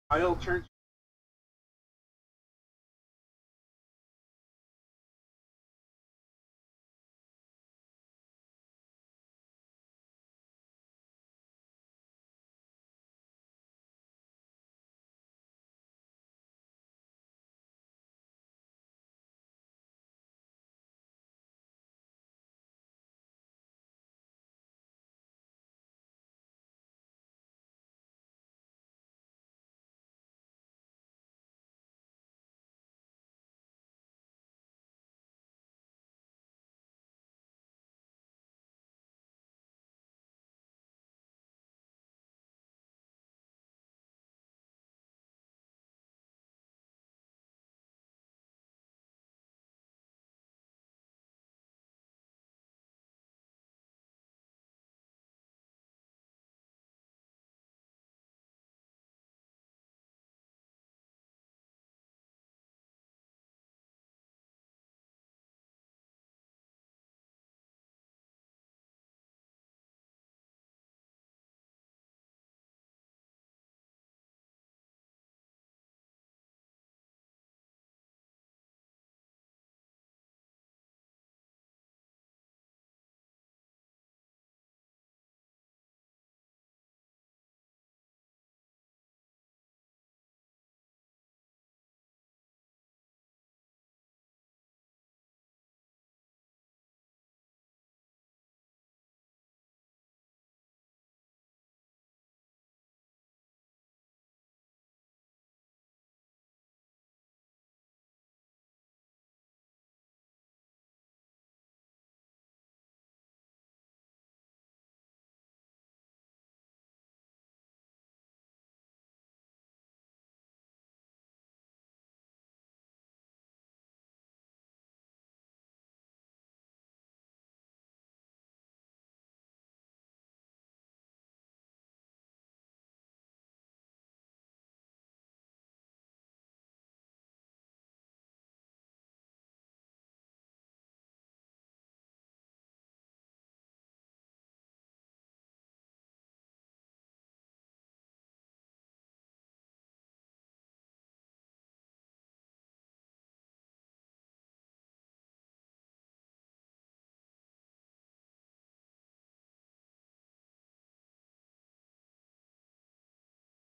I'll turn.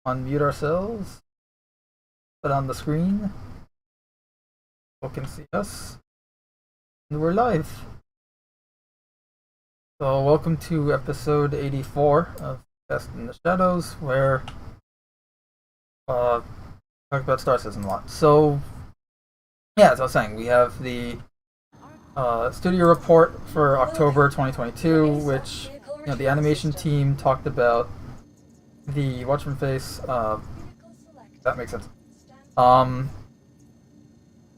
Unmute ourselves. Put on the screen. People can see us. And we're live. So welcome to episode 84 of Best in the Shadows, where talk about Star System a lot. So yeah, as I was saying, we have the studio report for October 2022, which the animation team talked about the Watchman face. That makes sense. I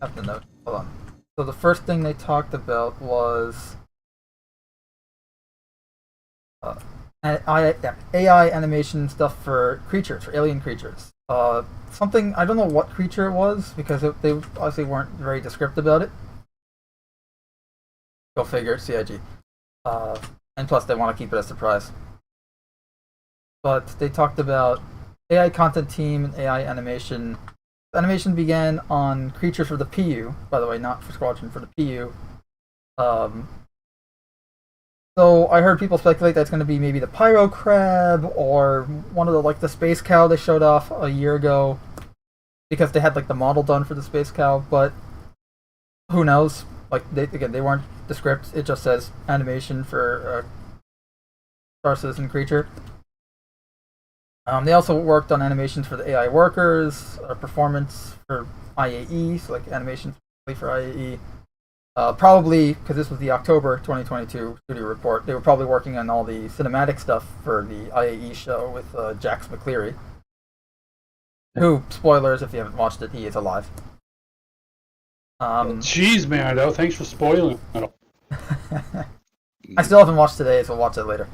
have the note. Hold on. So the first thing they talked about was AI animation stuff for creatures, for alien creatures. Something, I don't know what creature it was, because they obviously weren't very descriptive about it. Go figure, CIG. And plus they want to keep it a surprise. But they talked about AI content team and AI animation. The animation began on creature for the PU, by the way, not for Squadron, for the PU. So I heard people speculate that's going to be maybe the Pyro Crab or one of the Space Cow they showed off a year ago, because they had the model done for the Space Cow, but who knows? They weren't the script. It just says animation for Star Citizen creature. They also worked on animations for the AI workers, performance for IAE, so animation for IAE. Probably because this was the October 2022 studio report, they were probably working on all the cinematic stuff for the IAE show with Jax McCleary. Who, spoilers if you haven't watched it, he is alive. Jeez, Mando, thanks for spoiling. I still haven't watched today, so I'll watch it later.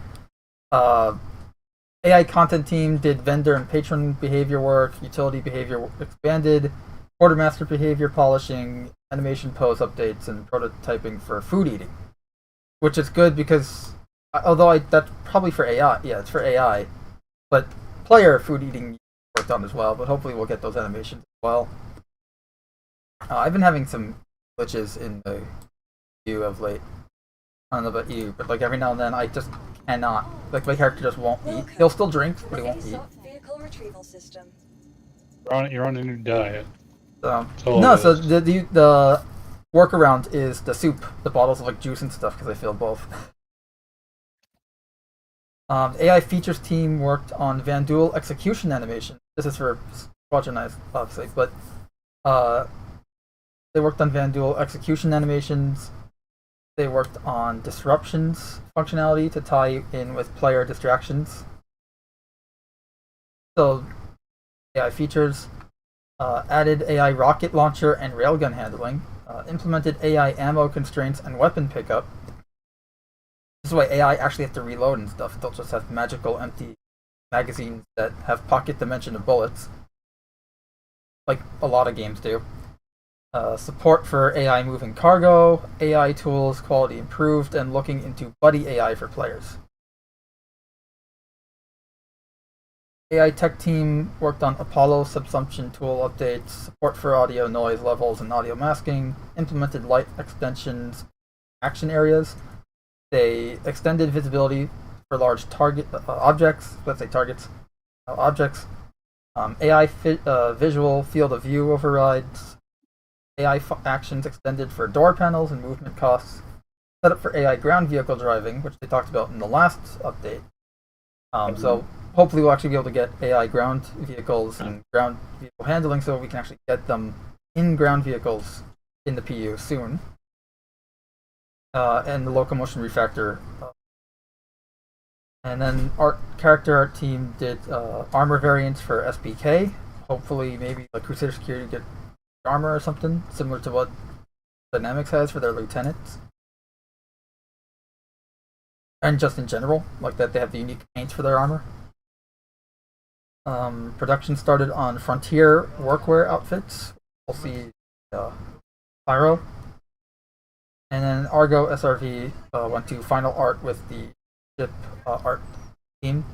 AI content team did vendor and patron behavior work, utility behavior expanded, quartermaster behavior polishing, animation pose updates, and prototyping for food eating. Which is good because, although that's probably for AI, yeah, it's for AI, but player food eating worked on as well, but hopefully we'll get those animations as well. I've been having some glitches in the view of late. I don't know about you, but like every now and then I just cannot. Like my character just won't eat. He'll still drink, but he won't eat. You're on a new diet. So the workaround is the soup, the bottles of like juice and stuff, because I feel both. AI features team worked on Vanduul execution animation. This is for Squadron Eyes, obviously, but they worked on Vanduul execution animations. They worked on disruptions functionality to tie in with player distractions. So, AI features added AI rocket launcher and railgun handling, implemented AI ammo constraints and weapon pickup. This is why AI actually have to reload and stuff. They'll just have magical empty magazines that have pocket dimension of bullets, like a lot of games do. Support for AI moving cargo, AI tools, quality improved, and looking into buddy AI for players. AI tech team worked on Apollo subsumption tool updates, support for audio noise levels and audio masking, implemented light extensions, action areas. They extended visibility for large target objects, let's say targets, objects. AI visual field of view overrides. AI actions extended for door panels and movement costs. Set up for AI ground vehicle driving, which they talked about in the last update. So hopefully we'll actually be able to get AI ground vehicles and ground vehicle handling so we can actually get them in ground vehicles in the PU soon. And the locomotion refactor. And then character art team did armor variants for SPK. Hopefully maybe like Crusader Security get armor or something similar to what Dynamics has for their lieutenants. And just in general, like that they have the unique paints for their armor. Production started on Frontier workwear outfits. We'll see Pyro. And then Argo SRV went to final art with the ship art team.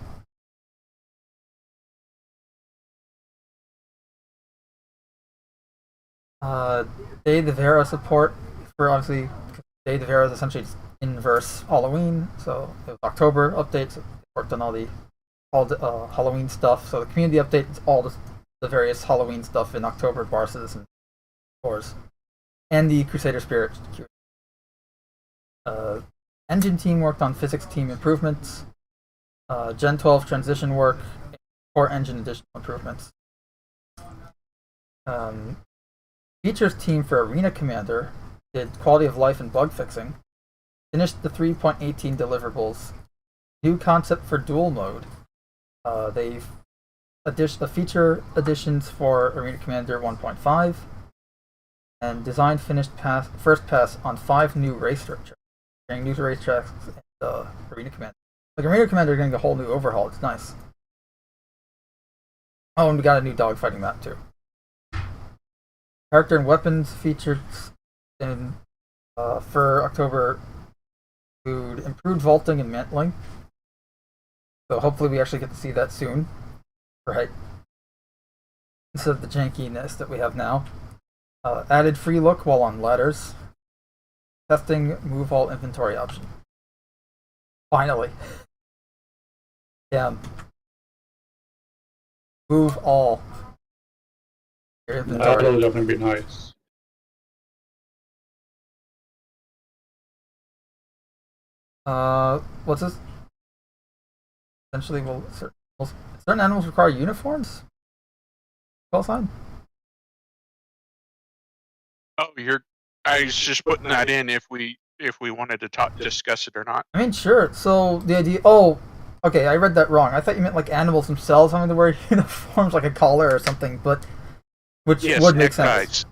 Day the Vera support for obviously Day the Vera is essentially just inverse Halloween, so it was October updates. Worked on all the Halloween stuff. So the community update is all the various Halloween stuff in October, Barses and Wars, and the Crusader Spirit. Engine team worked on physics team improvements, Gen 12 transition work, core engine additional improvements. Features team for Arena Commander did quality of life and bug fixing. Finished the 3.18 deliverables. New concept for dual mode. They've the feature additions for Arena Commander 1.5 and designed finished first pass on 5 new racetracks. New racetracks and Arena Commander. Like Arena Commander getting a whole new overhaul. It's nice. Oh, and we got a new dogfighting map too. Character and weapons featured in for October include improved vaulting and mantling. So hopefully we actually get to see that soon, right? Instead of the jankiness that we have now. Added free look while on ladders. Testing move all inventory option. Finally. Yeah. Move all. Your inventory. That'll definitely be nice. What's this? Essentially, will certain animals require uniforms? Call sign? Oh, I was just putting that in if we wanted to discuss it or not. I mean, sure. So the idea. Oh, okay. I read that wrong. I thought you meant like animals themselves having to wear uniforms, like a collar or something. But which would make sense.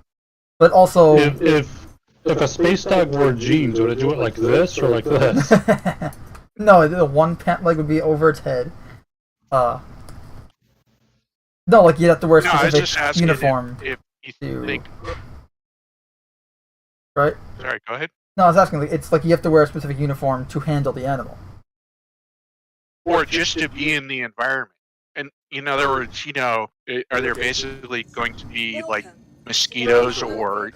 But also, if a space dog wore jeans, would it do it like this or like this? No, the one pant leg would be over its head. No, like you'd have to wear a specific uniform. If you think. Right? Sorry, go ahead. No, I was asking. It's like you have to wear a specific uniform to handle the animal. Or just to be in the environment. And in other words, are there basically going to be like mosquitoes or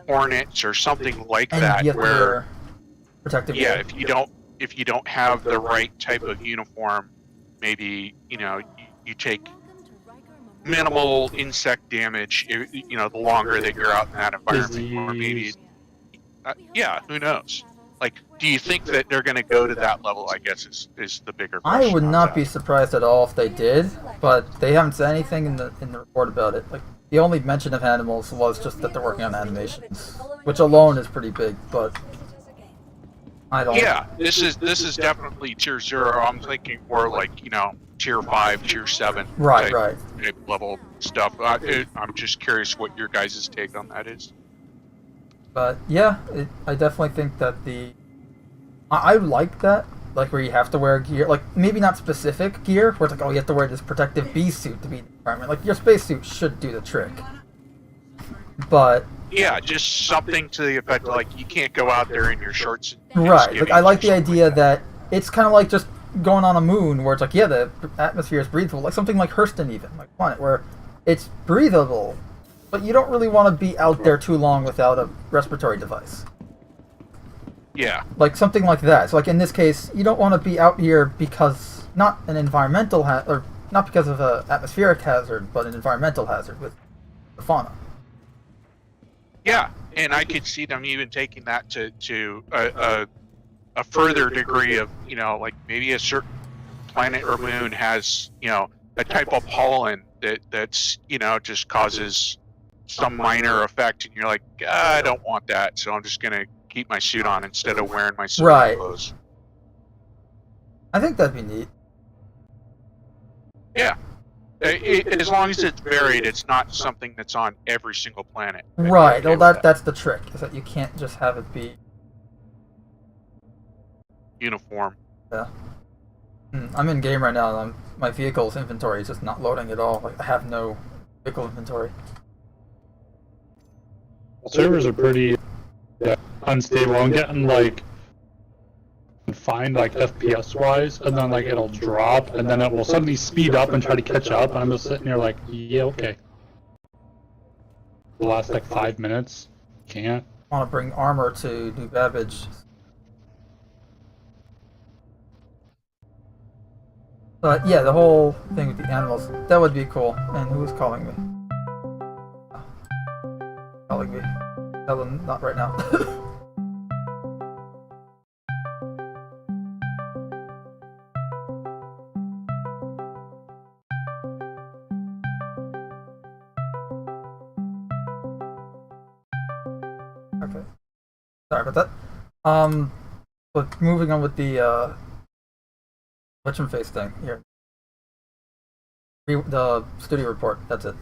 hornets or something like And that you have to where wear protective gear. if you don't have the right type of uniform, maybe you take minimal insect damage. The longer that you're out in that environment, or maybe who knows? Like, do you think that they're going to go to that level? I guess is the bigger question. I would not be surprised at all if they did, but they haven't said anything in the report about it. Like, the only mention of animals was just that they're working on animations, which alone is pretty big. But I don't. Yeah, this is definitely tier 0. I'm thinking more like tier 5, tier 7 Right, type, right. type level stuff. I'm just curious what your guys' take on that is. But yeah, I definitely think that I like that, like where you have to wear gear, like maybe not specific gear, where it's like, oh, you have to wear this protective bee suit to be in the environment. Like your spacesuit should do the trick. But yeah, just something to the effect like you can't go out there in your shorts. Right, like I like the idea that it's kind of like just going on a moon, where it's like, yeah, the atmosphere is breathable, like something like Hurston, even like Planet, where it's breathable. But you don't really want to be out there too long without a respiratory device. Yeah. Like something like that. So like in this case, you don't want to be out here because not an environmental or not because of an atmospheric hazard, but an environmental hazard with the fauna. Yeah, and I could see them even taking that to a further degree of like maybe a certain planet or moon has a type of pollen that's just causes some minor effect, and you're like, I don't want that, so I'm just gonna keep my suit on instead of wearing my civilian clothes. I think that'd be neat. Yeah, as long as it's varied, it's not something that's on every single planet. Right. Well, that's the trick, is that you can't just have it be uniform. Yeah. I'm in game right now, and my vehicle's inventory is just not loading at all. Like I have no vehicle inventory. Servers are pretty unstable. I'm getting like fine like FPS wise, and then like it'll drop, and then it will suddenly speed up and try to catch up, and I'm just sitting there like, yeah, okay. The last like 5 minutes, can't. I want to bring armor to New Babbage. But yeah, the whole thing with the animals, that would be cool. And who is calling me? Calling me. Tell them not right now. Okay. Sorry about that. But moving on with the whatchamface thing here. The studio report, that's it.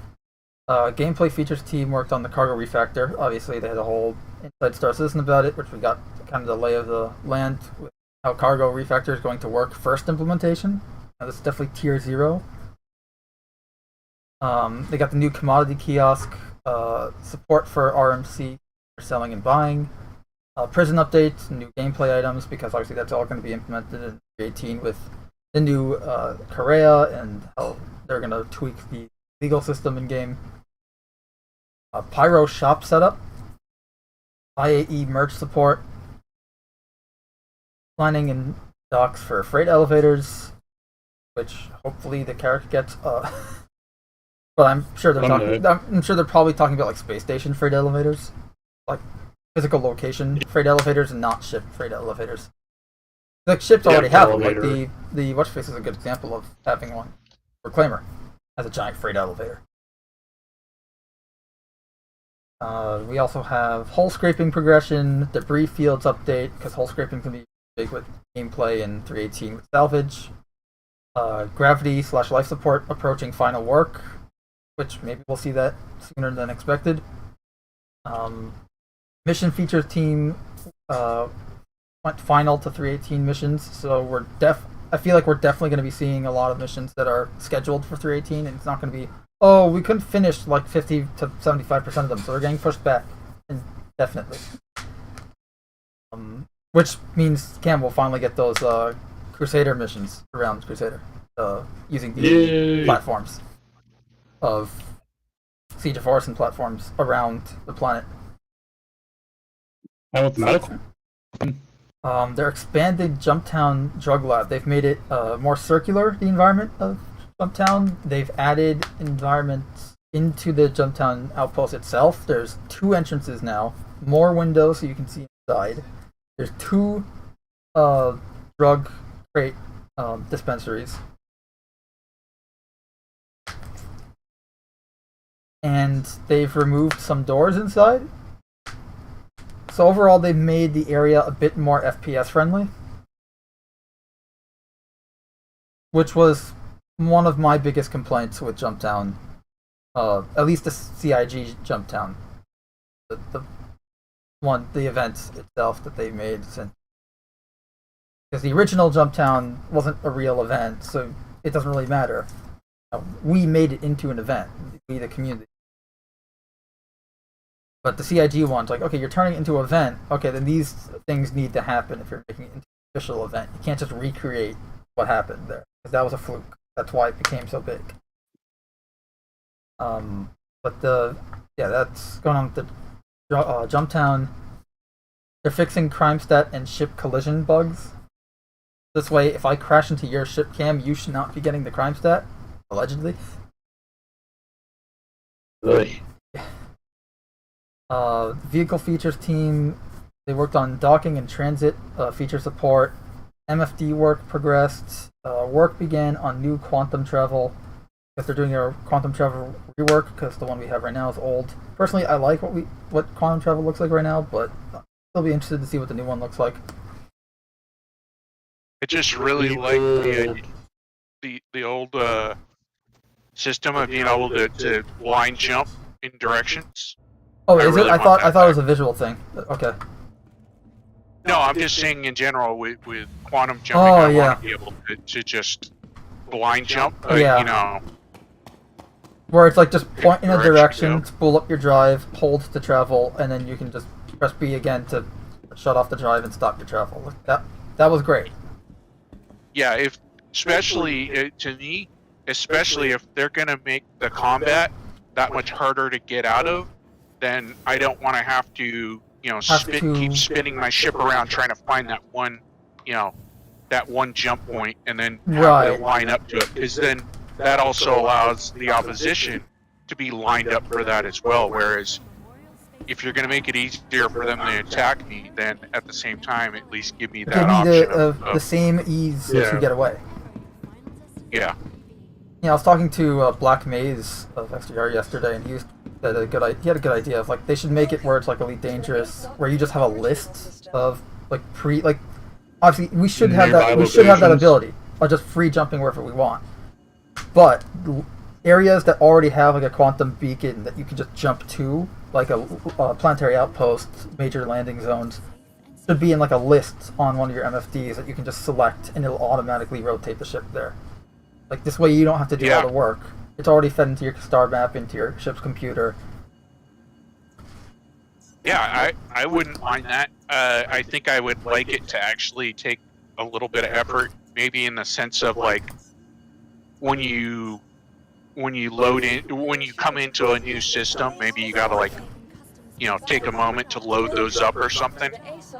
Gameplay features team worked on the cargo refactor. Obviously, they had a whole Inside Star Citizen about it, which we got kind of the lay of the land with how cargo refactor is going to work first implementation. Now, this is definitely tier 0. They got the new commodity kiosk, support for RMC for selling and buying, prison updates, new gameplay items, because obviously that's all going to be implemented in 3.18 with the new Korea and how they're going to tweak the legal system in game. Pyro shop setup, IAE merge support, planning and docks for freight elevators, which hopefully the character gets. But I'm sure they're talking. I'm sure they're probably talking about like space station freight elevators, like physical location freight elevators, and not ship freight elevators. Like ships already have them. Like the Watchface is a good example of having one. Reclaimer has a giant freight elevator. We also have hull scraping progression, debris fields update, because hull scraping can be big with gameplay in 3.18 with salvage. Gravity/life support approaching final work, which maybe we'll see that sooner than expected. Mission features team went final to 3.18 missions, so I feel like we're definitely going to be seeing a lot of missions that are scheduled for 3.18, and it's not going to be, oh, we couldn't finish like 50 to 75% of them, so they're getting pushed back indefinitely. Which means Cam will finally get those Crusader missions around Crusader. using the Yay. platforms of Siege of Orison platforms around the planet. And with the medical. Their expanded Jumptown drug lab. They've made it more circular, the environment of Jumptown. They've added environments into the Jumptown outpost itself. There's 2 entrances now, more windows so you can see inside. There's 2 drug crate dispensaries. And they've removed some doors inside. So overall, they've made the area a bit more FPS friendly, which was one of my biggest complaints with Jumptown. At least the CIG Jumptown, the event itself that they made, because the original Jumptown wasn't a real event, so it doesn't really matter. We made it into an event, we the community. But the CIG one's like, okay, you're turning it into an event. Okay, then these things need to happen if you're making it into an official event. You can't just recreate what happened there, because that was a fluke. That's why it became so big. But that's going on with the Jumptown. They're fixing crime stat and ship collision bugs. This way, if I crash into your ship cam, you should not be getting the crime stat, allegedly. Really? Vehicle features team, they worked on docking and transit feature support. MFD work progressed. Work began on new quantum travel, because they're doing a quantum travel rework, because the one we have right now is old. Personally, I like what quantum travel looks like right now, but I'll still be interested to see what the new one looks like. I just really like the old system of being able to line jump in directions. Oh, is really it? I want thought that it was a visual thing. Okay. No, I'm just saying in general with quantum jumping, Oh, I yeah. want to be able to just blind jump. Yeah. You know, Where it's like just point in a Direction, direction, spool up your drive, hold to travel, and then you can just press B again to shut off the drive and stop your travel. That was great. yeah. If especially to me, especially if they're gonna make the combat that much harder to get out of, then I don't want to have to keep spinning my ship around trying to find that one jump point and then have to line up to it, because then that also allows the opposition to be lined up for that as well. Whereas if you're going to make it easier for them to attack me, then at the same time at least give me that option of the same ease to get away. Yeah. I was talking to Black Maze of XDR yesterday, and he had a good idea of like they should make it where it's like Elite Dangerous, where you just have a list of obviously we should have that ability of just free jumping wherever we want, but areas that already have like a quantum beacon that you can just jump to, like a planetary outpost, major landing zones, should be in like a list on one of your MFDs that you can just select, and it'll automatically rotate the ship there. Like this way you don't have to do all the work. It's already fed into your star map, into your ship's computer. Yeah, I wouldn't mind that. I think I would like it to actually take a little bit of effort, maybe in the sense of like when you come into a new system, maybe you gotta like take a moment to load those up or something,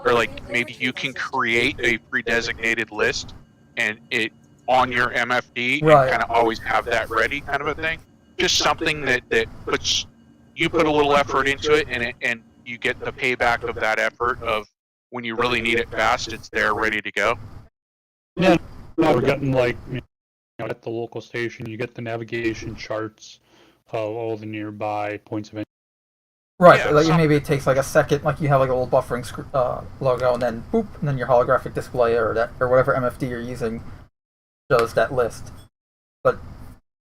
or like maybe you can create a pre-designated list and it on your MFD and kind of always have that ready, kind of a thing. Just something that puts you put a little effort into it, and you get the payback of that effort of when you really need it fast, it's there ready to go. Yeah, now we're getting like at the local station, you get the navigation charts of all the nearby points of entry. Right, yeah, like maybe it takes like a second, like you have like a little buffering logo, and then boop, and then your holographic display or whatever MFD you're using shows that list. But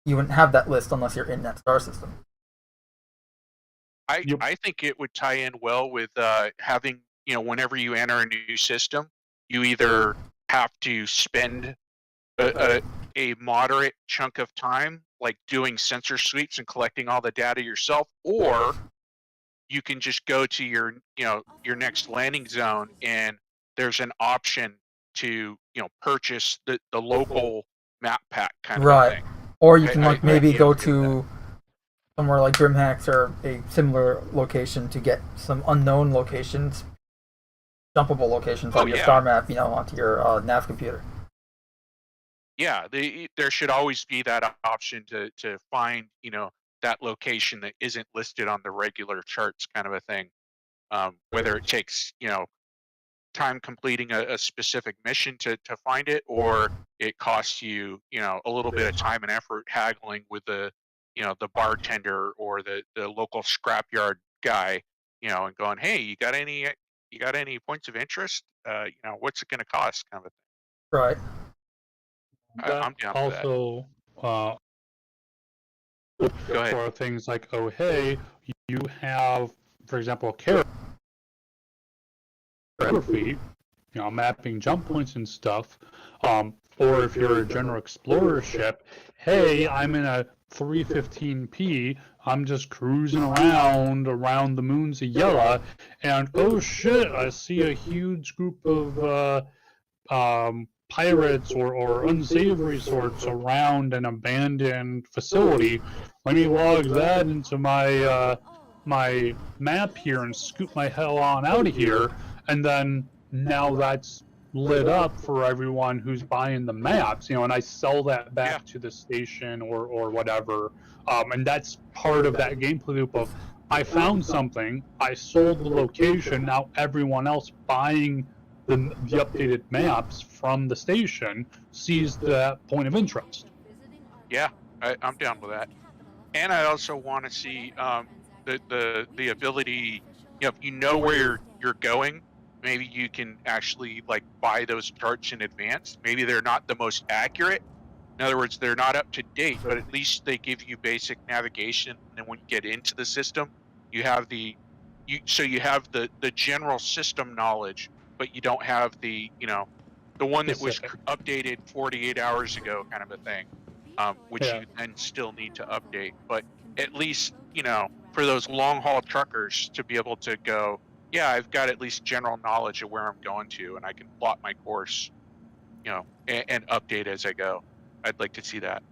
you wouldn't have that list unless you're in that star system. I think it would tie in well with having, whenever you enter a new system, you either have to spend a moderate chunk of time, like doing sensor sweeps and collecting all the data yourself, or you can just go to your next landing zone, and there's an option to purchase the local map pack kind of a Right. thing. Or you can I- like maybe I go get to somewhere like DreamHacks or a similar location to get some unknown locations, jumpable locations Oh, on your yeah. star map, onto your nav computer. Yeah, there should always be that option to find, that location that isn't listed on the regular charts kind of a thing. Whether it takes, time completing a specific mission to find it, or it costs you, a little bit of time and effort haggling with the bartender or the local scrapyard guy, and going, hey, you got any points of interest? What's it going to cost kind of a thing. Right. I'm down for that. Also, Go ahead. for things like, oh, hey, you have, for example, cartography, mapping jump points and stuff, or if you're a general explorer ship, hey, I'm in a 315p, I'm just cruising around the moons of Yella, and oh shit, I see a huge group of pirates or unsavory sorts around an abandoned facility. Let me log that into my my map here and scoop my hell on out of here, and then now that's lit up for everyone who's buying the maps, and I sell that back to the station or whatever, and that's part of that gameplay loop of I found something, I sold the location, now everyone else buying the updated maps from the station sees that point of interest. Yeah, I'm down with that. And I also want to see the ability, if you know where you're going, maybe you can actually like buy those charts in advance. Maybe they're not the most accurate. In other words, they're not up to date, but at least they give you basic navigation. And when you get into the system, you have the general system knowledge, but you don't have the one that was updated 48 hours ago kind of a thing, which you then still need to update. But at least, for those long haul truckers to be able to go, yeah, I've got at least general knowledge of where I'm going to, and I can plot my course, and update as I go. I'd like to see that.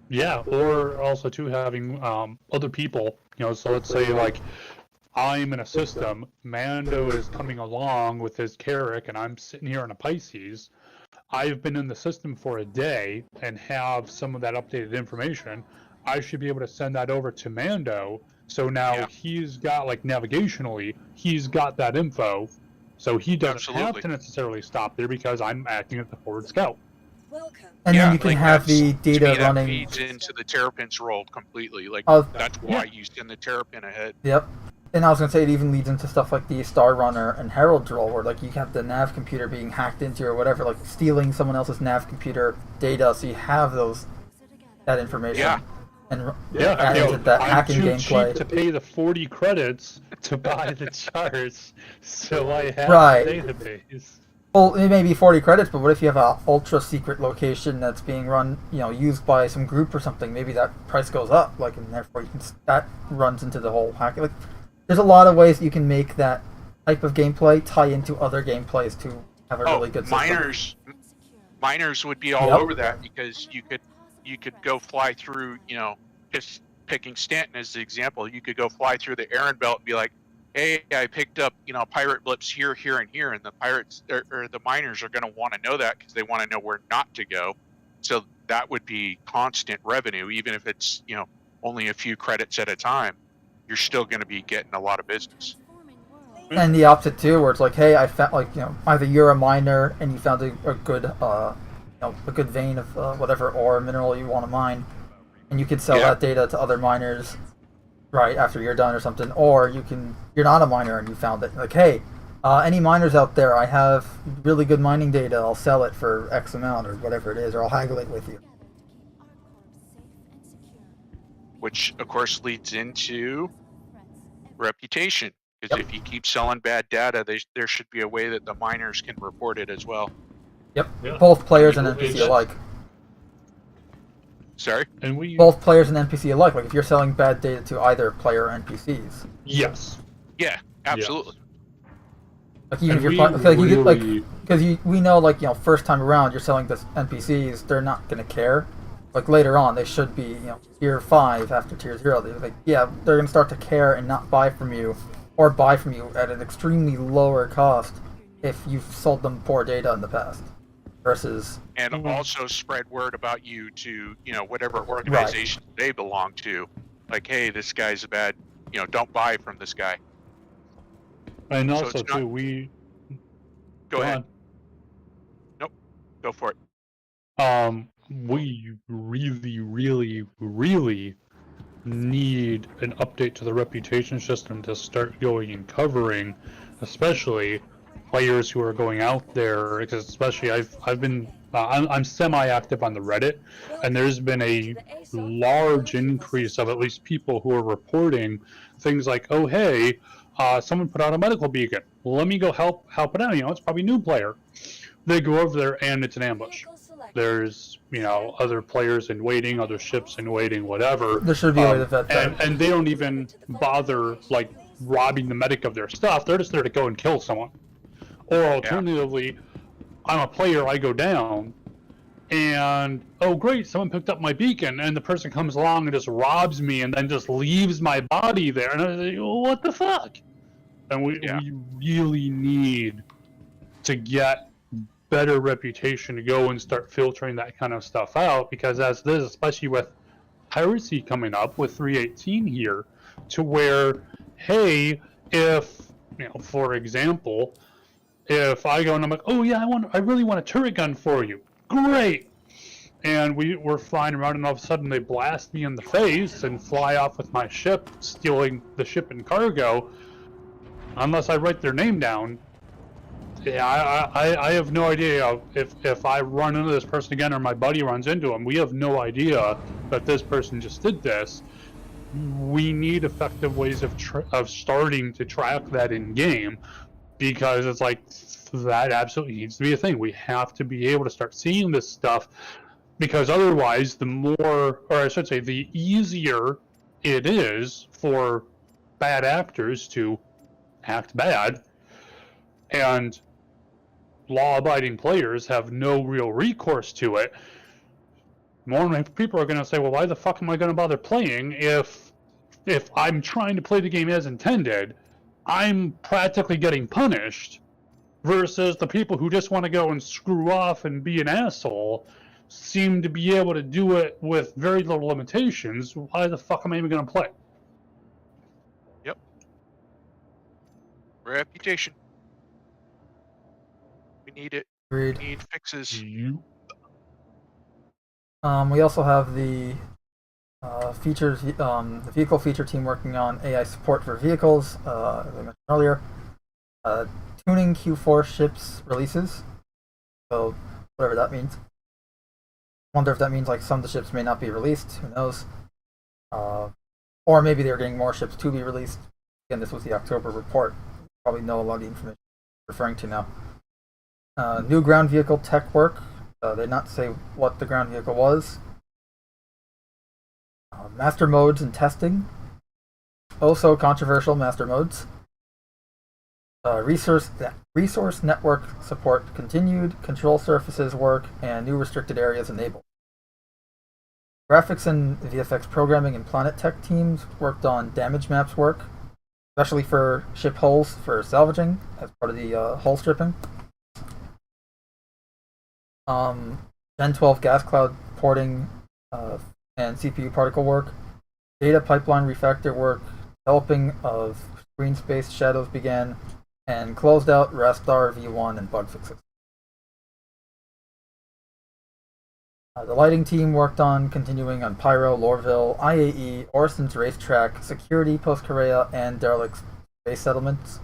Yeah, or also too having other people, so let's say like I'm in a system, Mando is coming along with his Carrack, and I'm sitting here in a Pisces. I've been in the system for a day and have some of that updated information. I should be able to send that over to Mando. So now he's got, like, navigationally, he's got that info. So he doesn't have to necessarily stop there because I'm acting as the forward scout. And then you can have the data to me, running. That feeds into the Terrapin's role completely. Like, that's why you send the Terrapin ahead. Yep. And I was gonna say it even leads into stuff like the Star Runner and Herald role, where like you have the nav computer being hacked into or whatever, like stealing someone else's nav computer data, so you have that information. Yeah. And add into that hacking I'm too gameplay. cheap to pay the 40 credits to buy the charts, so I have the database. Well, it may be 40 credits, but what if you have an ultra secret location that's being run, used by some group or something? Maybe that price goes up, like, and therefore that runs into the whole hacking. Like, there's a lot of ways you can make that type of gameplay tie into other gameplays to have a really good system. Miners would be all over that, because you could go fly through, just picking Stanton as the example, you could go fly through the Aaron Belt and be like, hey, I picked up, pirate blips here, here, and here, and the pirates or the miners are going to want to know that because they want to know where not to go. So that would be constant revenue, even if it's, only a few credits at a time. You're still going to be getting a lot of business. And the opposite too, where it's like, hey, I found, like, either you're a miner and you found a good, a good vein of whatever ore mineral you want to mine, and you could sell that data to other miners right after you're done or something. Or you're not a miner and you found it, like, hey, any miners out there, I have really good mining data, I'll sell it for X amount or whatever it is, or I'll haggle it with you. Which, of course, leads into reputation. Because if you keep selling bad data, there should be a way that the miners can report it as well. Yep, both players and NPC alike. Sorry? And both players and NPC alike. Like if you're selling bad data to either player or NPCs. Yes. Yeah, absolutely. Like even And if we you're like you get like really- because we know like first time around you're selling this NPCs, they're not gonna care. Like later on they should be tier 5 after tier 0. They're like they're gonna start to care and not buy from you, or buy from you at an extremely lower cost if you've sold them poor data in the past. Versus And also spread word about you to whatever organization they belong to. Like, hey, this guy's a bad. Don't buy from this guy. And So also it's not- too, we Go ahead. Nope. Go for it. We really, really, really need an update to the reputation system to start going and covering, especially players who are going out there. Because especially I've been I'm semi-active on the Reddit, and there's been a large increase of at least people who are reporting things like, oh hey, someone put out a medical beacon. Let me go help it out. It's probably a new player. They go over there and it's an ambush. There's other players in waiting, other ships in waiting, whatever. there should be a way to vet that. And they don't even bother like robbing the medic of their stuff. They're just there to go and kill someone. Or alternatively, I'm a player, I go down, and oh great, someone picked up my beacon, and the person comes along and just robs me and then just leaves my body there, and I was like, what the fuck? And we really need to get better reputation to go and start filtering that kind of stuff out, because as this, especially with piracy coming up with 318 here, to where, hey, if for example, if I go and I'm like, oh yeah, I really want a turret gun for you, great, and we're flying around and all of a sudden they blast me in the face and fly off with my ship, stealing the ship and cargo, unless I write their name down. I have no idea if I run into this person again or my buddy runs into him. We have no idea that this person just did this. We need effective ways of starting to track that in game, because it's like that absolutely needs to be a thing. We have to be able to start seeing this stuff, because otherwise the more, or I should say, the easier it is for bad actors to act bad, and law-abiding players have no real recourse to it. More and more people are going to say, well, why the fuck am I going to bother playing if I'm trying to play the game as intended, I'm practically getting punished, versus the people who just want to go and screw off and be an asshole seem to be able to do it with very little limitations. Why the fuck am I even going to play? Yep. Reputation. We need it. Agreed. We need fixes. We also have the features, the vehicle feature team working on AI support for vehicles, as I mentioned earlier. Tuning Q4 ships releases, so whatever that means. Wonder if that means like some of the ships may not be released, who knows. Or maybe they're getting more ships to be released. Again, this was the October report. You probably know a lot of the information I'm referring to now. New ground vehicle tech work. They did not say what the ground vehicle was. Master modes and testing. Also controversial master modes. Resource network support continued. Control surfaces work and new restricted areas enabled. Graphics and VFX programming and planet tech teams worked on damage maps work, especially for ship hulls for salvaging as part of the hull stripping. Gen 12 gas cloud porting and CPU particle work, data pipeline refactor work, developing of screen space shadows began, and closed out Rastar V1 and bug fixes. The lighting team worked on continuing on Pyro, Lorville, IAE, Orson's Racetrack, Security, Post-Korea, and Derelict Space Settlements.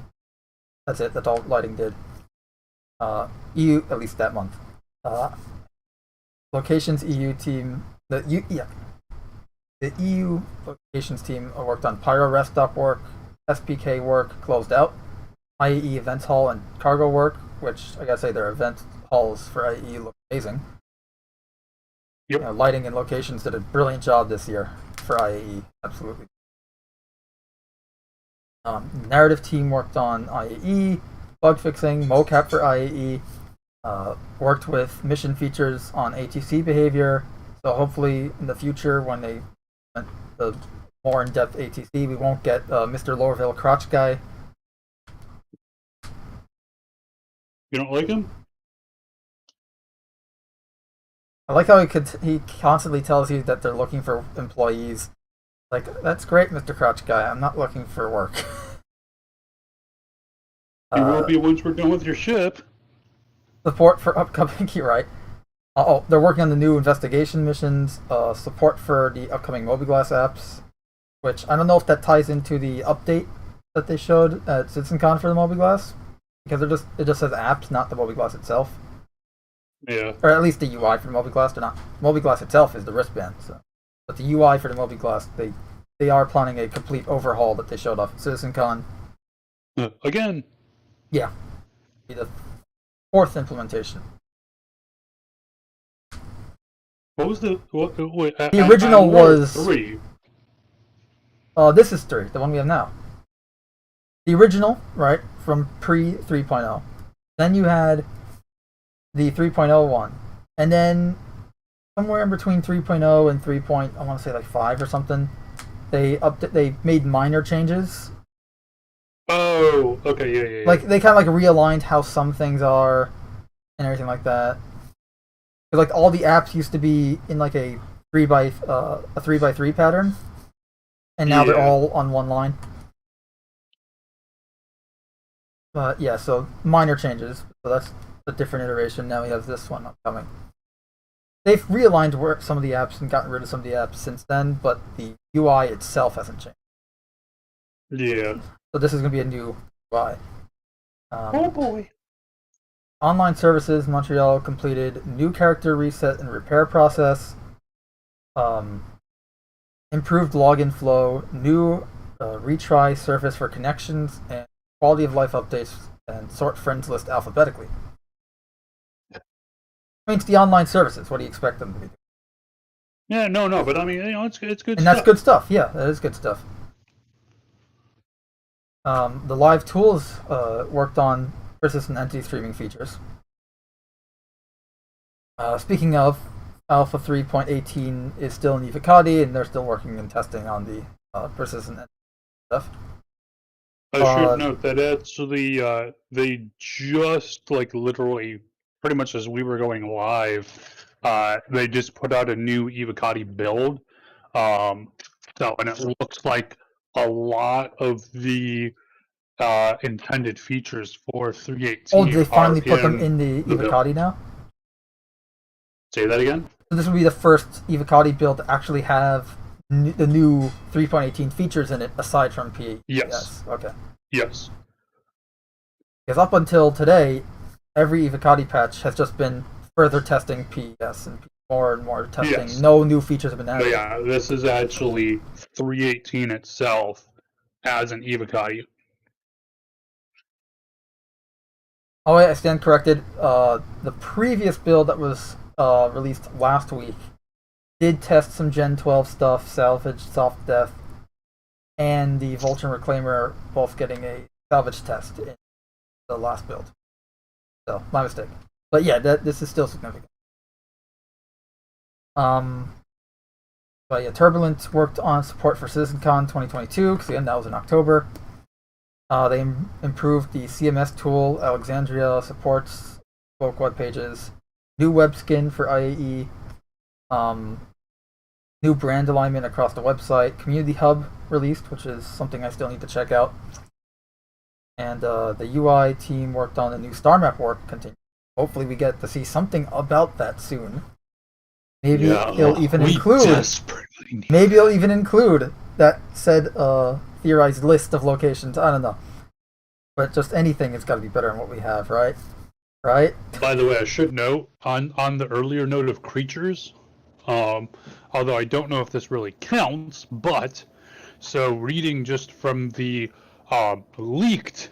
That's it, that's all lighting did. EU, at least that month. Locations EU team, the EU locations team worked on Pyro rest stop work, SPK work closed out, IAE events hall and cargo work, which I gotta say their event halls for IAE look amazing. Yep. Lighting and locations did a brilliant job this year for IAE, absolutely. Narrative team worked on IAE, bug fixing, mocap for IAE, worked with mission features on ATC behavior. So hopefully in the future, when they the more in-depth ATC, we won't get Mr. Lorville crotch guy. You don't like him? I like how he constantly tells you that they're looking for employees. Like, that's great, Mr. Crotch guy. I'm not looking for work. You will be once we're done with your ship. Support for upcoming, you're right. They're working on the new investigation missions. Support for the upcoming Mobiglass apps, which I don't know if that ties into the update that they showed at CitizenCon for the Mobiglass, because it just says apps, not the Mobiglass itself. Yeah. Or at least the UI for the Mobiglass. They're not. Mobiglass itself is the wristband, so. But the UI for the Mobiglass, they are planning a complete overhaul that they showed off at CitizenCon. Again. Yeah. Be the 4th implementation. What was the wait, the original was 3. This is 3, the one we have now. The original, right, from pre 3.0. Then you had the 3.0 one, and then somewhere in between 3.0 and 3. I want to say like 5 or something. They made minor changes. Oh, okay, yeah. Like they kind of like realigned how some things are, and everything like that. Like all the apps used to be in like a 3x3 pattern, and now they're all on one line. But yeah, so minor changes. So that's a different iteration. Now we have this one upcoming. They've realigned some of the apps and gotten rid of some of the apps since then, but the UI itself hasn't changed. Yeah. So this is going to be a new UI. Oh boy. Online services, Montreal completed new character reset and repair process. Improved login flow, new retry surface for connections, and quality of life updates, and sort friends list alphabetically. I mean, it's the online services. What do you expect them to be doing? Yeah, no, but I mean, it's good stuff. And that's good stuff. Yeah, that is good stuff. The live tools worked on persistent entity streaming features. Speaking of, Alpha 3.18 is still in Evocati, and they're still working and testing on the persistent entity stuff. I should note that actually they just like literally pretty much as we were going live, they just put out a new Evocati build. And it looks like a lot of the intended features for 3.18. Oh, did they finally put them in the Evocati now? Say that again? So this will be the first Evocati build to actually have the new 3.18 features in it, aside from PES. Yes. Okay. Yes. Because up until today, every Evocati patch has just been further testing PES and more and more testing. Yes. No new features have been added. But yeah, this is actually 3.18 itself as an Evocati. Oh, I stand corrected. The previous build that was released last week did test some Gen 12 stuff, salvage, soft death, and the Vulture Reclaimer both getting a salvage test in the last build. So, my mistake. But yeah, this is still significant. But yeah, Turbulent worked on support for CitizenCon 2022, because again, that was in October. They improved the CMS tool. Alexandria supports both web pages. New web skin for IAE. New brand alignment across the website. Community Hub released, which is something I still need to check out. And the UI team worked on the new star map work. Hopefully we get to see something about that soon. Maybe it'll even include. Maybe it'll even include that said theorized list of locations. I don't know, but just anything has got to be better than what we have, right? Right. By the way, I should note on the earlier note of creatures, although I don't know if this really counts, but so reading just from the leaked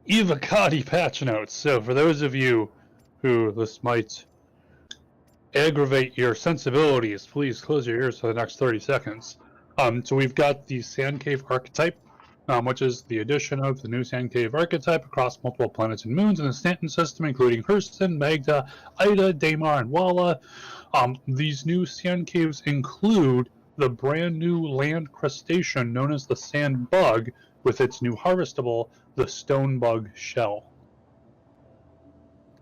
Evocati patch notes. So for those of you who this might aggravate your sensibilities, please close your ears for the next 30 seconds. So we've got the Sand Cave archetype which is the addition of the new sand cave archetype across multiple planets and moons in the Stanton system, including Hurston, Magda, Ida, Daymar, and Walla. These new sand caves include the brand new land crustacean known as the sand bug, with its new harvestable, the stone bug shell.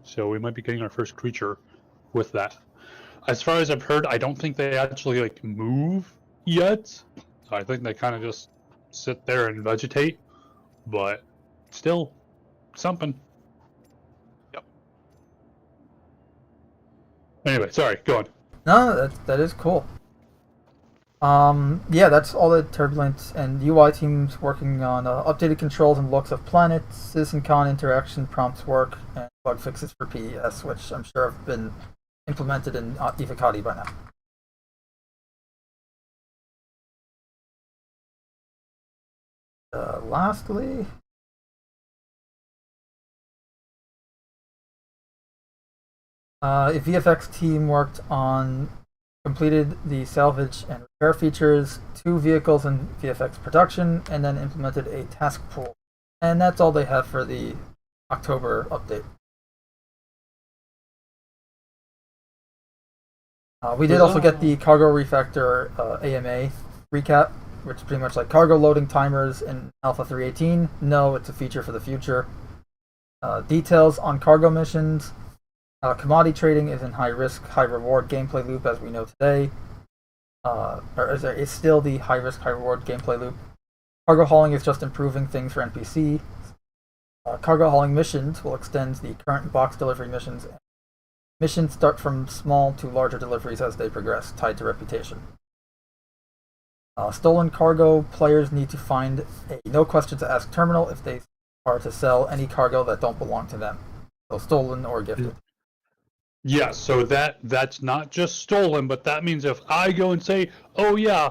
So we might be getting our first creature with that. As far as I've heard, I don't think they actually like move yet. So I think they kind of just sit there and vegetate, but still something. Yep. Anyway, sorry, go on. No, that is cool. Yeah, that's all the Turbulence and UI teams working on updated controls and looks of planets, CitizenCon interaction prompts work, and bug fixes for PES, which I'm sure have been implemented in Evocati by now. Lastly, a VFX team worked on completed the salvage and repair features, 2 vehicles in VFX production, and then implemented a task pool. And that's all they have for the October update. We did also get the Cargo Refactor AMA recap, which is pretty much like cargo loading timers in Alpha 3.18. No, it's a feature for the future. Details on cargo missions. Commodity trading is in high risk, high reward gameplay loop as we know today. Is still the high risk, high reward gameplay loop. Cargo hauling is just improving things for NPC. Cargo hauling missions will extend the current box delivery missions. Missions start from small to larger deliveries as they progress, tied to reputation. Stolen cargo, players need to find a no questions asked terminal if they are to sell any cargo that don't belong to them. So stolen or gifted. Yeah, so that's not just stolen, but that means if I go and say, oh yeah,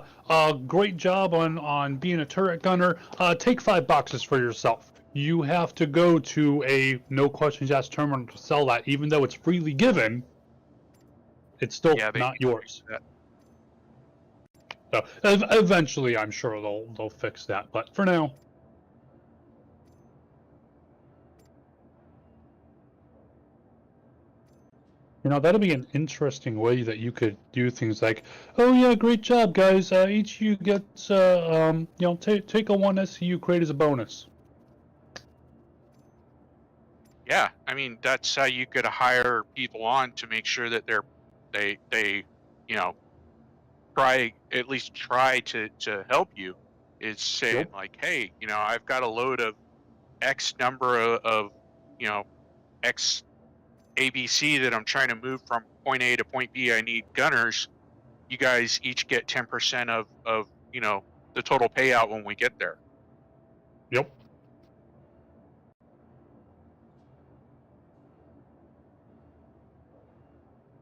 great job on being a turret gunner, take 5 boxes for yourself. You have to go to a no questions asked terminal to sell that, even though it's freely given. It's still not yours. So eventually, I'm sure they'll fix that, but for now. You know, that'll be an interesting way that you could do things like, oh yeah, great job, guys. Each of you gets, take a 1 SCU crate as a bonus. Yeah, I mean, that's how you could hire people on to make sure that they at least try to help you. Is saying like, hey, I've got a load of X number of X ABC that I'm trying to move from point A to point B. I need gunners. You guys each get 10% of the total payout when we get there. Yep.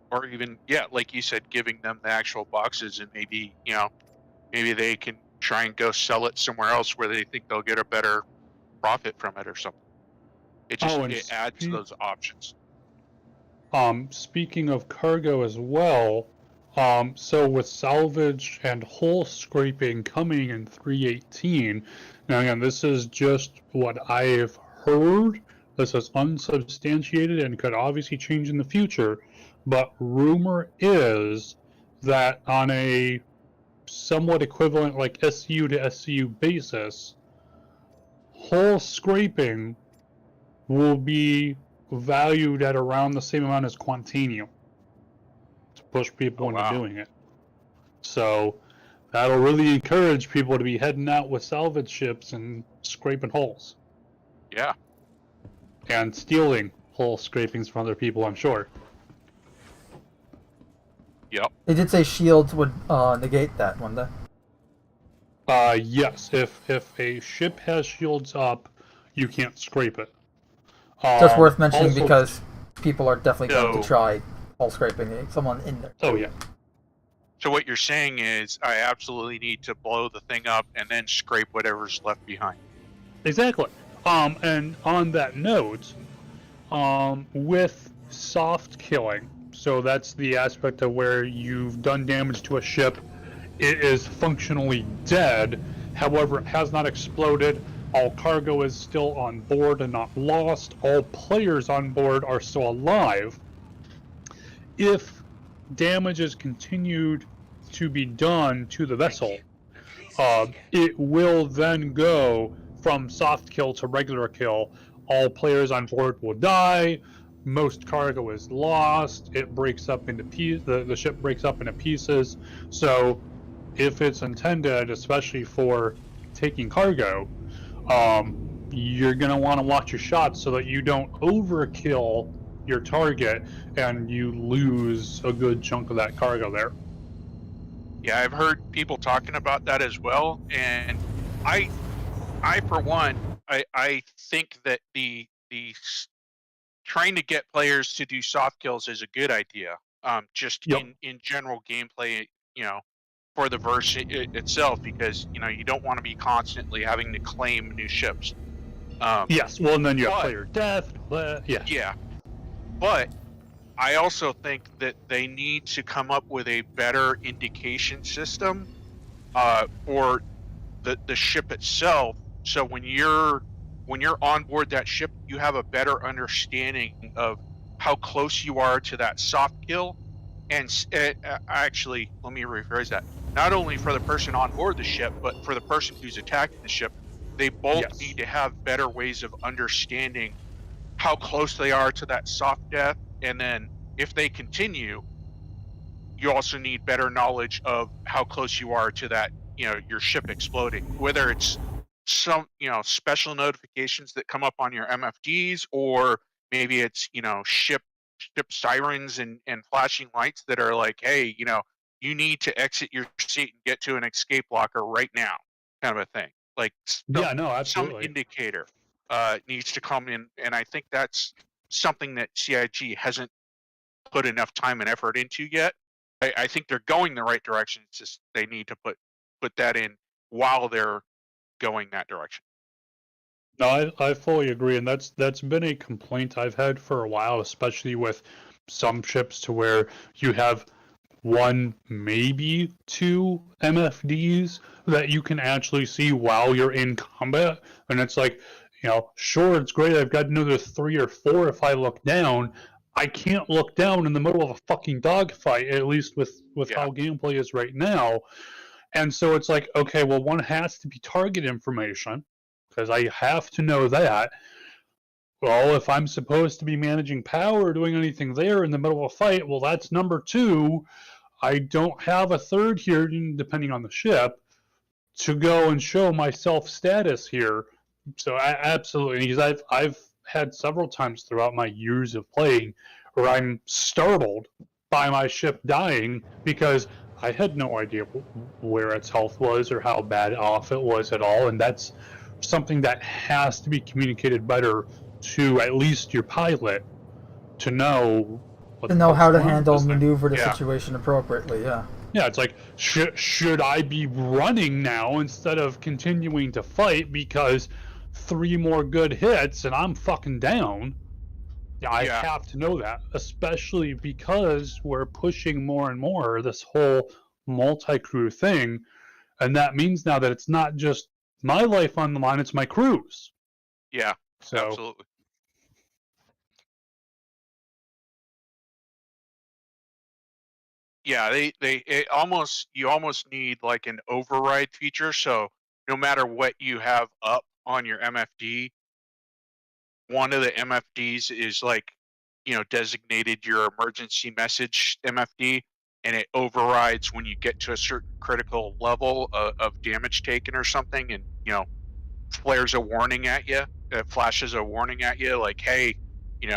Or even, like you said, giving them the actual boxes, and maybe they can try and go sell it somewhere else where they think they'll get a better profit from it or something. It just it adds those options. Speaking of cargo as well, so with salvage and hull scraping coming in 3.18, now again, this is just what I've heard. This is unsubstantiated and could obviously change in the future, but rumor is that on a somewhat equivalent like SCU to SCU basis, hull scraping will be valued at around the same amount as Quantanium to push people into doing it. So that'll really encourage people to be heading out with salvage ships and scraping hulls. Yeah. And stealing hull scrapings from other people, I'm sure. Yep. They did say shields would negate that, wouldn't they? Yes. If a ship has shields up, you can't scrape it. Just worth mentioning also, because people are definitely going to try hull scraping someone in there. Oh yeah. So what you're saying is, I absolutely need to blow the thing up and then scrape whatever's left behind. Exactly. And on that note, with soft killing, so that's the aspect of where you've done damage to a ship, it is functionally dead, However, it has not exploded. All cargo is still on board and not lost. All players on board are still alive. If damage is continued to be done to the vessel, it will then go from soft kill to regular kill. All players on board will die. Most cargo is lost. It breaks up into pieces. The ship breaks up into pieces. So, if it's intended, especially for taking cargo, you're gonna want to watch your shots so that you don't overkill your target and you lose a good chunk of that cargo there. Yeah, I've heard people talking about that as well, and I for one, I think that the trying to get players to do soft kills is a good idea. Just Yep. in general gameplay, for the verse itself, because you don't want to be constantly having to claim new ships. Yes. Well, and then you have player death. Yeah. Yeah, but I also think that they need to come up with a better indication system for the ship itself. So when you're on board that ship, you have a better understanding of how close you are to that soft kill. And actually, let me rephrase that. Not only for the person on board the ship, but for the person who's attacking the ship, they both need to have better ways of understanding how close they are to that soft death. And then if they continue, you also need better knowledge of how close you are to that, your ship exploding, whether it's some, special notifications that come up on your MFDs, or maybe it's, ship sirens and flashing lights that are like, hey, you need to exit your seat and get to an escape locker right now, kind of a thing. Like, some indicator needs to come in, and I think that's something that CIG hasn't put enough time and effort into yet. I think they're going the right direction. It's just they need to put that in while they're going that direction. No, I fully agree, and that's been a complaint I've had for a while, especially with some ships, to where you have one, maybe two MFDs that you can actually see while you're in combat, and it's like, sure, it's great, I've got another 3 or 4 if I look down. I can't look down in the middle of a fucking dogfight, at least with how gameplay is right now. And so it's like, okay, well, one has to be target information, because I have to know that. Well, if I'm supposed to be managing power or doing anything there in the middle of a fight, well, that's number 2. I don't have a third here, depending on the ship, to go and show my self-status here. So absolutely, because I've had several times throughout my years of playing where I'm startled by my ship dying because I had no idea where its health was or how bad off it was at all, and that's something that has to be communicated better to at least your pilot to know how to handle and maneuver the situation appropriately. Yeah, it's like, should I be running now instead of continuing to fight because 3 more good hits and I'm fucking down? I have to know that, especially because we're pushing more and more this whole multi-crew thing, and that means now that it's not just my life on the line, it's my crew's. Yeah, so absolutely. Yeah, you almost need like an override feature, so no matter what you have up on your MFD, one of the MFDs is like, designated your emergency message MFD, and it overrides when you get to a certain critical level of damage taken or something, and flares a warning at you, flashes a warning at you, like, hey, you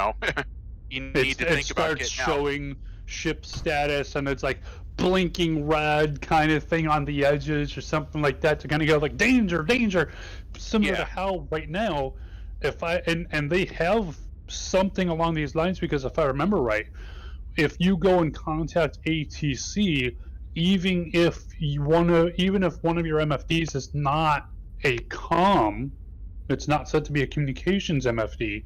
need to think about getting showing ship status, and it's like blinking red kind of thing on the edges or something like that to kind of go like danger, similar to how right now, if I and they have something along these lines, because if I remember right, if you go and contact ATC, even if one of your MFDs is not a comm, it's not set to be a communications MFD,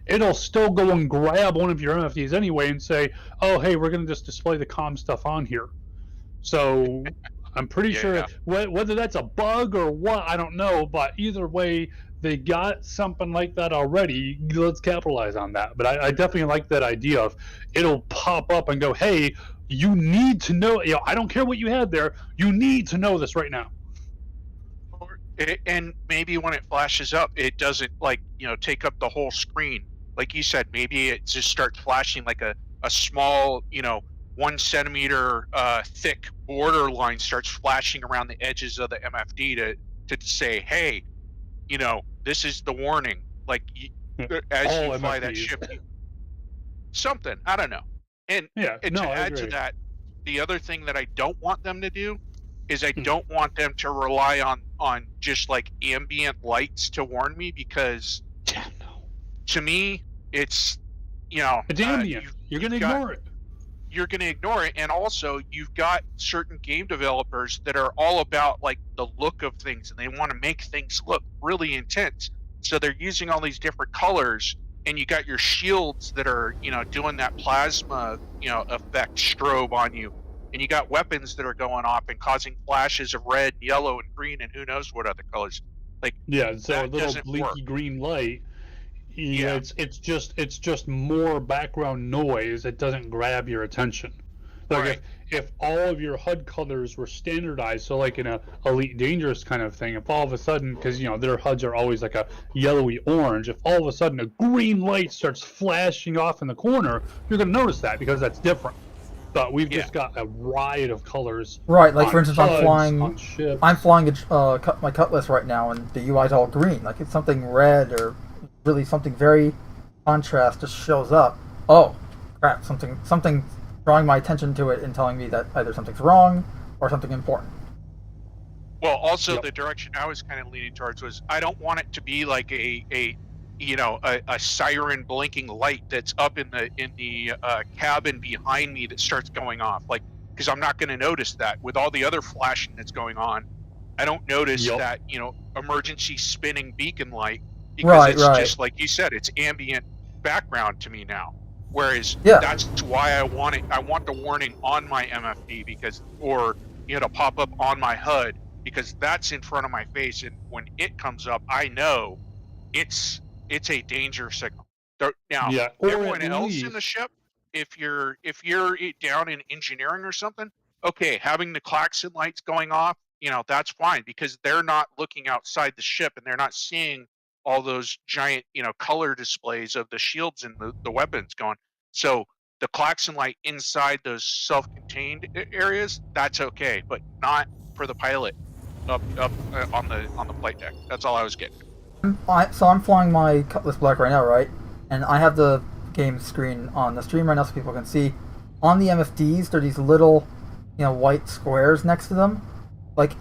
it'll still go and grab one of your MFDs anyway and say, oh, hey, we're going to just display the comm stuff on here. So I'm pretty sure whether that's a bug or what, I don't know. But either way, they got something like that already. Let's capitalize on that. But I definitely like that idea of it'll pop up and go, hey, you need to know. I don't care what you had there. You need to know this right now. And maybe when it flashes up, it doesn't take up the whole screen. Like you said, maybe it just starts flashing like a small 1 centimeter thick border line starts flashing around the edges of the MFD to say, hey, this is the warning. Like as All you fly MFDs. that ship, something, I don't know. And to add to that, the other thing that I don't want them to do is I don't want them to rely on just like ambient lights to warn me, because to me it's it's ambient. You're gonna ignore it. You're gonna ignore it, and also you've got certain game developers that are all about like the look of things, and they want to make things look really intense. So they're using all these different colors, and you got your shields that are doing that plasma effect strobe on you. And you got weapons that are going off and causing flashes of red, yellow, and green, and who knows what other colors. Like so a little blinky green light. It's just more background noise. It doesn't grab your attention. Like if all of your HUD colors were standardized, so like in a Elite Dangerous kind of thing, if all of a sudden, because their HUDs are always like a yellowy orange, if all of a sudden a green light starts flashing off in the corner, you're gonna notice that because that's different. But we've just got a riot of colors. Right, like for instance, HUDs, I'm flying my Cutlass right now, and the UI's all green. Like it's something red or really something very contrast just shows up. Oh, crap! Something drawing my attention to it and telling me that either something's wrong or something important. Well, also the direction I was kind of leaning towards was I don't want it to be like a siren blinking light that's up in the cabin behind me that starts going off, like, because I'm not going to notice that with all the other flashing that's going on. I don't notice that emergency spinning beacon light, because it's just like you said, it's ambient background to me now. Whereas that's why I want the warning on my MFD, or to pop up on my HUD, because that's in front of my face, and when it comes up, I know it's a danger signal. Now, everyone else in the ship, if you're down in engineering or something, okay, having the klaxon lights going off, that's fine, because they're not looking outside the ship and they're not seeing all those giant, color displays of the shields and the weapons going. So the klaxon light inside those self-contained areas, that's okay, but not for the pilot up on the flight deck. That's all I was getting. So I'm flying my Cutlass Black right now, right? And I have the game screen on the stream right now so people can see. On the MFDs, there are these little, white squares next to them. Like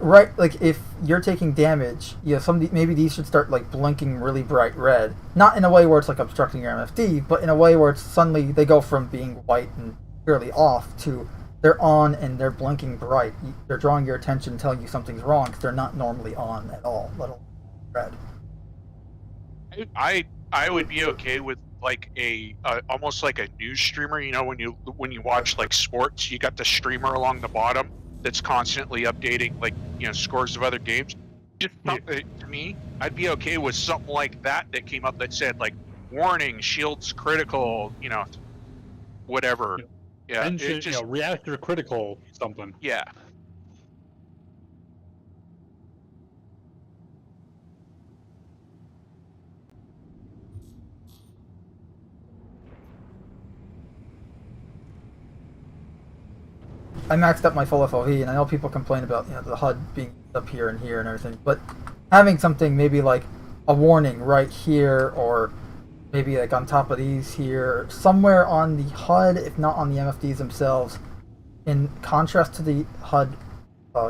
if you're taking damage, maybe these should start like blinking really bright red. Not in a way where it's like obstructing your MFD, but in a way where it's suddenly they go from being white and clearly off to they're on and they're blinking bright. They're drawing your attention, telling you something's wrong because they're not normally on at all, let alone red. I would be okay with like a almost like a news streamer. When you watch like sports, you got the streamer along the bottom that's constantly updating like scores of other games. Just to me, I'd be okay with something like that came up that said like warning, shields critical, whatever. Engine, reactor critical something. Yeah. I maxed up my full FOV, and I know people complain about the HUD being up here and here and everything, but having something maybe like a warning right here, or maybe like on top of these here, somewhere on the HUD, if not on the MFDs themselves, in contrast to the HUD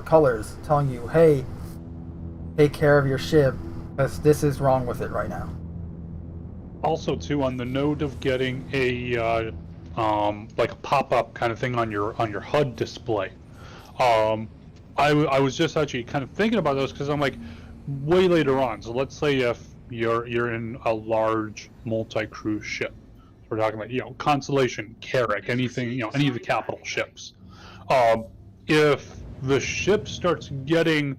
colors, telling you, hey, take care of your ship, because this is wrong with it right now. Also, too, on the note of getting a like a pop-up kind of thing on your HUD display. I was just actually kind of thinking about those because I'm like, way later on. So let's say if you're in a large multi-crew ship, we're talking about Constellation, Carrack, anything any of the capital ships. If the ship starts getting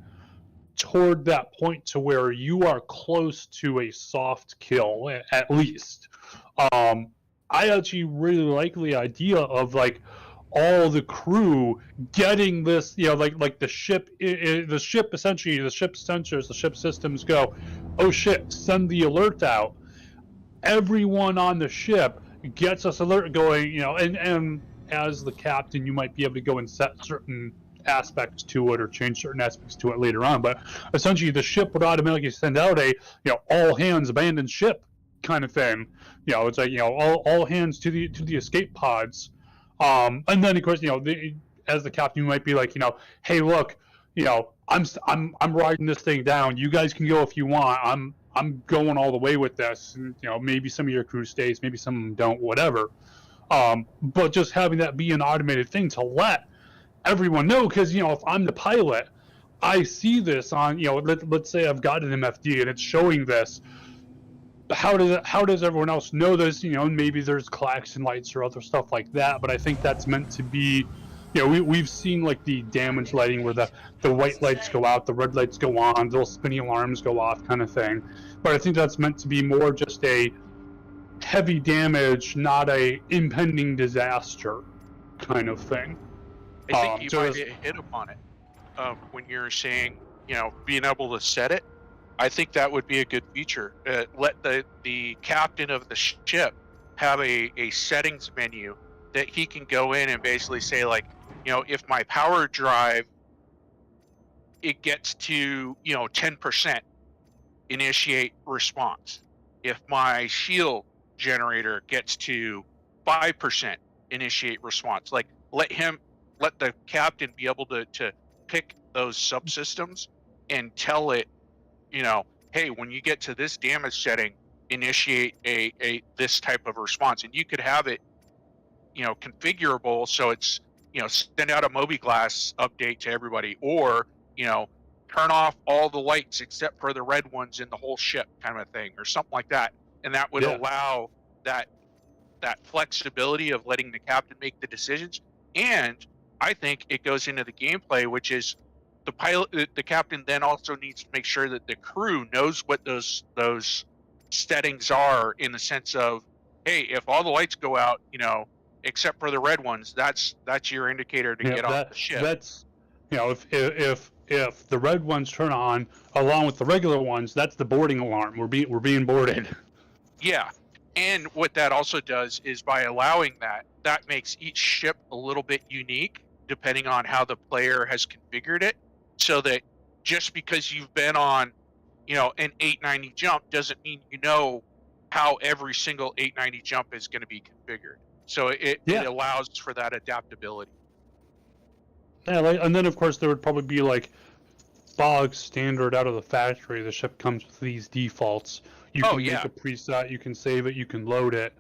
toward that point to where you are close to a soft kill, at least. I actually really like the idea of like all the crew getting this, you know, like the ship essentially, the ship sensors, the ship systems go, oh shit, send the alert out. Everyone on the ship gets this alert going, you know, and as the captain, you might be able to go and set certain aspects to it or change certain aspects to it later on. But essentially, the ship would automatically send out a, you know, all hands abandon ship kind of thing. You know, it's like, you know, all hands to the escape pods. And then of course, you know, as the captain, you might be like, you know, hey, look, you know, I'm riding this thing down. You guys can go if you want. I'm going all the way with this. And, you know, maybe some of your crew stays, maybe some of them don't, whatever. But just having that be an automated thing to let everyone know, because, you know, if I'm the pilot, I see this on, you know, let's say I've got an MFD and it's showing this. How does everyone else know this? You know, maybe there's klaxon lights or other stuff like that. But I think that's meant to be, you know, we've seen like the damage lighting where the white lights go out, the red lights go on, little spinny alarms go off, kind of thing. But I think that's meant to be more just a heavy damage, not a impending disaster kind of thing. I think you might hit upon it when you're saying, you know, being able to set it. I think that would be a good feature. Let the captain of the ship have a settings menu that he can go in and basically say, like, you know, if my power drive, it gets to, you know, 10%, initiate response. If my shield generator gets to 5%, initiate response. Like, let the captain be able to pick those subsystems and tell it, you know, hey, when you get to this damage setting, initiate a this type of response. And you could have it, you know, configurable so it's, you know, send out a mobiGlas update to everybody, or, you know, turn off all the lights except for the red ones in the whole ship, kind of a thing, or something like that. And that would allow that flexibility of letting the captain make the decisions. And I think it goes into the gameplay, which is the captain then also needs to make sure that the crew knows what those settings are, in the sense of, hey, if all the lights go out, you know, except for the red ones, that's your indicator to get off the ship. That's, you know, if the red ones turn on along with the regular ones, that's the boarding alarm. We're being boarded. Yeah. And what that also does is, by allowing that makes each ship a little bit unique depending on how the player has configured it, so that just because you've been on, you know, an 890 jump doesn't mean you know how every single 890 jump is going to be configured. So it allows for that adaptability. Yeah, and then of course there would probably be like bog standard out of the factory. The ship comes with these defaults. You can make a preset, you can save it, you can load it.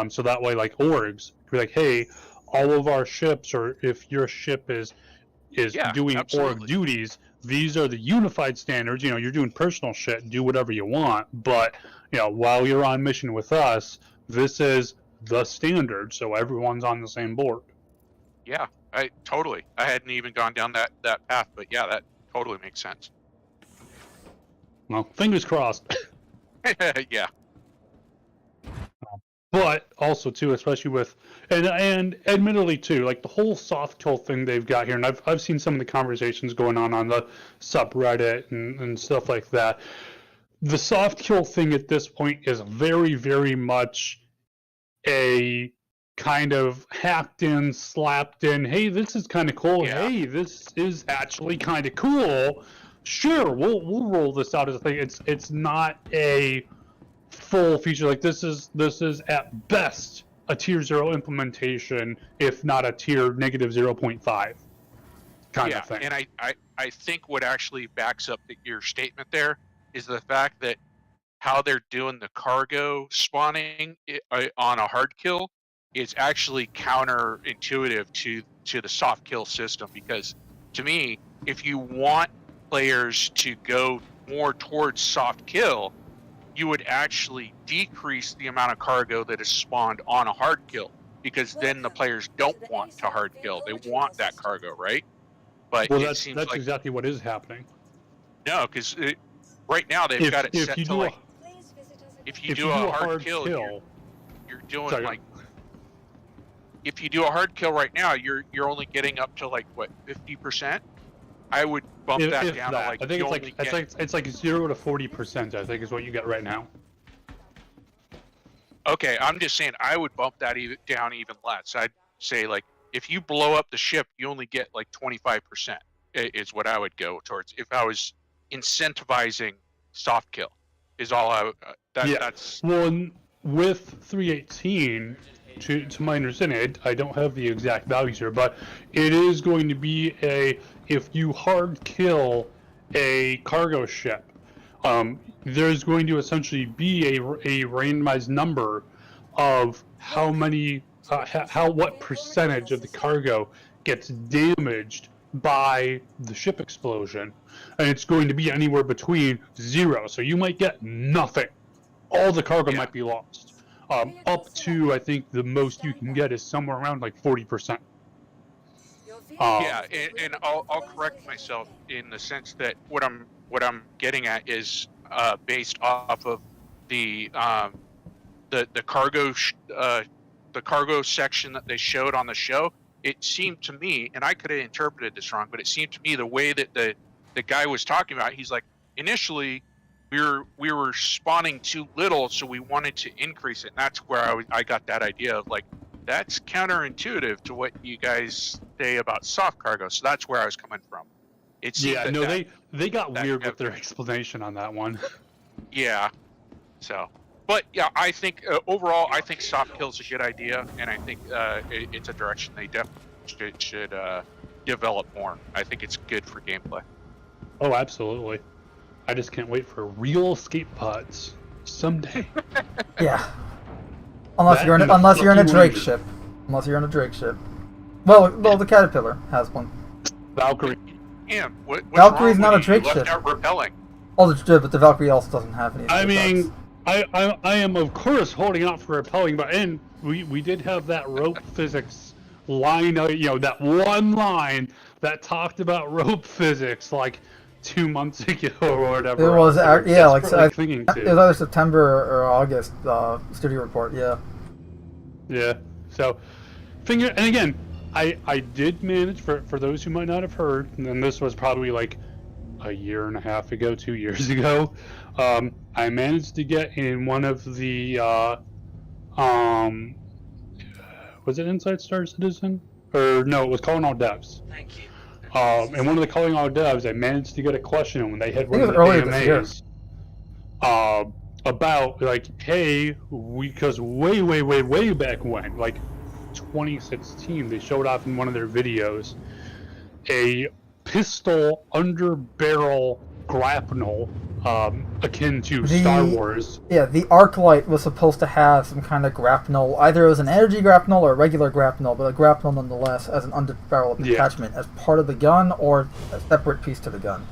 So that way, like orgs, be like, hey, all of our ships, or if your ship is doing org duties, these are the unified standards. You know, you're doing personal shit, do whatever you want, but, you know, while you're on mission with us, this is the standard, so everyone's on the same board. Yeah, I hadn't even gone down that path, but yeah, that totally makes sense. Well, fingers crossed. Yeah. But also too, especially with, and admittedly too, like the whole soft kill thing they've got here, and I've seen some of the conversations going on the subreddit and stuff like that. The soft kill thing at this point is very, very much a kind of hacked in, slapped in, hey, this is kind of cool. Yeah. Hey, this is actually kind of cool. Sure, we'll roll this out as a thing. It's not a full feature. Like this is at best a tier 0 implementation, if not a tier -0.5 kind of thing. And I think what actually backs up your statement there is the fact that how they're doing the cargo spawning on a hard kill is actually counterintuitive to the soft kill system, because to me, if you want players to go more towards soft kill, you would actually decrease the amount of cargo that is spawned on a hard kill, because then the players don't want to hard kill. They want that cargo, right? But Well, it that's seems like exactly what is happening. no, because right now they've got it set to like if you If do a hard kill, you're doing Sorry. like if you do a hard kill right now, you're only getting up to like what 50%. I would bump that if down that. to like I think you it's only like get, it's like 0 to 40%. I think is what you get right now. okay. I'm just saying I would bump that down even less. I'd say like if you blow up the ship, you only get like 25%. Is what I would go towards if I was incentivizing soft kill. Is all I that's Well, with 318, to my understanding, I don't have the exact values here, but it is going to be if you hard kill a cargo ship, there's going to essentially be a randomized number of how many, what percentage of the cargo gets damaged by the ship explosion, and it's going to be anywhere between 0. So you might get nothing. All the cargo might be lost. Up to, I think the most you can get is somewhere around like 40%. yeah, and I'll correct myself in the sense that what I'm getting at is based off of the cargo the cargo section that they showed on the show. It seemed to me, and I could have interpreted this wrong, but it seemed to me the way that the guy was talking about, he's like, initially we were spawning too little, so we wanted to increase it. And that's where I got that idea of like, that's counterintuitive to what you guys say about soft cargo. So that's where I was coming from. It seemed they got weird with their explanation on that one. Yeah. So, but yeah, I think overall, I think soft kill is a good idea, and I think it's a direction they definitely should develop more. I think it's good for gameplay. Oh, absolutely. I just can't wait for real escape pods someday. Yeah. Unless you're in a Drake ship. Unless you're in a Drake ship. Well, the Caterpillar has one. Valkyrie. Yeah, what's Valkyrie's wrong not with a Drake you? You left ship. out repelling. Oh, but the Valkyrie also doesn't have any. I mean, I am of course holding out for repelling, but we did have that rope physics line, that one line that talked about rope physics like 2 months ago or whatever. It was like it was either September or August studio report. Yeah. Yeah. So, and again, I did manage for those who might not have heard, and this was probably like a year and a half ago, 2 years ago. I managed to get in one of the was it Inside Star Citizen? Or no, it was Calling All Devs. Thank you. And one of the Calling All Devs, I managed to get a question when they had one of the earlier this year. AMAs about like, hey, because way back when, like 2016, they showed off in one of their videos a pistol under barrel grapnel akin to Star Wars. Yeah, the Arclight was supposed to have some kind of grapnel. Either it was an energy grapnel or a regular grapnel, but a grapnel nonetheless as an under barrel attachment as part of the gun or a separate piece to the gun.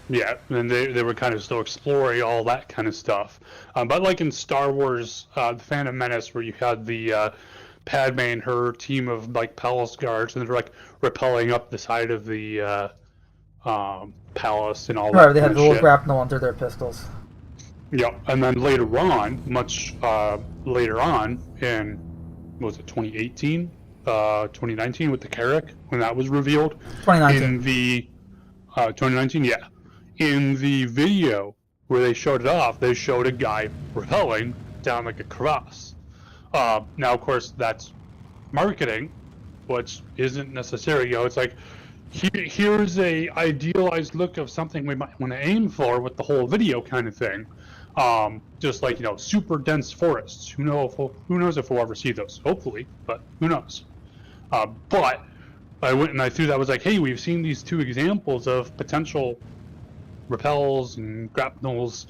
Yeah, and they were kind of still exploring all that kind of stuff. But like in Star Wars, The Phantom Menace, where you had the Padme and her team of like palace guards, and they're like rappelling up the side of the palace and all that. Right, they had a little grapnel under their pistols. Yep, and then later on, much later on, in, was it 2018, 2019 with the Carrack, when that was revealed? 2019. In the 2019, yeah. In the video where they showed it off, they showed a guy rappelling down like a crevasse. Now, of course, that's marketing, which isn't necessary. It's like, here's a idealized look of something we might want to aim for with the whole video kind of thing. Just like, super dense forests. Who knows if we'll ever see those? Hopefully, but who knows? But I went and I threw that, was like, hey, we've seen these two examples of potential rappels and grapnels.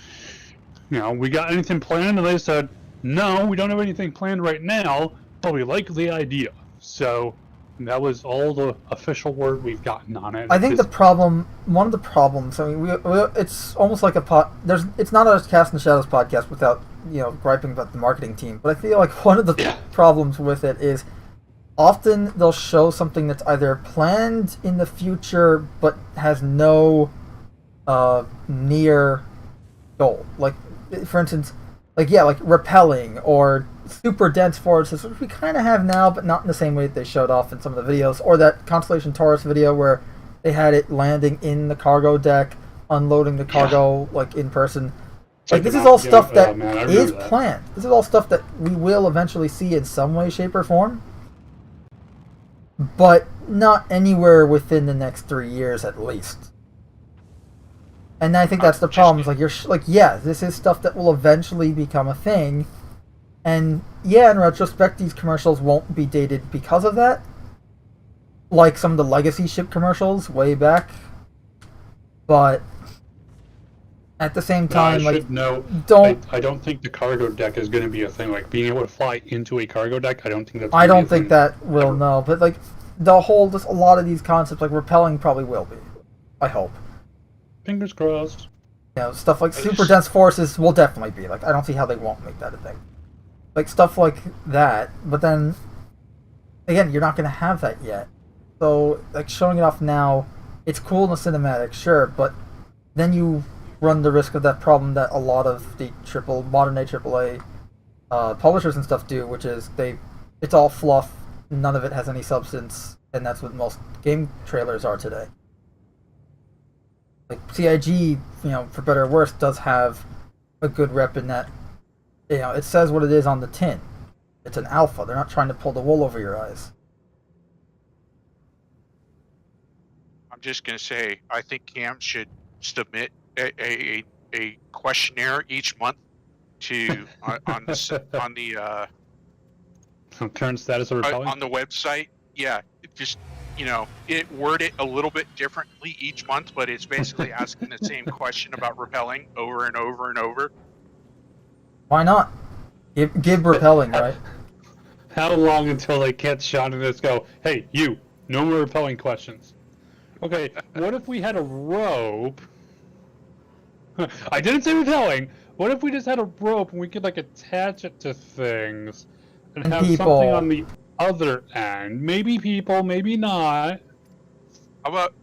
We got anything planned? And they said, no, we don't have anything planned right now, but we like the idea. So that was all the official word we've gotten on it. I think one of the problems, I mean, it's almost like it's not a Cast in Shadows podcast without, griping about the marketing team, but I feel like one of the problems with it is often they'll show something that's either planned in the future but has no near goal. Like, for instance, like rappelling or super dense forests, which we kind of have now, but not in the same way that they showed off in some of the videos. Or that Constellation Taurus video where they had it landing in the cargo deck, unloading the cargo like in person. Like, this is all stuff that is planned. This is all stuff that we will eventually see in some way, shape, or form, but not anywhere within the next 3 years at least. And I think that's the problem. It's like, you're yeah, this is stuff that will eventually become a thing. And yeah, in retrospect, these commercials won't be dated because of that. Like some of the legacy ship commercials way back. But at the same time, I don't think the cargo deck is going to be a thing. Like, being able to fly into a cargo deck, I don't think that's. I don't think that will, no. But like just a lot of these concepts, like rappelling, probably will be. I hope. Fingers crossed. You know, stuff like super dense forces will definitely be. Like, I don't see how they won't make that a thing. Like, stuff like that. But then, again, you're not going to have that yet. So, like, showing it off now, it's cool in the cinematic, sure, but then you run the risk of that problem that a lot of the modern day AAA publishers and stuff do, which is it's all fluff, none of it has any substance, and that's what most game trailers are today. Like, CIG, you know, for better or worse, does have a good rep in that, you know, it says what it is on the tin. It's an alpha. They're not trying to pull the wool over your eyes. I'm just going to say, I think Cam should submit a questionnaire each month to on the current status of repelling on the website. Yeah, just, you know, word it a little bit differently each month, but it's basically asking the same question about repelling over and over and over. Why not? Give repelling, right? How long until they catch Sean and just go, hey, you, no more repelling questions? Okay, what if we had a rope? I didn't say repelling. What if we just had a rope and we could, like, attach it to things and have something on the other end? Maybe people, maybe not. How about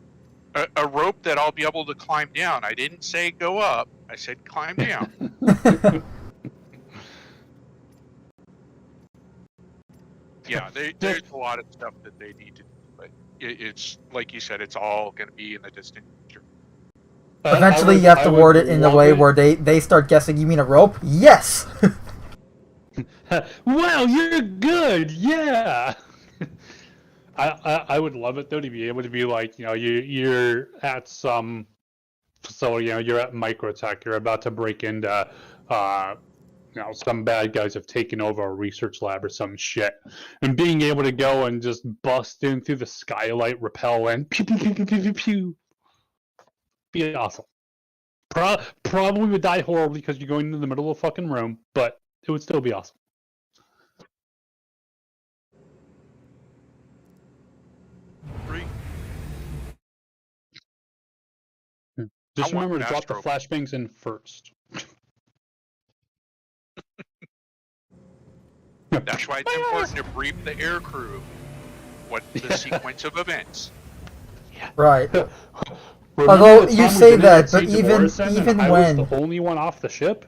a rope that I'll be able to climb down? I didn't say go up. I said climb down. Yeah, there's a lot of stuff that they need to do, but it's like you said, it's all going to be in the distant future. Eventually, you have to word it in the way where they start guessing. You mean a rope? Yes. Wow, you're good. Yeah. I would love it though to be able to be like, you know, you're at some facility, you know, you're at Microtech, you're about to break into you know, some bad guys have taken over a research lab or some shit, and being able to go and just bust in through the skylight, rappel in, pew pew pew pew pew pew pew, be awesome. Probably would die horribly because you're going into the middle of a fucking room, but it would still be awesome. Just remember to drop the flashbangs in first. That's why it's important to brief the air crew what the sequence of events. Right. Although you say that, but even when I was the only one off the ship.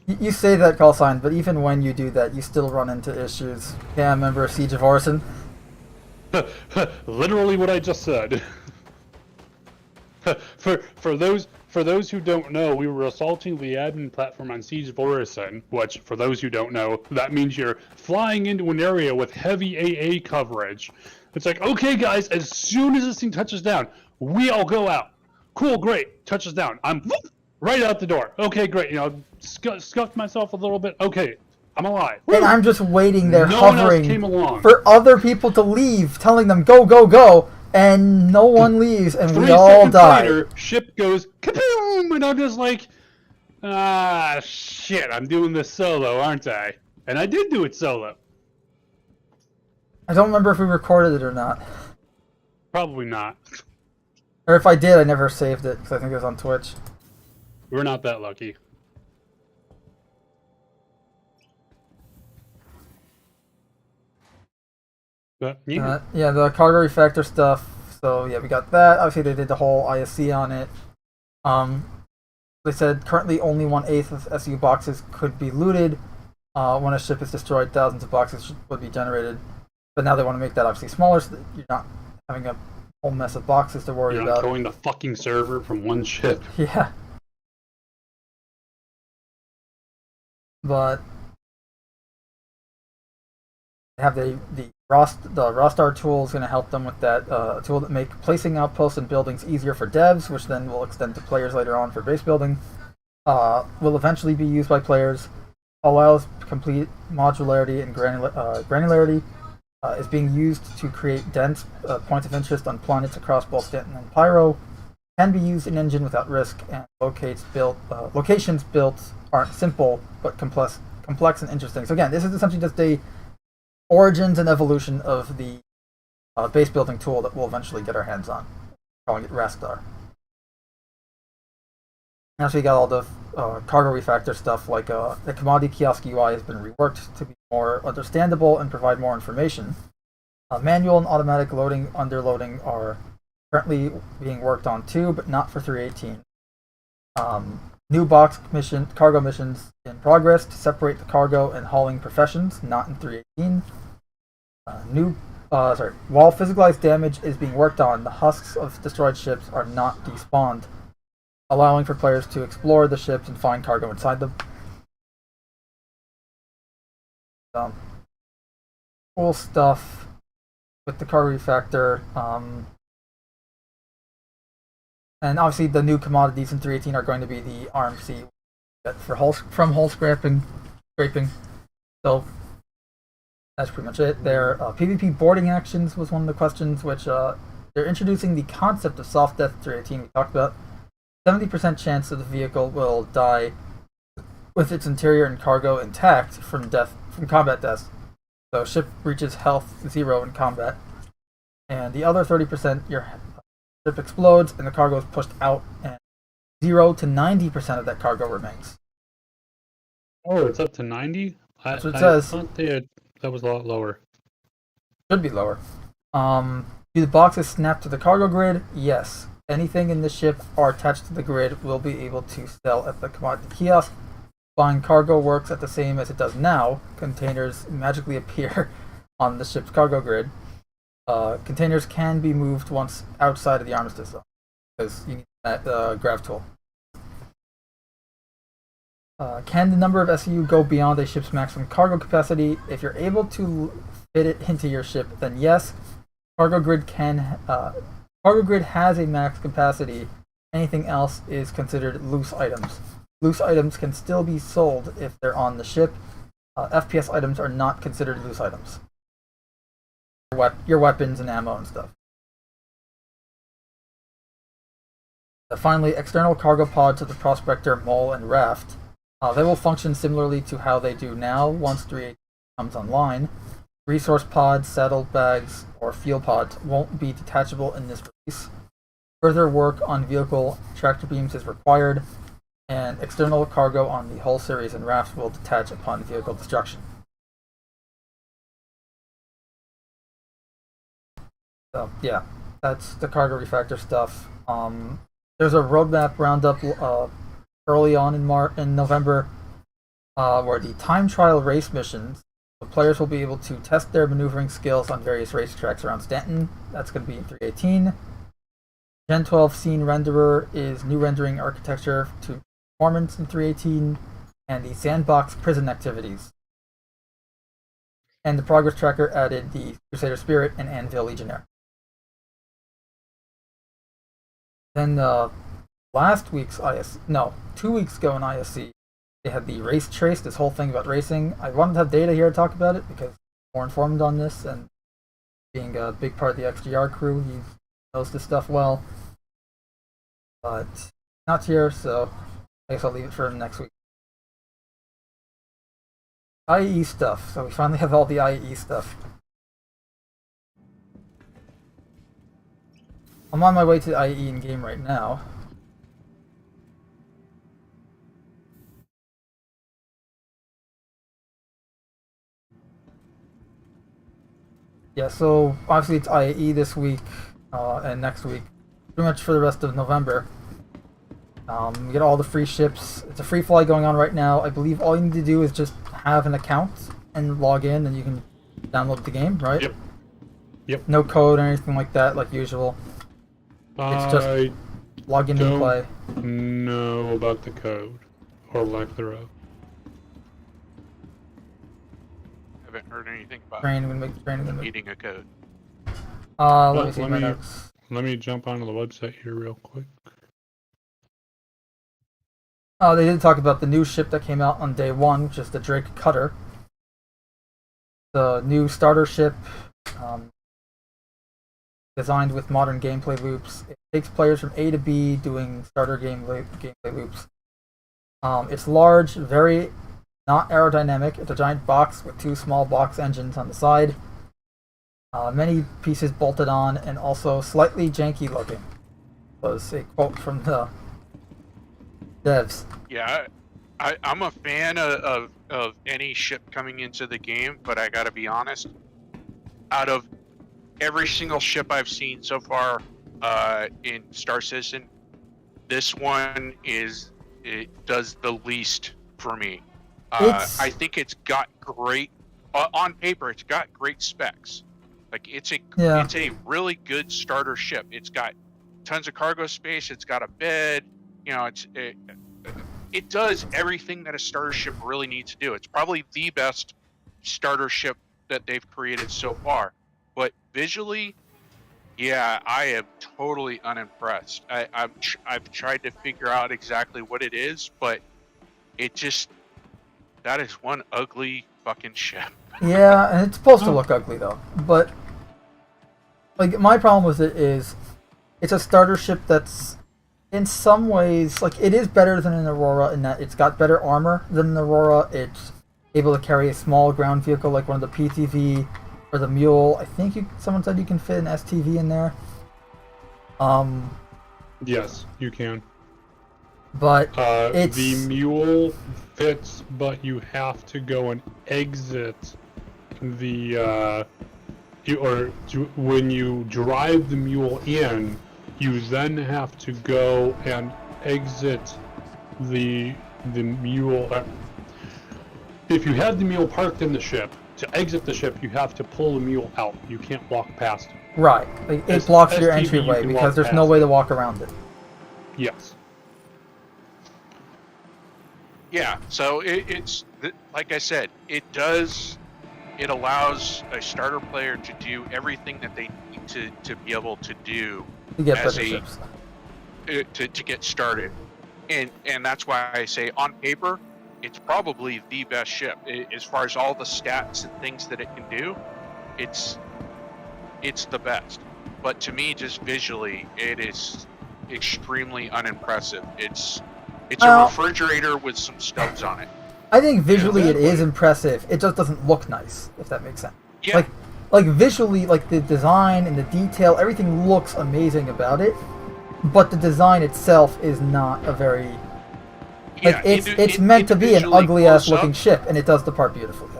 You say that, call sign, but even when you do that, you still run into issues. Yeah, remember Siege of Orison? Literally what I just said. For those who don't know, we were assaulting the admin platform on Siege of Orison, which, for those who don't know, that means you're flying into an area with heavy AA coverage. It's like, okay guys, as soon as this thing touches down, we all go out. Cool, great, touches down. I'm right out the door. Okay, great, you know, scuffed myself a little bit. Okay, I'm alive. And I'm just waiting there, no hovering one else came along. for other people to leave, telling them go, go, go. And no one leaves, and we all die. Later, ship goes kaboom, and I'm just like, ah, shit, I'm doing this solo, aren't I? And I did do it solo. I don't remember if we recorded it or not. Probably not. Or if I did, I never saved it, because I think it was on Twitch. We're not that lucky. But yeah, Yeah, the cargo refactor stuff. So yeah, we got that. Obviously, they did the whole ISC on it. They said currently only 1/8 of SU boxes could be looted. When a ship is destroyed, thousands of boxes would be generated. But now they want to make that obviously smaller, so that you're not having a whole mess of boxes to worry you're not about. killing the fucking server from one ship. Yeah. But they have the Rostar tool is going to help them with that tool that make placing outposts and buildings easier for devs, which then will extend to players later on for base building. Will eventually be used by players. Allows complete modularity and granularity. Is being used to create dense points of interest on planets across both Stanton and Pyro. Can be used in engine without risk, and locations built aren't simple but complex and interesting. So again, this is essentially just a origins and evolution of the base building tool that we'll eventually get our hands on, calling it Rastar. Now, so we got all the cargo refactor stuff, like the commodity kiosk UI has been reworked to be more understandable and provide more information. Manual and automatic loading, underloading are currently being worked on too, but not for 318. New cargo missions in progress to separate the cargo and hauling professions, not in 318. While physicalized damage is being worked on, the husks of destroyed ships are not despawned, allowing for players to explore the ships and find cargo inside them. Cool stuff with the cargo refactor. And obviously the new commodities in 318 are going to be the RMC from hull scraping. So that's pretty much it. Their PvP boarding actions was one of the questions, which they're introducing the concept of soft death 318 we talked about. 70% chance that the vehicle will die with its interior and cargo intact from combat deaths. So ship reaches health 0 in combat. And the other 30%, your ship explodes and the cargo is pushed out, and 0 to 90% of that cargo remains. Oh, it's up to 90? That's what it says. I thought that was a lot lower. Should be lower. Do the boxes snap to the cargo grid? Yes. Anything in the ship or attached to the grid will be able to sell at the commodity kiosk. Buying cargo works at the same as it does now. Containers magically appear on the ship's cargo grid. Containers can be moved once outside of the armistice zone, because you need that grav tool. Can the number of SU go beyond a ship's maximum cargo capacity? If you're able to fit it into your ship, then yes. Cargo grid has a max capacity. Anything else is considered loose items. Loose items can still be sold if they're on the ship. FPS items are not considered loose items. Your weapons and ammo and stuff. Finally, external cargo pods of the Prospector, Mole, and Raft. They will function similarly to how they do now once 318 comes online. Resource pods, saddlebags, or fuel pods won't be detachable in this release. Further work on vehicle tractor beams is required, and external cargo on the hull series and Raft will detach upon vehicle destruction. So yeah, that's the cargo refactor stuff. There's a roadmap roundup early on in November, where the time trial race missions, the players will be able to test their maneuvering skills on various racetracks around Stanton. That's going to be in 318. Gen 12 scene renderer is new rendering architecture to performance in 318, and the sandbox prison activities. And the progress tracker added the Crusader Spirit and Anvil Legionnaire. Then 2 weeks ago in ISC, they had the race trace, this whole thing about racing. I wanted to have data here to talk about it because I'm more informed on this, and being a big part of the XGR crew, he knows this stuff well. But not here, so I guess I'll leave it for next week. IAE stuff. So we finally have all the IAE stuff. I'm on my way to the IAE in game right now. Yeah, so obviously it's IAE this week and next week, pretty much for the rest of November. You get all the free ships. It's a free fly going on right now. I believe all you need to do is just have an account and log in, and you can download the game, right? Yep. Yep. No code or anything like that, like usual. It's just log in and play. Know about the code or lack thereof. Haven't heard anything about Training. eating a code. Let me see my notes. Let me jump onto the website here real quick. Oh, they did talk about the new ship that came out on day one, which is the Drake Cutter. The new starter ship, designed with modern gameplay loops. It takes players from A to B doing starter gameplay loops. It's large, very not aerodynamic. It's a giant box with two small box engines on the side. Many pieces bolted on, and also slightly janky looking. Was a quote from the devs. Yeah, I'm a fan of any ship coming into the game, but I gotta be honest. Out of every single ship I've seen so far in Star Citizen, this one does the least for me. I think it's got great on paper. It's got great specs. Like it's a really good starter ship. It's got tons of cargo space. It's got a bed. You know, it does everything that a starter ship really needs to do. It's probably the best starter ship that they've created so far. But visually, yeah, I am totally unimpressed. I've tried to figure out exactly what it is, but that is one ugly fucking ship. Yeah, and it's supposed to look ugly though. But like my problem with it is, it's a starter ship that's in some ways like it is better than an Aurora in that it's got better armor than an Aurora. It's able to carry a small ground vehicle like one of the PTV or the Mule. I think someone said you can fit an STV in there. Yes, you can. But the Mule fits, but you have to go and exit the when you drive the Mule in, you then have to go and exit the Mule. If you had the Mule parked in the ship, to exit the ship, you have to pull the Mule out. You can't walk past it. Right. It blocks your entryway because there's no way to walk around it. Yes. Yeah, so it's like I said, it allows a starter player to do everything that they need to be able to do to get better ships. To get started. And that's why I say on paper, it's probably the best ship. As far as all the stats and things that it can do, it's the best. But to me, just visually, it is extremely unimpressive. It's a refrigerator with some stubs on it. I think visually it is impressive. It just doesn't look nice, if that makes sense. Yeah. Like visually, like the design and the detail, everything looks amazing about it. But the design itself is not a very it's meant to be an ugly ass looking ship, and it does the part beautifully.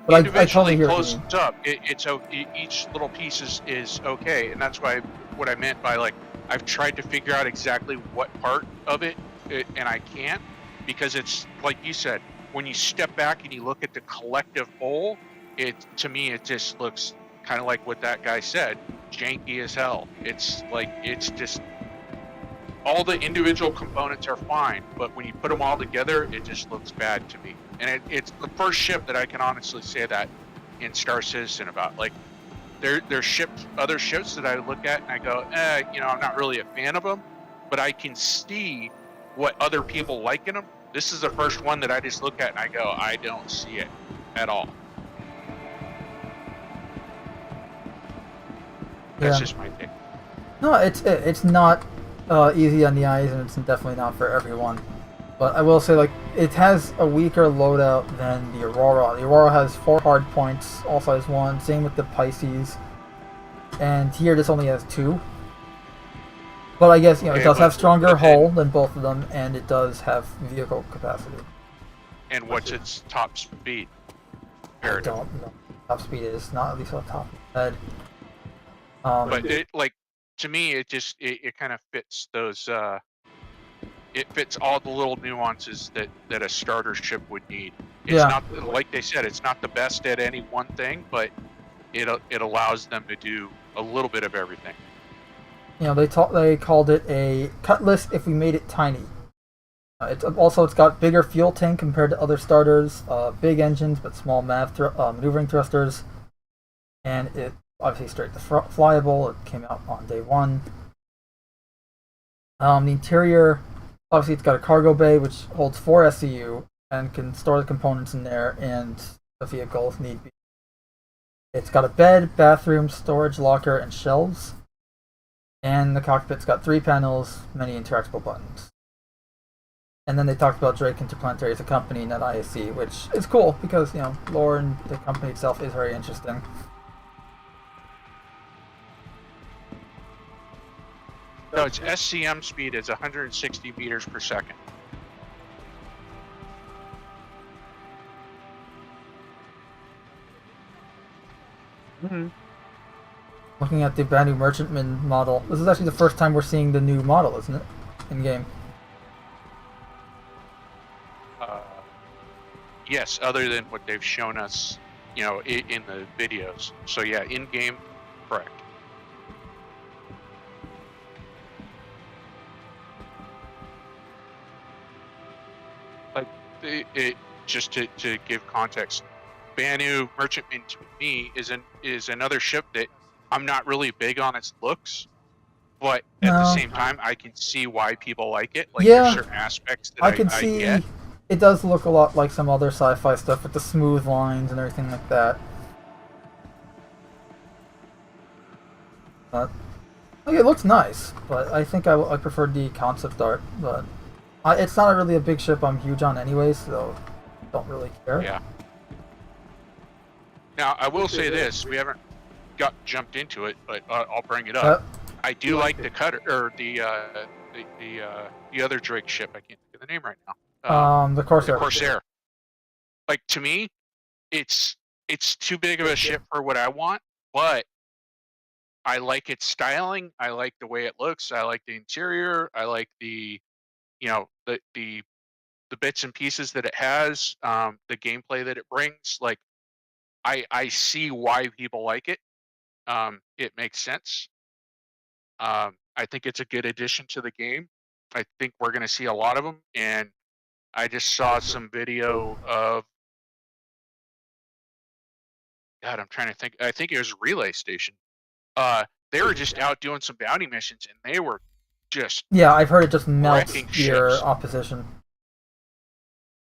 But I totally hear what you mean. Up, each little piece is okay, and that's why what I meant by like I've tried to figure out exactly what part of it, and I can't, because it's like you said, when you step back and you look at the collective whole, to me it just looks kind of like what that guy said, janky as hell. It's just all the individual components are fine, but when you put them all together, it just looks bad to me. And it's the first ship that I can honestly say that in Star Citizen about. Like, there's other ships that I look at and I go, I'm not really a fan of them, but I can see what other people like in them. This is the first one that I just look at and I go, I don't see it at all. That's just my take. No, it's not easy on the eyes, and it's definitely not for everyone. But I will say, like, it has a weaker loadout than the Aurora. The Aurora has 4 hard points, all size 1. Same with the Pisces. And here this only has 2. But I guess, it does have stronger hull than both of them, and it does have vehicle capacity. And what's its top speed? I don't know. top speed is, not at least off the top of my head. But it, like, to me, it just it kind of fits those. It fits all the little nuances that a starter ship would need. It's not, like they said, it's not the best at any one thing, but it allows them to do a little bit of everything. You know, they called it a cutlass if we made it tiny. It's got bigger fuel tank compared to other starters, big engines but small maneuvering thrusters, and it obviously straight to flyable. It came out on day 1. The interior, obviously it's got a cargo bay which holds 4 SCU and can store the components in there and the vehicle if need be. It's got a bed, bathroom, storage locker, and shelves. And the cockpit's got 3 panels, many interactable buttons. And then they talked about Drake Interplanetary as a company, not IAC, which is cool because, you know, lore and the company itself is very interesting. No, its SCM speed is 160 meters per second. Looking at the brand new Merchantman model, this is actually the first time we're seeing the new model, isn't it? In game. Yes, other than what they've shown us, you know, in the videos. So yeah, in game, correct. Like just to give context, Banu Merchantman to me is another ship that I'm not really big on its looks, but at the same time I can see why people like it. Like there's certain aspects that I can see. I get. It does look a lot like some other sci-fi stuff with the smooth lines and everything like that. But it looks nice, but I think I preferred the concept art. But it's not really a big ship I'm huge on anyways, so don't really care. Yeah. Now I will say this: we haven't jumped into it, but I'll bring it up. I do like the cutter or the other Drake ship. I can't think of the name right now. The Corsair. The Corsair. Like, to me, it's too big of a ship for what I want, but I like its styling. I like the way it looks. I like the interior. I like the, you know, the bits and pieces that it has, the gameplay that it brings. Like, I see why people like it. It makes sense. I think it's a good addition to the game. I think we're going to see a lot of them, and I just saw some video of, God, I'm trying to think. I think it was Relay Station. They were just out doing some bounty missions, and they were just I've heard it just melts your ships. opposition.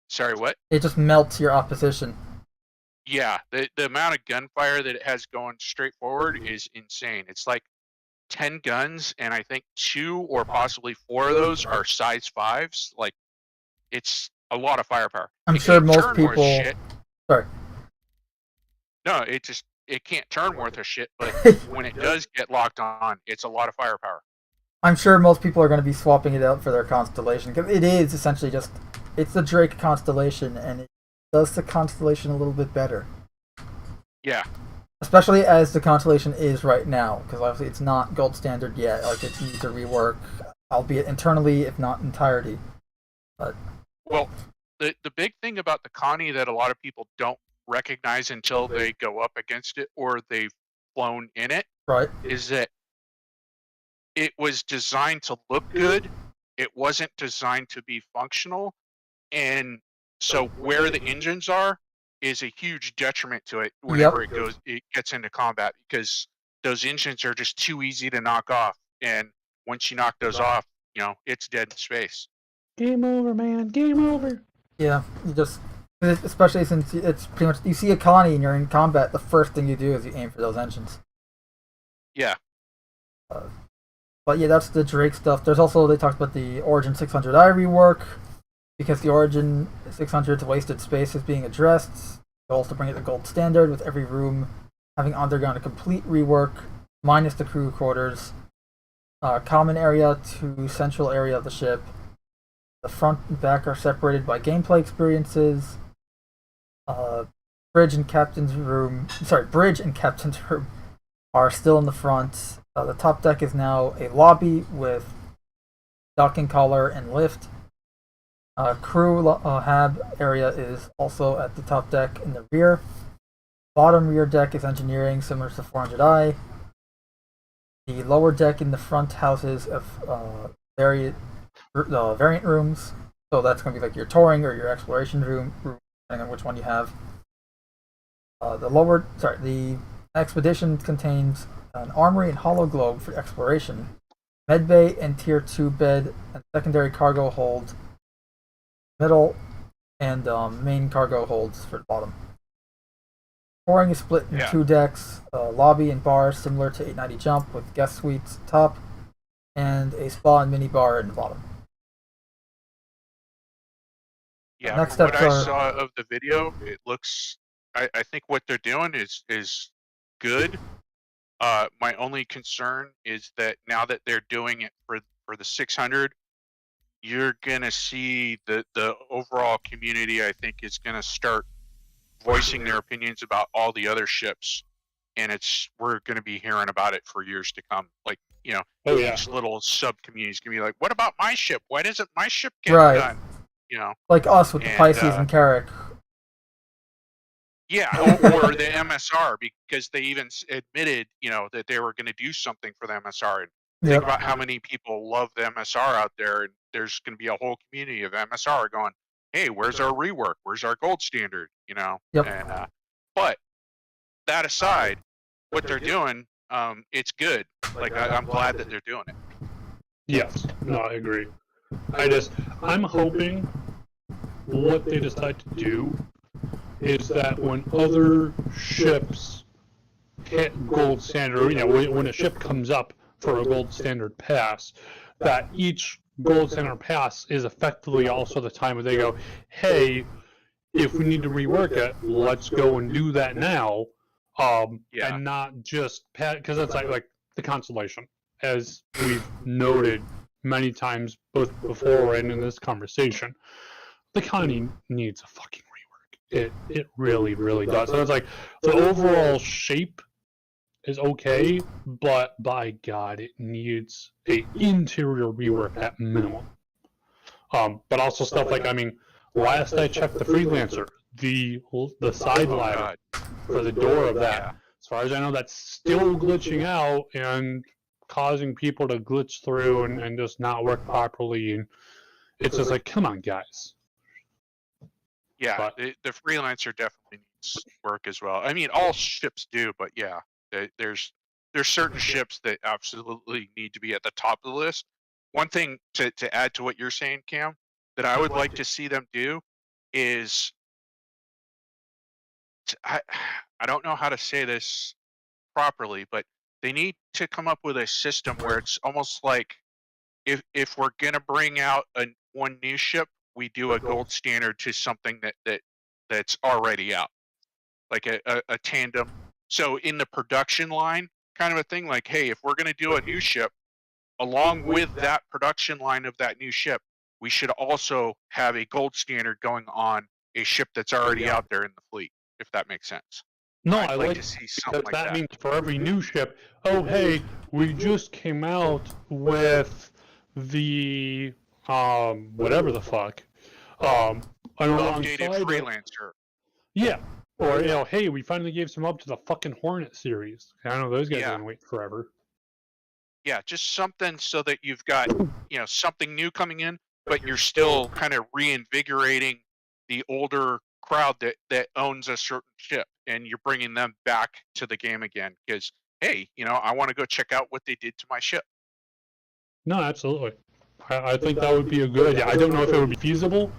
Sorry, what? It just melts your opposition. Yeah, the amount of gunfire that it has going straight forward is insane. It's like 10 guns, and I think 2 or possibly 4 of those are size 5s. Like, it's a lot of firepower. I'm sure most people. Sorry. No, it can't turn worth a shit, but when it does get locked on, it's a lot of firepower. I'm sure most people are going to be swapping it out for their Constellation, because it is essentially just, it's the Drake Constellation, and it does the Constellation a little bit better. Yeah. Especially as the Constellation is right now, because obviously it's not gold standard yet. Like, it needs a rework, albeit internally, if not entirety. But well, the big thing about the Connie that a lot of people don't recognize until they go up against it or they've flown in it, right, is that it was designed to look good. It wasn't designed to be functional, and so where the engines are is a huge detriment to it whenever it gets into combat, because those engines are just too easy to knock off, and once you knock those off, you know, it's dead in space. Game over, man. Game over. Yeah, you just, especially since it's pretty much, you see a Connie and you're in combat, the first thing you do is you aim for those engines. Yeah. But yeah, that's the Drake stuff. There's also, they talked about the Origin 600i rework, because the Origin 600's wasted space is being addressed. Goals to bring it to gold standard, with every room having undergone a complete rework, minus the crew quarters, common area to central area of the ship. The front and back are separated by gameplay experiences. bridge and captain's room. Sorry, bridge and captain's room are still in the front. The top deck is now a lobby with docking collar and lift. Crew hab area is also at the top deck in the rear. Bottom rear deck is engineering, similar to 400i. The lower deck in the front houses of variant rooms. So that's going to be like your touring or your exploration room, depending on which one you have. The expedition contains an armory and hollow globe for exploration, medbay and tier 2 bed and secondary cargo hold, middle, and main cargo holds for the bottom. Touring is split in 2 decks, lobby and bar similar to 890 Jump with guest suites top, and a spa and mini bar in the bottom. Yeah, Next from what steps I saw of the video, it looks. I think what they're doing is good. My only concern is that now that they're doing it for the 600, you're gonna see the overall community. I think is gonna start voicing their opinions about all the other ships, and we're gonna be hearing about it for years to come. Like each little sub community is gonna be like, "What about my ship? Why doesn't my ship get done?" Like us with the Pisces and Carrack. Yeah, or the MSR, because they even admitted, that they were going to do something for the MSR. And think about how many people love the MSR out there, and there's going to be a whole community of MSR going, "Hey, where's our rework? Where's our gold standard?" And but that aside, what they're doing, it's good. Like I'm glad that they're doing it. Yes, no, I agree. I'm hoping what they decide to do is that when other ships hit gold standard, when a ship comes up for a gold standard pass, that each gold standard pass is effectively also the time where they go, "Hey, if we need to rework it, let's go and do that now," and not just because that's like the Constellation, as we've noted many times both before and in this conversation. The Connie needs a fucking rework. It really, really does. So it's like the overall shape is okay, but by God, it needs a interior rework at minimum. But also stuff like, last I checked the Freelancer, the side ladder for the door of that, as far as I know, that's still glitching out and causing people to glitch through and just not work properly. And it's just like, come on, guys. Yeah, the Freelancer definitely needs work as well. All ships do, but yeah, there's certain ships that absolutely need to be at the top of the list. One thing to add to what you're saying, Cam, that I would like to see them do is, I don't know how to say this properly, but they need to come up with a system where it's almost like if we're gonna bring out one new ship, we do a gold standard to something that's already out, like a tandem. So in the production line kind of a thing, like, hey, if we're gonna do a new ship, along with that production line of that new ship, we should also have a gold standard going on a ship that's already out there in the fleet, if that makes sense. No, I'd I like like to see something like that. That means for every new ship, oh hey, we just came out with the whatever the fuck, an updated Freelancer. Yeah, or hey, we finally gave some up to the fucking Hornet series. I know those guys are gonna wait forever. Yeah, just something so that you've got something new coming in, but you're still kind of reinvigorating the older crowd that owns a certain ship, and you're bringing them back to the game again because, hey, I want to go check out what they did to my ship. No, absolutely. I think that would be a good idea. I don't know if it would be feasible,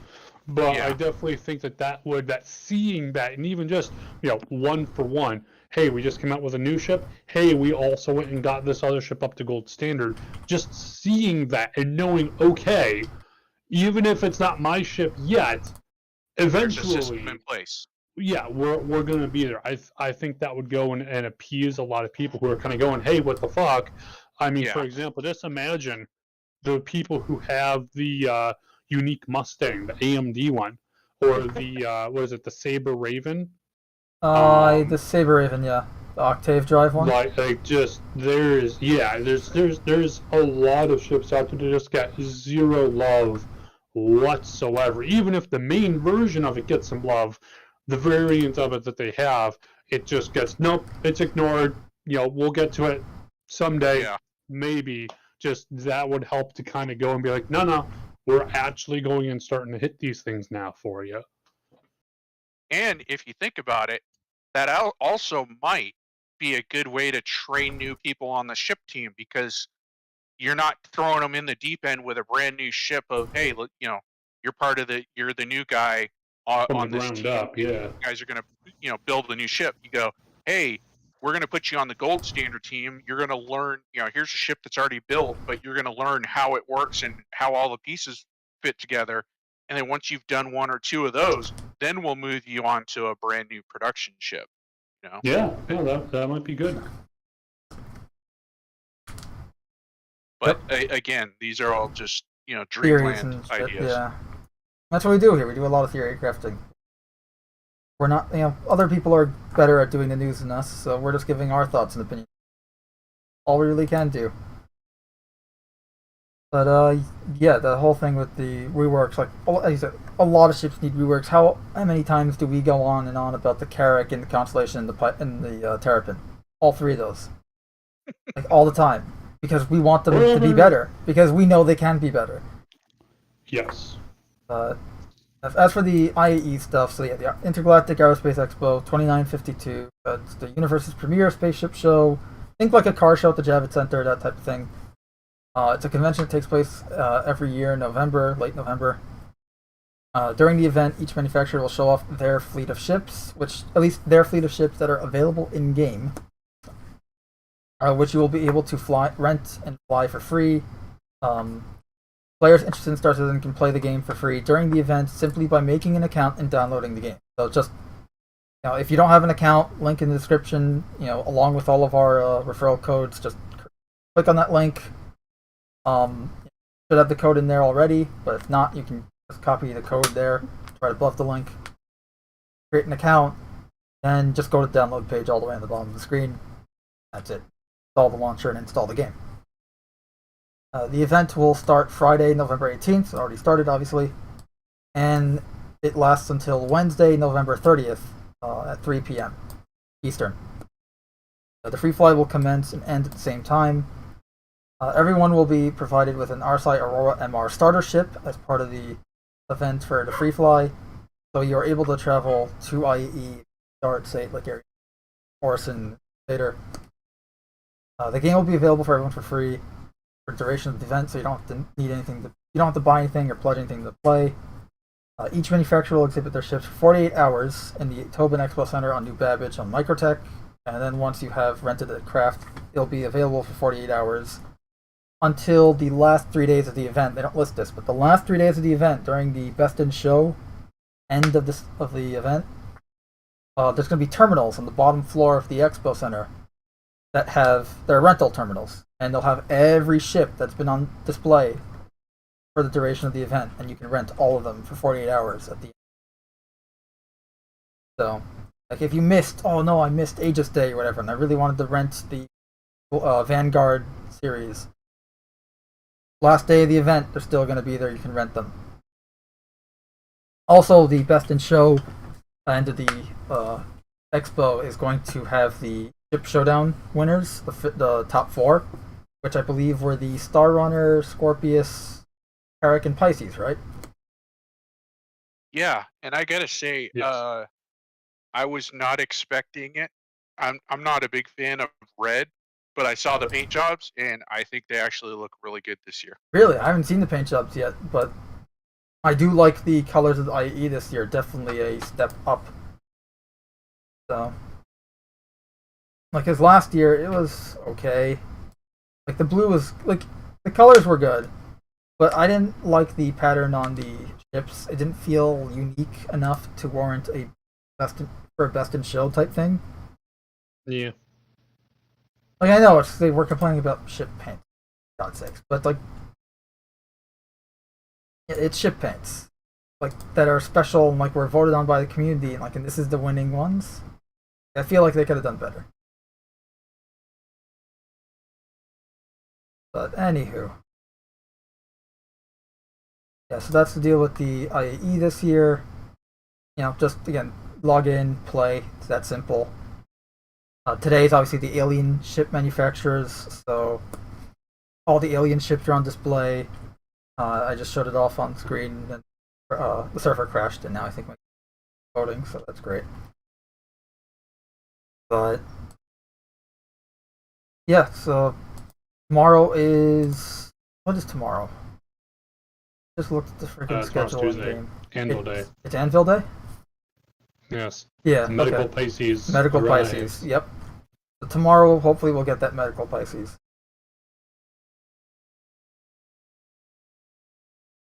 but I definitely think that seeing that, and even just one for one, hey, we just came out with a new ship, hey, we also went and got this other ship up to gold standard, just seeing that and knowing, okay, even if it's not my ship yet, eventually there's a system in place. Yeah, we're gonna be there. I think that would go and appease a lot of people who are kind of going, hey, what the fuck? For example, just imagine the people who have the unique Mustang, the AMD one, or the what is it, the Saber Raven, The Saber Raven, yeah, the Octave drive one. Like just there's a lot of ships out there that just got zero love whatsoever. Even if the main version of it gets some love, the variant of it that they have, it just gets nope, it's ignored. We'll get to it someday, Yeah. maybe. Just that would help to kind of go and be like, no, we're actually going and starting to hit these things now for you. And if you think about it, that also might be a good way to train new people on the ship team, because you're not throwing them in the deep end with a brand new ship of, hey, look, you're the new guy on this ground team. up, yeah. You guys are going to, build a new ship. You go, hey, we're going to put you on the gold standard team. You're going to learn, here's a ship that's already built, but you're going to learn how it works and how all the pieces fit together. And then once you've done one or two of those, then we'll move you on to a brand new production ship. Yeah, that might be good. But again, these are all just Theories dreamland and shit, ideas. yeah. That's what we do here. We do a lot of theory crafting. We're not, other people are better at doing the news than us, so we're just giving our thoughts and opinions. All we really can do. But yeah, the whole thing with the reworks, like as you said, a lot of ships need reworks. How many times do we go on and on about the Carrack and the Constellation and the Terrapin? All three of those, like all the time, because we want them to be better, because we know they can be better. Yes. As for the IAE stuff, so yeah, the Intergalactic Aerospace Expo 2952, it's the universe's premier spaceship show. Think like a car show at the Javits Center, that type of thing. It's a convention that takes place every year in November, late November. During the event, each manufacturer will show off their fleet of ships, at least their fleet of ships that are available in-game, which you will be able to rent and fly for free. Players interested in Star Citizen can play the game for free during the event simply by making an account and downloading the game. So just, if you don't have an account, link in the description, along with all of our referral codes, just click on that link. Should have the code in there already, but if not, you can just copy the code there, right above the link, create an account, then just go to the download page all the way on the bottom of the screen. That's it. Install the launcher and install the game. The event will start Friday, November 18th. It already started, obviously. And it lasts until Wednesday, November 30th at 3 p.m. Eastern. The free fly will commence and end at the same time. Everyone will be provided with an RSI Aurora MR starter ship as part of the event for the free fly. So you're able to travel to IAE, start, say, like Orison later. The game will be available for everyone for free for the duration of the event, so you don't have to need anything. You don't have to buy anything or pledge anything to play. Each manufacturer will exhibit their ships for 48 hours in the Tobin Expo Center on New Babbage on Microtech, and then once you have rented a craft, it'll be available for 48 hours until the last 3 days of the event. They don't list this, but the last 3 days of the event, during the Best in Show end of the event, there's going to be terminals on the bottom floor of the Expo Center that have their rental terminals, and they'll have every ship that's been on display for the duration of the event, and you can rent all of them for 48 hours at the end. So, like if you missed, I missed Aegis Day or whatever, and I really wanted to rent the Vanguard series, last day of the event, they're still going to be there. You can rent them. Also, the Best in Show end of the expo is going to have the Ship Showdown winners, the top four, which I believe were the Star Runner, Scorpius, Carrack, and Pisces, right? Yeah, and I gotta say, Yes. I was not expecting it. I'm not a big fan of red, but I saw the paint jobs, and I think they actually look really good this year. Really? I haven't seen the paint jobs yet, but I do like the colors of the IAE this year. Definitely a step up. So, like his last year, it was okay. Like the blue was, like, the colors were good, but I didn't like the pattern on the ships. It didn't feel unique enough to warrant a best in show type thing. Yeah. Like I know they were complaining about ship paint, for God's sakes, but like it's ship paints, like that are special and like were voted on by the community, and this is the winning ones. I feel like they could have done better. But anywho. Yeah, so that's the deal with the IAE this year. You know, just again, log in, play. It's that simple. Today is obviously the alien ship manufacturers, so all the alien ships are on display. I just showed it off on screen, and the server crashed, and now I think my voting, so that's great. But yeah, so tomorrow is what is tomorrow? Just looked at the freaking schedule in game. Anvil Day. It's Anvil Day? Yes. Yeah. Medical Pisces. Medical Pisces. Yep. So tomorrow, hopefully, we'll get that Medical Pisces.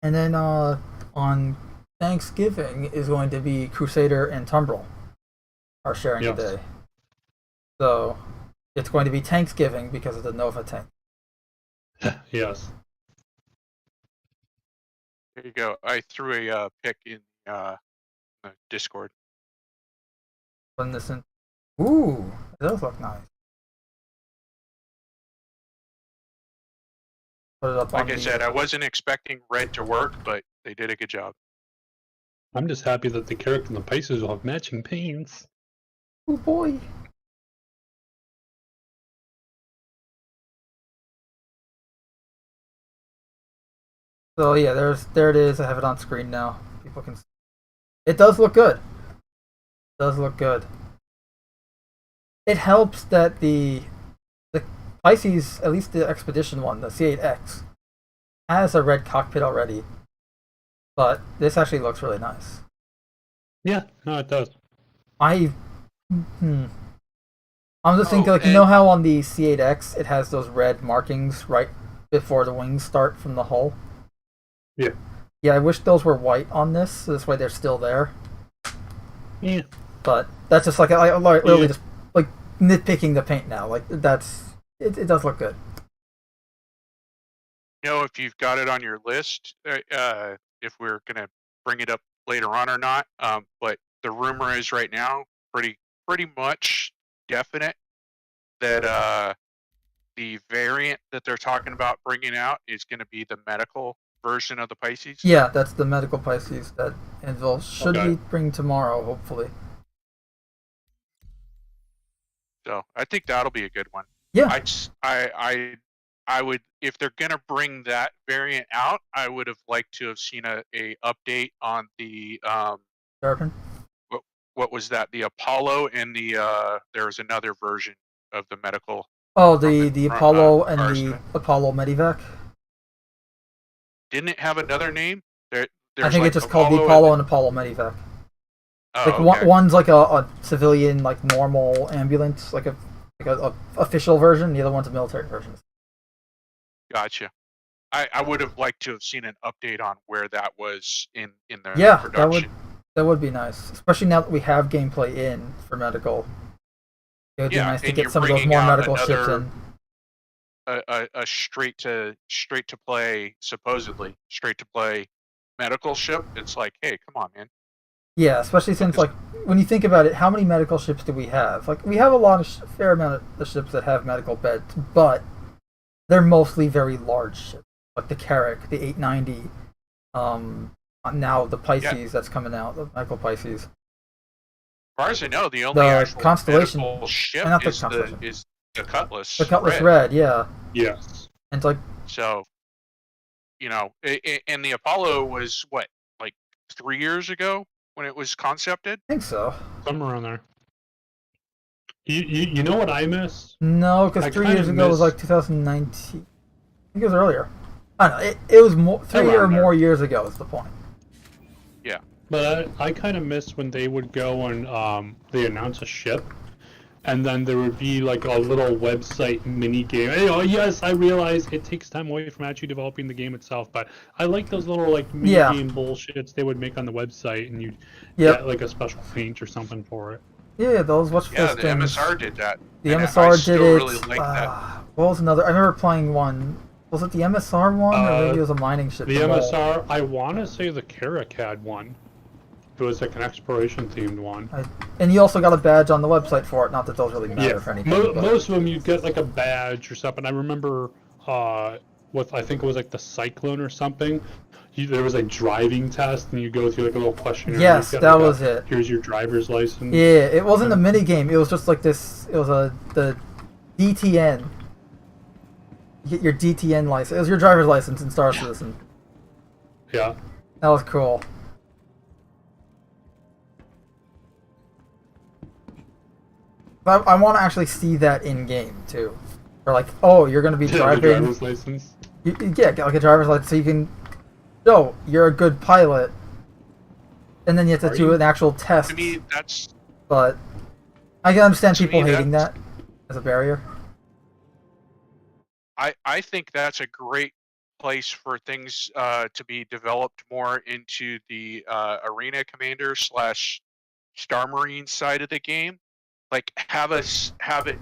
And then on Thanksgiving is going to be Crusader and Tumbrel are sharing the day. So it's going to be Thanksgiving because of the Nova tank. Yes. There you go. I threw a pic in the Discord. Putting this in. Ooh, it does look nice. Put it up like I said, I wasn't expecting red to work, but they did a good job. I'm just happy that the character and the Pisces will have matching paints. Oh boy. So yeah, there it is. I have it on screen now. People can see. It does look good. It does look good. It helps that the Pisces, at least the Expedition one, the C8X, has a red cockpit already. But this actually looks really nice. Yeah, no, it does. I'm just thinking, like, you know how on the C8X it has those red markings right before the wings start from the hull? Yeah. Yeah, I wish those were white on this, so this way they're still there. Yeah. But that's just like, I literally just, like, nitpicking the paint now. Like, that's, it does look good. You know, if you've got it on your list, if we're going to bring it up later on or not, but the rumor is right now pretty much definite that the variant that they're talking about bringing out is going to be the medical version of the Pisces. Yeah, that's the medical Pisces that Anvil should be bringing tomorrow, hopefully. So I think that'll be a good one. Yeah. I would, if they're gonna bring that variant out, I would have liked to have seen a update on the Sharpen. What was that? The Apollo and the there was another version of the medical. Oh, the Apollo and RSI. the Apollo Medivac. Didn't it have another name? I think it's just called the Apollo and Apollo Medivac. Oh, like okay. One's like a civilian, like normal ambulance, like a official version. The other one's a military version. Gotcha. I would have liked to have seen an update on where that was in the production. That would be nice, especially now that we have gameplay in for medical. It would be nice to get some of those more medical ships in. A straight to play, supposedly straight to play medical ship. It's like, hey, come on, man. Yeah, especially since, like, when you think about it, how many medical ships do we have? Like, we have a fair amount of ships that have medical beds, but they're mostly very large ships, like the Carrack, the 890, now the Pisces that's coming out, the medical Pisces. As far as I know, the only actual Constellation medical ship is the Cutlass. The Cutlass Red, yeah. Yes. And it's like, so, you know, and the Apollo was what, like 3 years ago when it was concepted? I think so. Somewhere around there. You know what I miss? No, because 3 years ago was like 2019. I think it was earlier. I don't know. It was more 3 or more years ago is the point. Yeah. But I kind of miss when they would go and they announce a ship, and then there would be like a little website mini game. Hey, oh yes, I realize it takes time away from actually developing the game itself, but I like those little like mini game bullshits they would make on the website, and you get like a special paint or something for it. Yeah, those the MSR did that. The MSR did it. Really that. What was another? I remember playing one. Was it the MSR one, or maybe it was a mining ship? The MSR. I want to say the Carrack had one. It was like an exploration themed one. And you also got a badge on the website for it. Not that those really matter for anything. Most of them you get like a badge or something. I remember with I think it was like the Cyclone or something. There was a driving test, and you go through like a little questionnaire. Yes, that was it. Here's your driver's license. Yeah, it wasn't a mini game. It was just like this. It was the DTN. You get your DTN license. It was your driver's license in Star Citizen. Yeah. That was cool. I want to actually see that in game too. Or like, oh, you're gonna be driving. Driver's license. Yeah, get like a driver's license so you can show you're a good pilot. And then you have to do an actual test. To me, that's. But I can understand people hating that as a barrier. I think that's a great place for things to be developed more into the arena commander / Star Marine side of the game. Like have it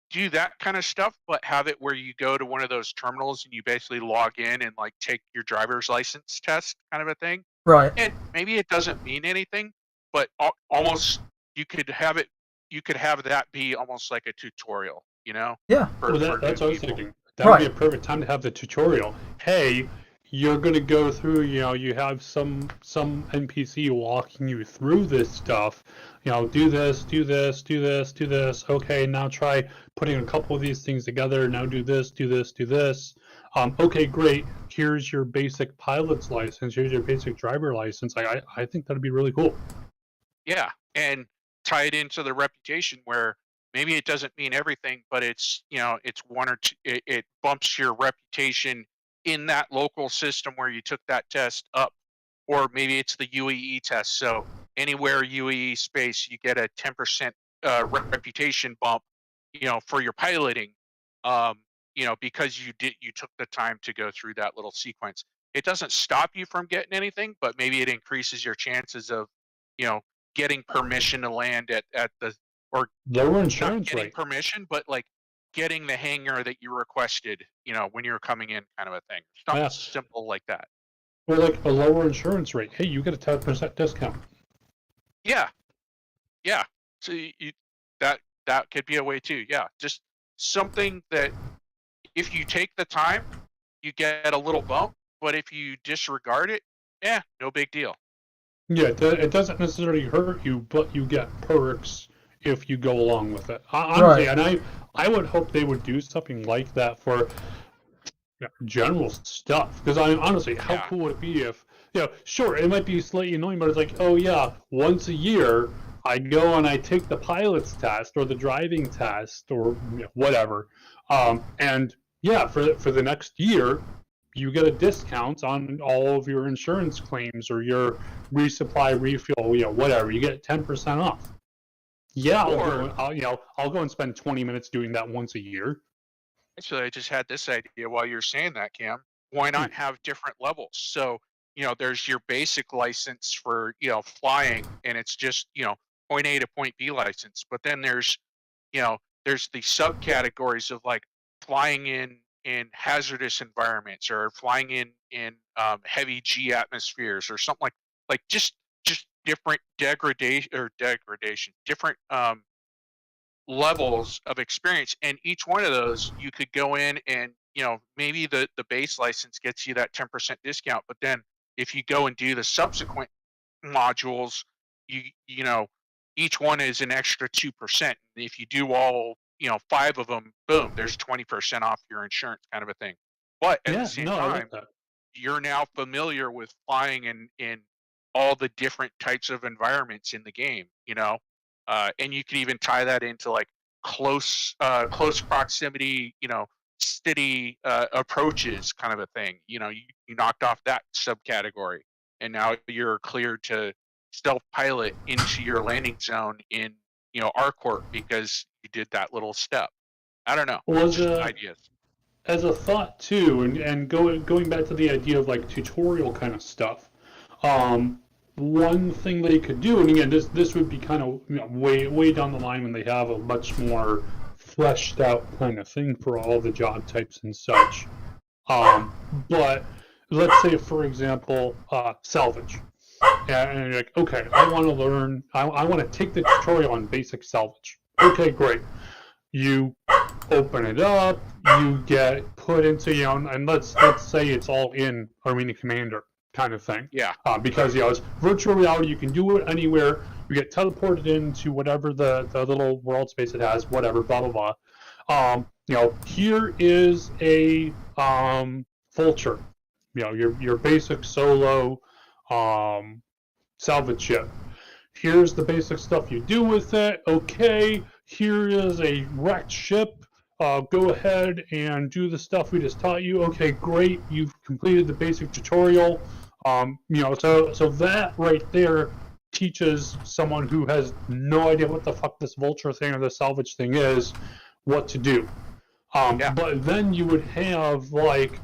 do that kind of stuff, but have it where you go to one of those terminals and you basically log in and like take your driver's license test kind of a thing. Right. And maybe it doesn't mean anything, but almost you could have that be almost like a tutorial, you know? Yeah. That's what I was thinking. That would be a perfect time to have the tutorial. Hey, you're gonna go through, you have some NPC walking you through this stuff. Do this, do this, do this, do this. Okay, now try putting a couple of these things together. Now do this, do this, do this. Okay, great. Here's your basic pilot's license. Here's your basic driver license. I think that'd be really cool. Yeah, and tie it into the reputation where maybe it doesn't mean everything, but it's it's one or two. It bumps your reputation in that local system where you took that test up, or maybe it's the UAE test. So anywhere UAE space, you get a 10% reputation bump, for your piloting, because you took the time to go through that little sequence. It doesn't stop you from getting anything, but maybe it increases your chances of, getting permission to land at the, or lower insurance getting rate. permission, but like getting the hangar that you requested, when you're coming in, kind of a thing. Something simple like that. Or like a lower insurance rate. Hey, you get a 10% discount. Yeah. So that could be a way too. Yeah, just something that if you take the time, you get a little bump, but if you disregard it, no big deal. Yeah, it doesn't necessarily hurt you, but you get perks if you go along with it. Honestly, right. And I would hope they would do something like that for general stuff. Because honestly, how cool would it be if, sure, it might be slightly annoying, but it's like, oh yeah, once a year, I go and I take the pilot's test or the driving test or whatever. And yeah, for the next year, you get a discount on all of your insurance claims or your resupply, refuel, whatever. You get 10% off. Yeah, I'll go and spend 20 minutes doing that once a year. Actually, I just had this idea while you're saying that, Cam. Why not have different levels? So, there's your basic license for, flying, and it's just, point A to point B license. But then there's the subcategories of like flying in hazardous environments or flying in heavy G atmospheres or something like just different degradation, different levels of experience. And each one of those you could go in and, maybe the base license gets you that 10% discount. But then if you go and do the subsequent modules, each one is an extra 2%. If you do all, 5 of them, boom, there's 20% off your insurance, kind of a thing. But at the same time, you're now familiar with flying in all the different types of environments in the game, and you can even tie that into like close proximity, city approaches, kind of a thing. You knocked off that subcategory, and now you're cleared to stealth pilot into your landing zone in Arcourt because you did that little step. I don't know. Well, just ideas. As a thought too, and going back to the idea of like tutorial kind of stuff, one thing they could do, and again, this would be kind of way down the line when they have a much more fleshed out kind of thing for all the job types and such. But let's say, for example, salvage. and you're like, okay, I want to learn, I want to take the tutorial on basic salvage. Okay, great. You open it up, you get put into, and let's say it's all in Arena Commander kind of thing. Yeah. Because, it's virtual reality, you can do it anywhere, you get teleported into whatever the little world space it has, whatever, blah, blah, blah. Here is a vulture, your basic solo salvage ship. Here's the basic stuff you do with it. Okay, here is a wrecked ship. Go ahead and do the stuff we just taught you. Okay, great. You've completed the basic tutorial. So that right there teaches someone who has no idea what the fuck this vulture thing or the salvage thing is what to do. But then you would have like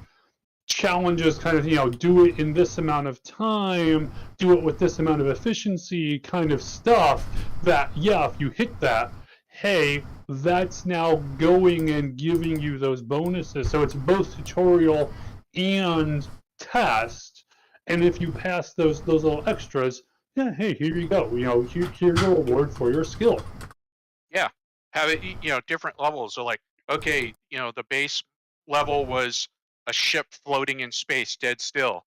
challenges, kind of, do it in this amount of time, do it with this amount of efficiency kind of stuff that, if you hit that, hey, that's now going and giving you those bonuses. So it's both tutorial and test. And if you pass those little extras, hey, here you go. Here's your reward for your skill. Yeah. Have it, different levels. So like, okay, the base level was a ship floating in space, dead still.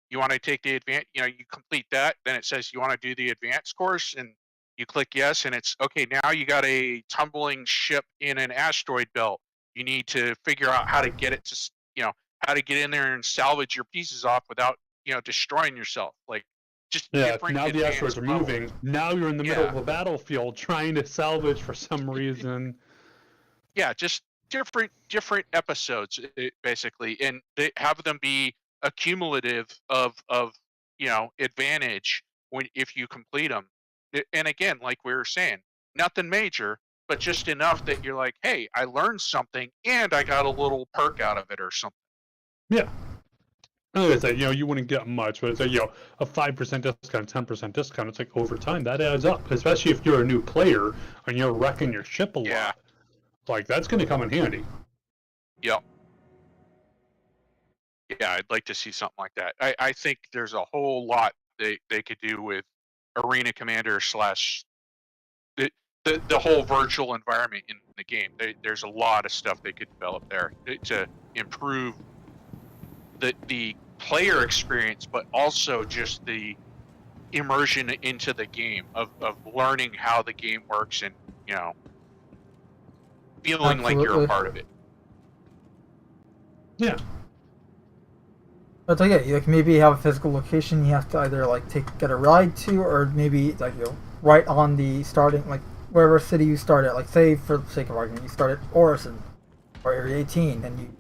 You want to take the advanced, you complete that, then it says you want to do the advanced course, and you click yes, and it's okay. Now you got a tumbling ship in an asteroid belt. You need to figure out how to get it to, how to get in there and salvage your pieces off without, destroying yourself. Like, just different. Now the asteroids are moving. levels. Now you're in the middle of a battlefield trying to salvage for some reason. Yeah, just different episodes basically, and they have them be accumulative of advantage if you complete them. And again, like we were saying, nothing major, but just enough that you're like, hey, I learned something and I got a little perk out of it or something. Yeah. Like I said, you wouldn't get much, but it's a 5% discount, 10% discount. It's like over time that adds up, especially if you're a new player and you're wrecking your ship a lot. Like, that's going to come in handy. Yep. Yeah, I'd like to see something like that. I think there's a whole lot they could do with Arena Commander / the whole virtual environment in the game. There's a lot of stuff they could develop there to improve the player experience, but also just the immersion into the game of learning how the game works and, feeling like you're a part of it. Yeah. But like maybe you have a physical location you have to either like get a ride to, or maybe like right on the starting, like wherever city you start at. Like say for the sake of argument, you start at Orison or Area 18, and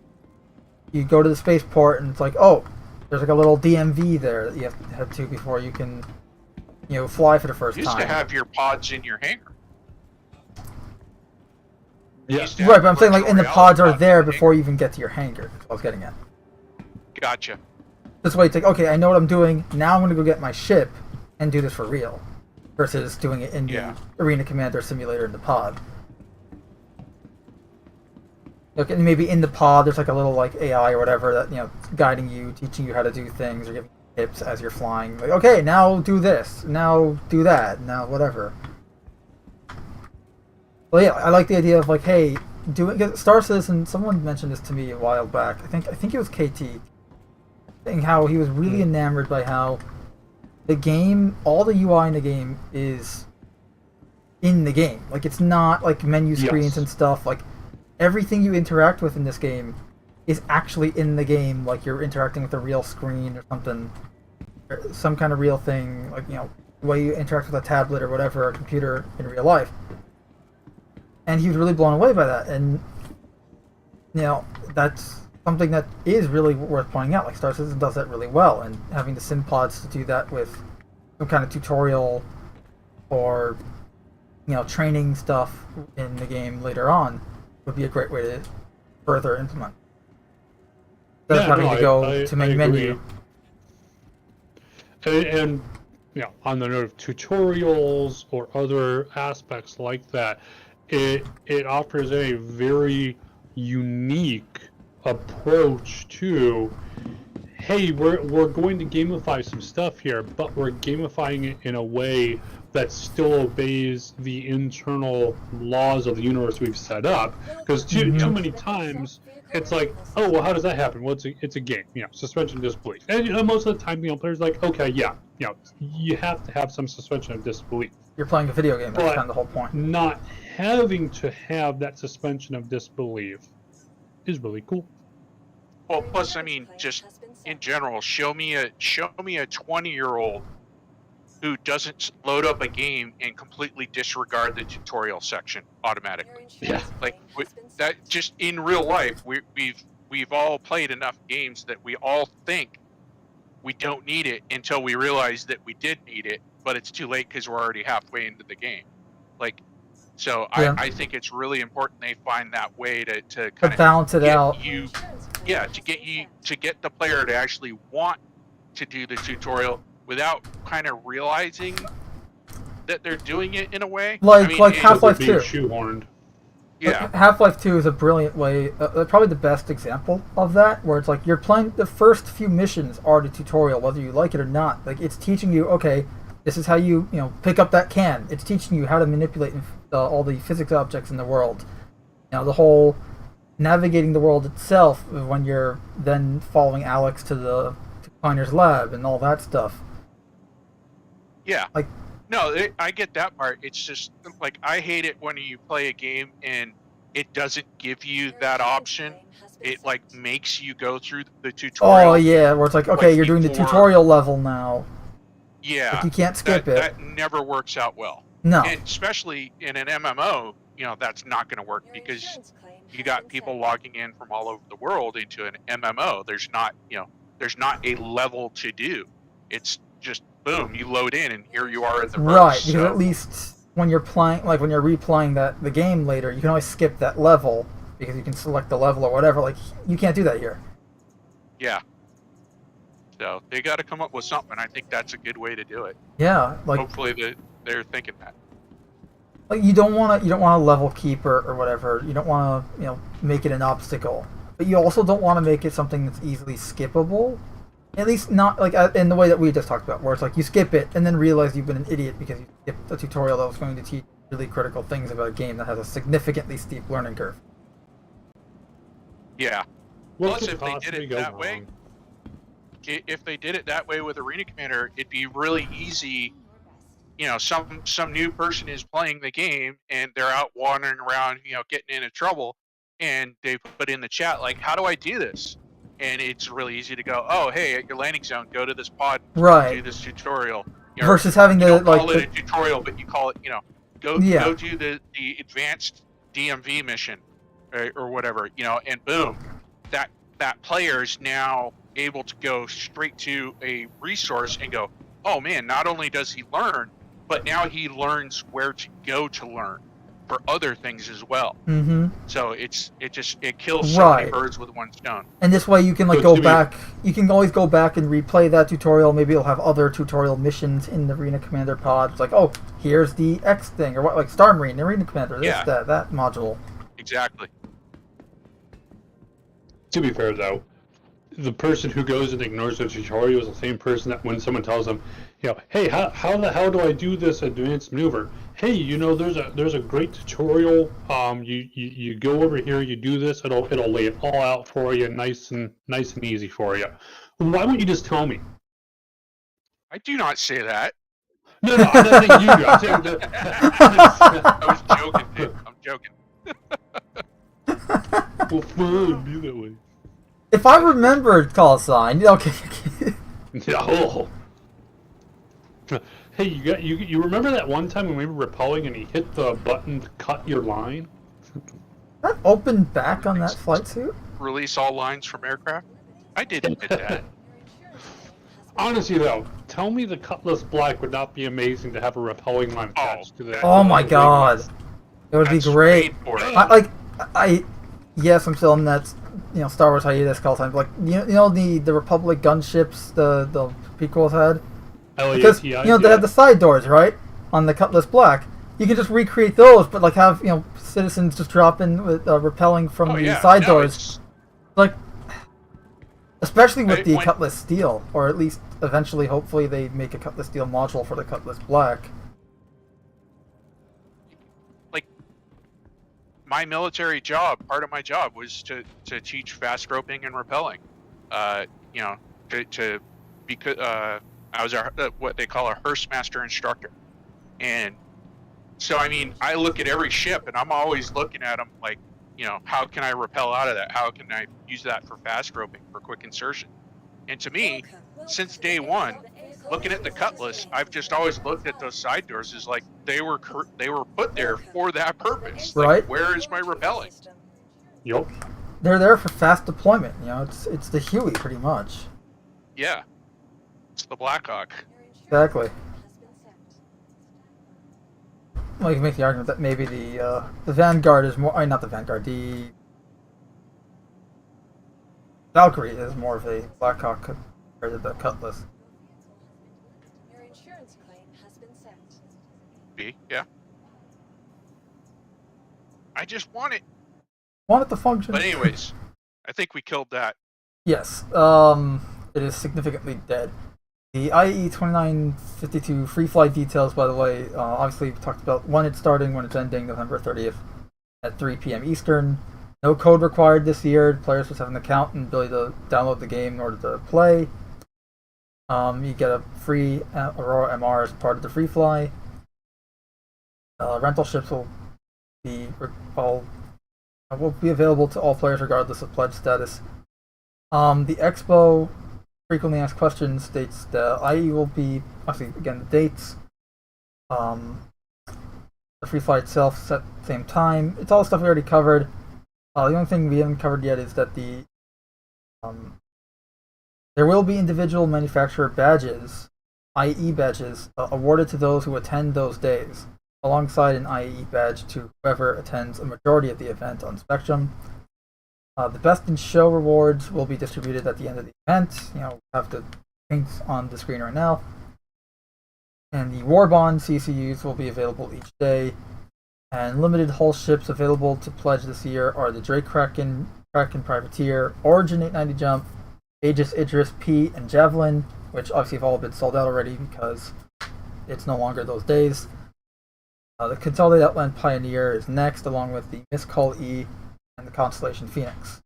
you go to the spaceport, and it's like, oh, there's like a little DMV there that you have to head to before you can fly for the first time. You used to have your pods in your hangar. Yeah. Right, but I'm saying like, and the pods are there before you even get to your hangar. That's what I was getting at. Gotcha. This way it's like, okay, I know what I'm doing. Now I'm going to go get my ship and do this for real, versus doing it in the Arena Commander simulator in the pod. Look, and maybe in the pod there's like a little like AI or whatever that guiding you, teaching you how to do things, or giving you tips as you're flying. Like, okay, now do this, now do that, now whatever. Well, yeah, I like the idea of like, hey, Star Citizen. Someone mentioned this to me a while back. I think it was KT, saying how he was really enamored by how the game, all the UI in the game is in the game. Like, it's not like menu screens and stuff. Like, everything you interact with in this game is actually in the game. Like, you're interacting with a real screen or something, or some kind of real thing. Like, the way you interact with a tablet or whatever, a computer in real life. And he was really blown away by that, and that's something that is really worth pointing out. Like, Star Citizen does that really well, and having the sim pods to do that with some kind of tutorial or training stuff in the game later on would be a great way to further implement. Instead of having to go to main menu. And on the note of tutorials or other aspects like that, it offers a very unique approach to, hey, we're going to gamify some stuff here, but we're gamifying it in a way that still obeys the internal laws of the universe we've set up. Because too many times it's like, oh, well, how does that happen? Well, it's a game, suspension of disbelief. And most of the time, players are like, okay, yeah, you have to have some suspension of disbelief. You're playing a video game. That's kind of the whole point. Not having to have that suspension of disbelief is really cool. Well, plus, I mean, just in general, show me a 20-year-old who doesn't load up a game and completely disregard the tutorial section automatically. Yeah. Like that, just in real life, we've all played enough games that we all think we don't need it until we realize that we did need it, but it's too late because we're already halfway into the game. Like, so yeah. I think it's really important they find that way to kind of balance it out. To get the player to actually want to do the tutorial without kind of realizing that they're doing it in a way. Like Half-Life 2. Shoehorned. Yeah. Half-Life 2 is a brilliant way, probably the best example of that, where it's like you're playing, the first few missions are the tutorial, whether you like it or not. Like, it's teaching you, okay, this is how you pick up that can. It's teaching you how to manipulate all the physics objects in the world. The whole navigating the world itself when you're then following Alex to Piner's lab and all that stuff. Yeah. Like, no, I get that part. It's just like I hate it when you play a game and it doesn't give you that option. It like makes you go through the tutorial. Oh yeah, where it's like, okay, you're doing the tutorial level now. Yeah. Like, you can't skip it. That never works out well. No. And especially in an MMO, that's not going to work because you got people logging in from all over the world into an MMO. There's not a level to do. It's just boom, you load in and here you are in the verse. Right, because at least when you're playing, like when you're replaying the game later, you can always skip that level because you can select the level or whatever. Like, you can't do that here. Yeah. So they got to come up with something. I think that's a good way to do it. Yeah, like hopefully they're thinking that. Like, you don't want to level keep or whatever. You don't want to make it an obstacle, but you also don't want to make it something that's easily skippable. At least not like in the way that we just talked about, where it's like you skip it and then realize you've been an idiot because you skipped a tutorial that was going to teach really critical things about a game that has a significantly steep learning curve. Yeah. Plus, if they did it that way, if they did it that way with Arena Commander, it'd be really easy. Some new person is playing the game and they're out wandering around, getting into trouble, and they put in the chat like, "How do I do this?" And it's really easy to go, "Oh, hey, at your landing zone, go to this pod, right, do this tutorial." Versus having to call it a tutorial, but you call it, go do the advanced DMV mission or whatever, and boom, that player is now able to go straight to a resource and go, "Oh man, not only does he learn, but now he learns where to go to learn for other things as well." Mm-hmm. So it kills so many birds with one stone. And this way you can go back. You can always go back and replay that tutorial. Maybe you'll have other tutorial missions in the Arena Commander pod. It's like, oh, here's the X thing, or what, like Star Marine, Arena Commander, this, that module. Exactly. To be fair, though, the person who goes and ignores the tutorial is the same person that when someone tells them, hey, how the hell do I do this advanced maneuver? Hey, there's a great tutorial. You go over here, you do this. It'll lay it all out for you, nice and easy for you. Why won't you just tell me? I do not say that. No, I'm not saying you do. I'm saying that. I was joking, dude. I'm joking. Well, fine, be that way. If I remembered call sign, okay. No. Hey, you remember that one time when we were rappelling and he hit the button to cut your line? That opened back on that flight suit? Release all lines from aircraft? I didn't get that. Honestly, though, tell me the Cutlass Black would not be amazing to have a rappelling line attached to that. Oh my god. It would be great. Yes, I'm still in that, Star Wars hiatus call sign. Like, the Republic gunships the prequels had? Because, they had the side doors, right? On the Cutlass Black. You can just recreate those, but, like, have, citizens just drop in with rappelling from the side doors. Like, Especially with the When- Cutlass Steel, or at least eventually, hopefully, they make a Cutlass Steel module for the Cutlass Black. like my military job, part of my job was to teach fast roping and rappelling. You know, to because I was what they call a Hearst Master instructor, and so I mean I look at every ship and I'm always looking at them like, you know, how can I rappel out of that? How can I use that for fast roping, for quick insertion? And to me, since day one, looking at the Cutlass, I've just always looked at those side doors as like they were put there for that purpose. Like, Right. where is my rappelling? Yup. They're there for fast deployment. You know, it's the Huey pretty much. Yeah, it's the Blackhawk. Exactly. Well, you can make the argument that maybe the Vanguard is more. Not the Vanguard. The Valkyrie is more of a Blackhawk compared to the Cutlass. Your insurance claim has been sent. Yeah. I just want it. Want it to function. But anyways, I think we killed that. Yes. It is significantly dead. The IAE 2952 free flight details, by the way, obviously we talked about when it's starting, when it's ending, November 30th at 3 p.m. Eastern. No code required this year. Players just have an account and ability to download the game in order to play. You get a free Aurora MR as part of the free fly. Rental ships will be available to all players regardless of pledge status. The Expo frequently asked questions states the IE will be, actually again the dates, the free flight itself set at the same time. It's all stuff we already covered. The only thing we haven't covered yet is that there will be individual manufacturer badges, IE badges, awarded to those who attend those days, alongside an IE badge to whoever attends a majority of the event on Spectrum. The best in show rewards will be distributed at the end of the event. You know, we have the things on the screen right now. And the Warbond CCUs will be available each day. And limited hull ships available to pledge this year are the Drake Kraken Privateer, Origin 890 Jump, Aegis Idris P, and Javelin, which obviously have all been sold out already because it's no longer those days. The Consolidated Outland Pioneer is next, along with the Miscall E and the Constellation Phoenix.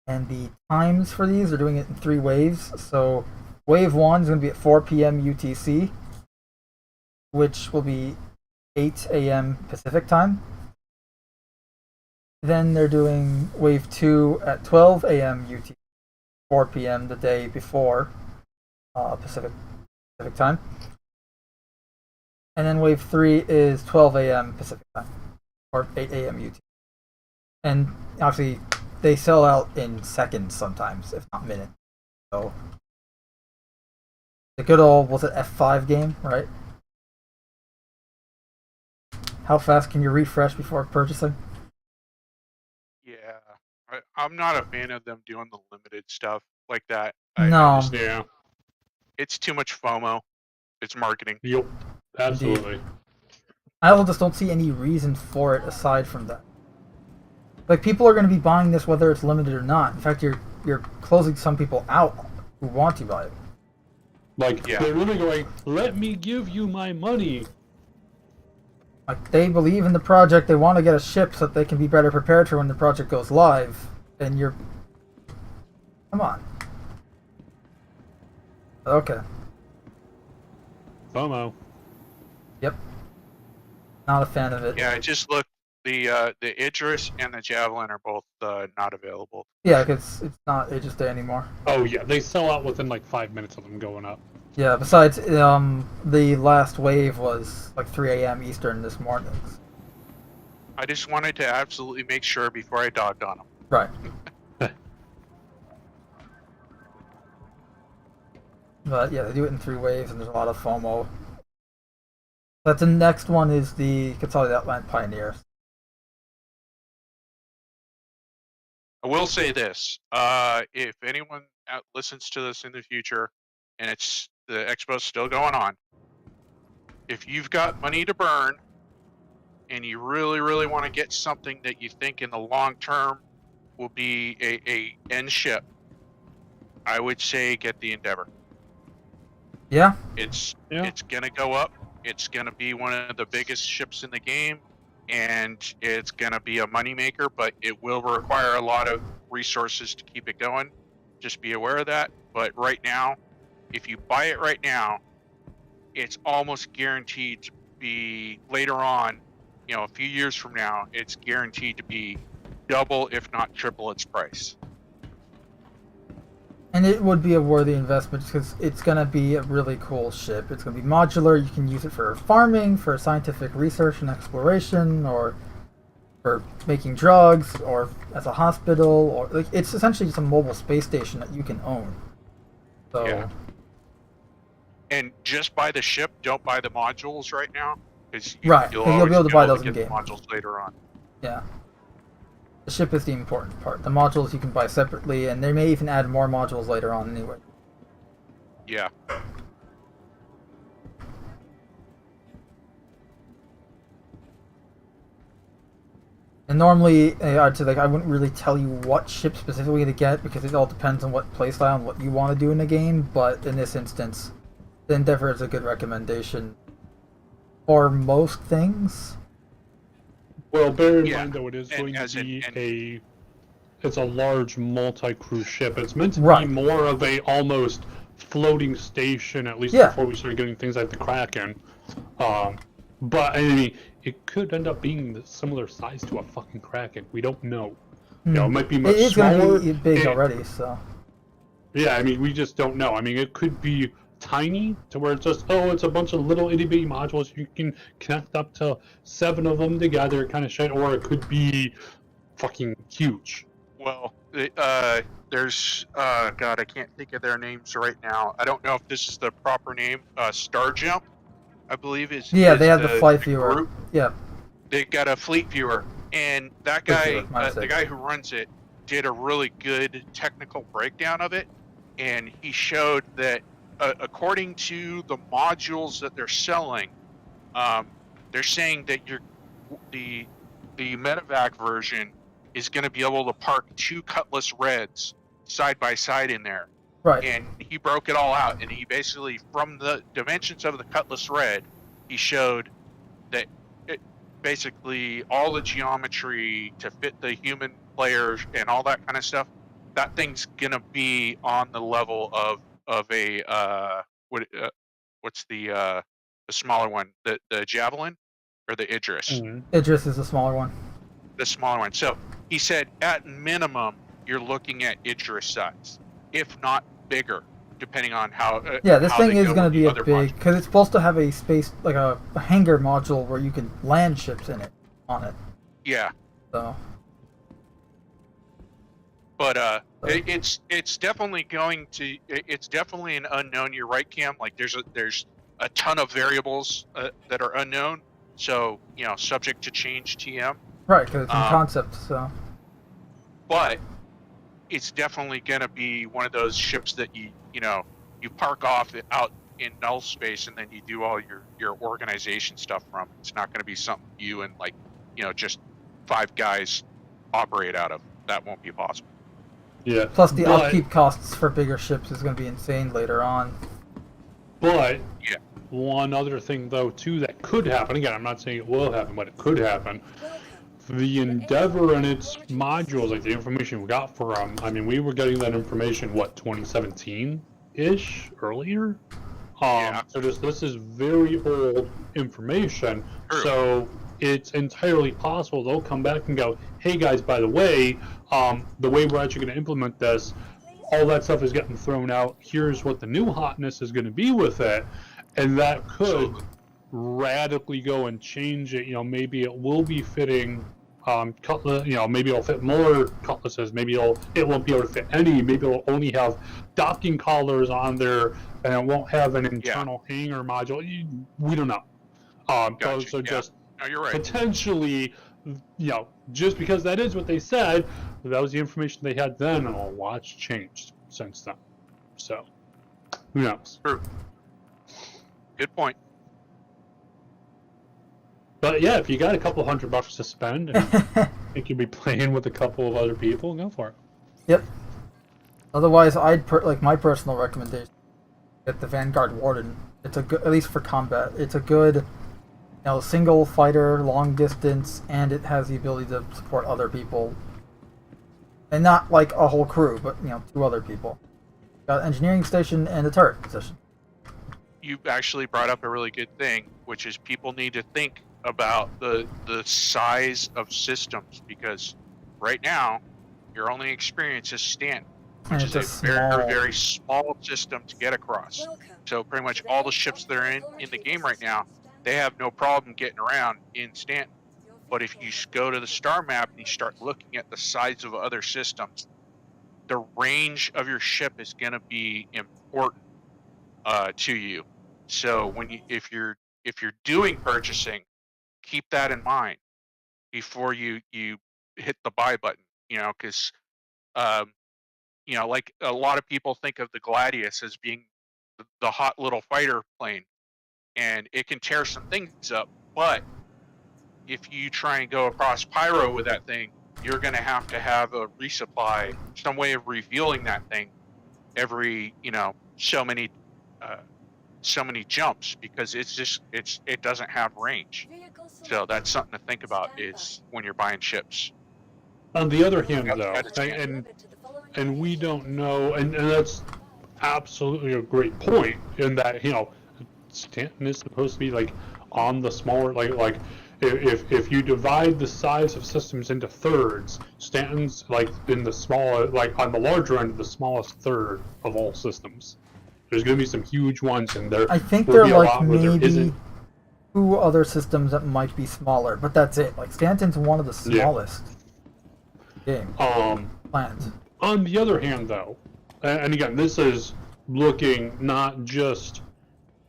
And the times for these, they're doing it in 3 waves. So wave 1 is going to be at 4 p.m. UTC, which will be 8 a.m. Pacific time. Then they're doing wave 2 at 12 a.m. UTC, 4 p.m. the day before Pacific time. And then wave 3 is 12 a.m. Pacific time, or 8 a.m. UTC. And obviously, they sell out in seconds sometimes, if not minutes. So, the good old, was it F5 game, right? How fast can you refresh before purchasing? Yeah, I'm not a fan of them doing the limited stuff like that. No. Yeah. It's too much FOMO. It's marketing. Yup. Absolutely. I also just don't see any reason for it aside from that. Like, people are going to be buying this whether it's limited or not. In fact, you're closing some people out who want to buy it. Like, Yeah. they're really going, let me give you my money. Like, they believe in the project, they want to get a ship so that they can be better prepared for when the project goes live. And you're... Come on. Okay. FOMO. Yep. Not a fan of it. Yeah, I just looked. The Idris and the Javelin are both not available. Yeah, because it's not Aegis Day anymore. Oh yeah, they sell out within like 5 minutes of them going up. Yeah, besides, the last wave was like 3 a.m. Eastern this morning. I just wanted to absolutely make sure before I dogged on them. Right. But yeah, they do it in 3 waves, and there's a lot of FOMO. But the next one is the Consolidated Outland Pioneer. I will say this: if anyone listens to this in the future, and it's the expo's still going on, if you've got money to burn, and you really, really want to get something that you think in the long term will be a end ship, I would say get the Endeavor. Yeah. It's Yeah. it's gonna go up. It's gonna be one of the biggest ships in the game, and it's gonna be a moneymaker. But it will require a lot of resources to keep it going. Just be aware of that. But right now, if you buy it right now, it's almost guaranteed to be later on. You know, a few years from now, it's guaranteed to be double, if not triple, its price. And it would be a worthy investment because it's going to be a really cool ship. It's going to be modular. You can use it for farming, for scientific research and exploration, or for making drugs, or as a hospital, or like it's essentially just a mobile space station that you can own. So Yeah. And just buy the ship. Don't buy the modules right now, because Right, 'cause you'll be able to buy those in get the game. modules later on. yeah, the ship is the important part. The modules you can buy separately, and they may even add more modules later on anyway. Yeah. And normally, I'd say like I wouldn't really tell you what ship specifically to get because it all depends on what playstyle and what you want to do in the game. But in this instance, the Endeavor is a good recommendation for most things. Well, bear in Yeah, mind though, it is and going as to in- be it's a large multi-crew ship. It's meant to Right. be more of a almost floating station, at least Yeah. before we start getting things like the Kraken. But I mean, it could end up being the similar size to a fucking Kraken. We don't know. You know, it might be much It is smaller. going to be big It- already, so Yeah, I mean, we just don't know. I mean, it could be tiny to where it's just, oh, it's a bunch of little itty bitty modules. You can connect up to 7 of them together, kind of shit, or it could be fucking huge. Well, there's God, I can't think of their names right now. I don't know if this is the proper name. Star Jump, I believe is. yeah, is they have the flight viewer. group. Yeah, They got a fleet viewer, and that Fleet guy, viewer, my the mistake. guy who runs it, did a really good technical breakdown of it, and he showed that according to the modules that they're selling, they're saying that the medevac version is going to be able to park 2 Cutlass Reds side by side in there. right. And he broke it all out, and he basically, from the dimensions of the Cutlass Red, he showed that basically all the geometry to fit the human players and all that kind of stuff, that thing's gonna be on the level of a what's the smaller one, the Javelin or the Idris, Idris is a smaller one. the smaller one. So he said at minimum you're looking at Idris size, if not bigger, depending on how. Yeah, this how thing they is go going with to the be a other big modules. because it's supposed to have a space like a hangar module where you can land ships in it on it. Yeah. So It's definitely going to. It's definitely an unknown. You're right, Cam. Like there's a ton of variables that are unknown. So subject to change. TM. right, because it's in Um, concept. So But it's definitely going to be one of those ships that you park off out in null space and then you do all your organization stuff from. It's not going to be something you and just 5 guys operate out of. That won't be possible. Yeah. plus the but- upkeep costs for bigger ships is going to be insane later on. But Yeah. one other thing though too that could happen. Again, I'm not saying it will happen, but it could happen. Welcome. The Endeavor and its modules, like the information we got from, I mean, we were getting that information, what, 2017-ish, earlier? Yeah. So this is very old information, True. so it's entirely possible they'll come back and go, hey guys, by the way we're actually going to implement this, all that stuff is getting thrown out, here's what the new hotness is going to be with it, and that could Absolutely. radically go and change it. Maybe it will be fitting cutlass. Maybe it'll fit more cutlasses. Maybe it won't be able to fit any. Maybe it'll only have docking collars on there, and it won't have an internal hanger module. We don't know. Gotcha, So yeah. just No, you're right. potentially, just because that is what they said, that was the information they had then, and a lot's changed since then. So who knows? True. Good point. But yeah, if you got a couple $100 to spend, and think you'd be playing with a couple of other people, go for it. Yep. Otherwise, like my personal recommendation, get the Vanguard Warden. It's a good, at least for combat. It's a good, single fighter, long distance, and it has the ability to support other people, and not like a whole crew, but 2 other people. Got an engineering station and a turret position. You actually brought up a really good thing, which is people need to think about the size of systems, because right now your only experience is Stanton, which is a very, very small system to get across. So pretty much all the ships that are in the game right now, they have no problem getting around in Stanton. But if you go to the star map and you start looking at the size of other systems, the range of your ship is going to be important to you. So if you're doing purchasing, keep that in mind before you hit the buy button. Because like a lot of people think of the Gladius as being the hot little fighter plane, and it can tear some things up. But if you try and go across Pyro with that thing, you're going to have a resupply, some way of refueling that thing every so many jumps, because it doesn't have range. So that's something to think about is when you're buying ships. On the other hand, though, and we don't know, and that's absolutely a great point, in that Stanton is supposed to be like on the smaller, like if you divide the size of systems into thirds, Stanton's like in the smaller, like on the larger end of the smallest third of all systems. There's going to be some huge ones in there. I think there are like maybe 2 other systems that might be smaller, but that's it. Like Stanton's one of the smallest game plans. On the other hand, though, and again, this is looking not just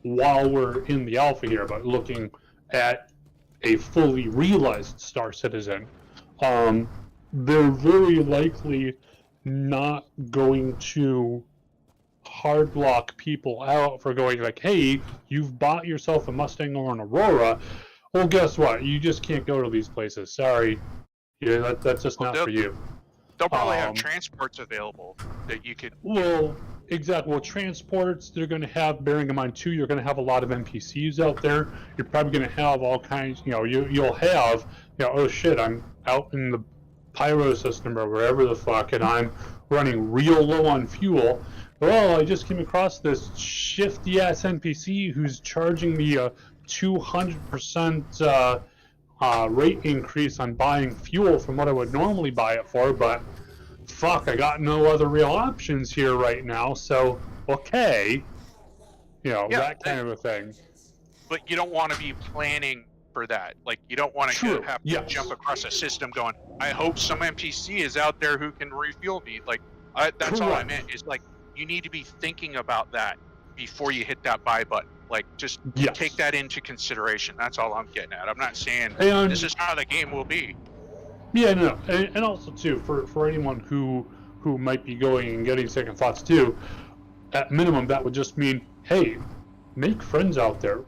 while we're in the alpha here, but looking at a fully realized Star Citizen, they're very likely not going to hard lock people out for going like, hey, you've bought yourself a Mustang or an Aurora. Well, guess what? You just can't go to these places. Sorry. That's just not for you. They'll probably have transports available that you could... Well, exactly. Well, transports, they're going to have, bearing in mind, too, you're going to have a lot of NPCs out there. You're probably going to have all kinds, you'll have, oh shit, I'm out in the Pyro system or wherever the fuck, and I'm running real low on fuel. Well, I just came across this shifty-ass NPC who's charging me a 200% rate increase on buying fuel from what I would normally buy it for, but fuck, I got no other real options here right now, so okay. That kind of a thing. But you don't want to be planning for that. Like, you don't want to have to jump across a system going, I hope some NPC is out there who can refuel me. Like, that's all I meant, is like, you need to be thinking about that before you hit that buy button. Like, just take that into consideration. That's all I'm getting at. I'm not saying this is how the game will be. Yeah, no, and also too, for anyone who might be going and getting second thoughts too, at minimum that would just mean, hey, make friends out there.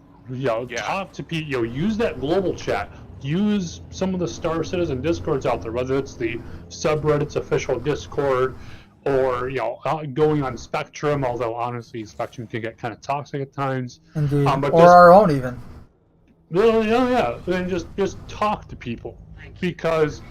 Talk to people. Use that global chat. Use some of the Star Citizen Discords out there, whether it's the subreddit's official Discord, or going on Spectrum, although honestly Spectrum can get kind of toxic at times. Indeed. Or our own even. Well, yeah. And just talk to people, because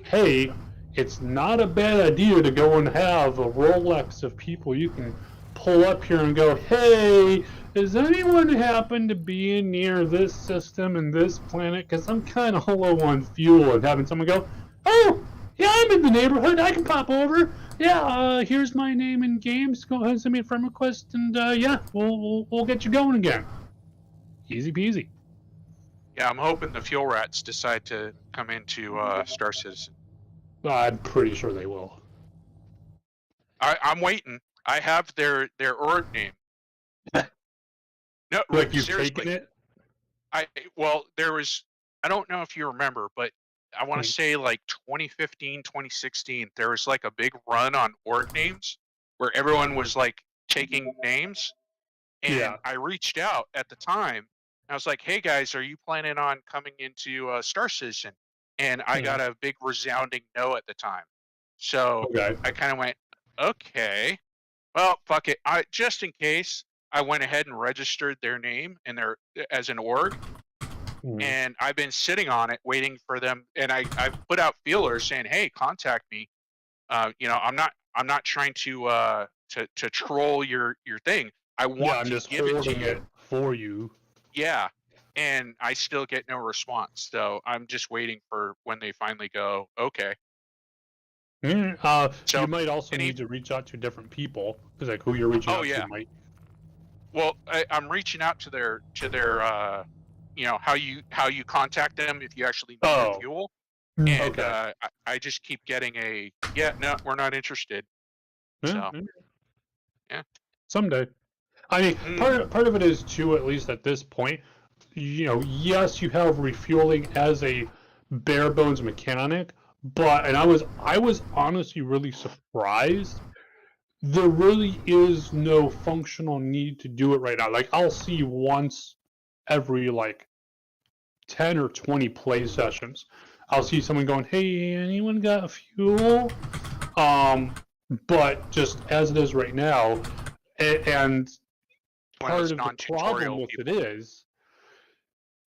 hey, it's not a bad idea to go and have a Rolex of people you can pull up here and go, hey, does anyone happen to be near this system and this planet? Because I'm kind of low on fuel, and having someone go, oh, yeah, I'm in the neighborhood, I can pop over. Yeah, here's my name in games. Go ahead and send me a friend request, and yeah, we'll get you going again. Easy peasy. Yeah, I'm hoping the fuel rats decide to come into Star Citizen. I'm pretty sure they will. I'm waiting. I have their org name. No, like you've seriously. taken it? There was, I don't know if you remember, but I want to say like 2015, 2016, there was like a big run on org names where everyone was like taking names. And I reached out at the time. I was like, hey guys, are you planning on coming into Star Citizen? and I got a big resounding no at the time. So Okay. I kind of went, okay, well, fuck it. Just in case, I went ahead and registered their name and their as an org, and I've been sitting on it waiting for them. And I put out feelers saying, hey, contact me. I'm not trying to troll your thing. I want I'm to just give it to holding you. it for you. Yeah, and I still get no response. So I'm just waiting for when they finally go, okay. So you might also need to reach out to different people, because like who you're reaching out to might. Well, I'm reaching out to their how you contact them if you actually need the fuel, and I just keep getting no, we're not interested. So yeah, someday. I mean, part of it is too, at least at this point, yes, you have refueling as a bare bones mechanic, but I was honestly really surprised. There really is no functional need to do it right now. Like, I'll see once every 10 or 20 play sessions, I'll see someone going, hey, anyone got fuel? But just as it is right now, and part of the problem with it is,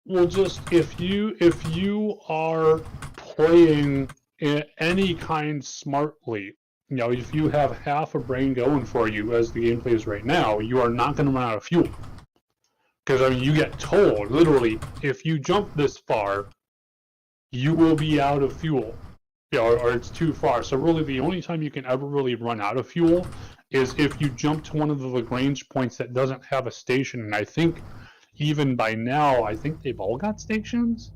well, just if you are playing any kind smartly, if you have half a brain going for you as the game plays right now, you are not going to run out of fuel. Because I mean, you get told literally, if you jump this far, you will be out of fuel, or it's too far. So really, the only time you can ever really run out of fuel is if you jump to one of the Lagrange points that doesn't have a station. And I think even by now, I think they've all got stations.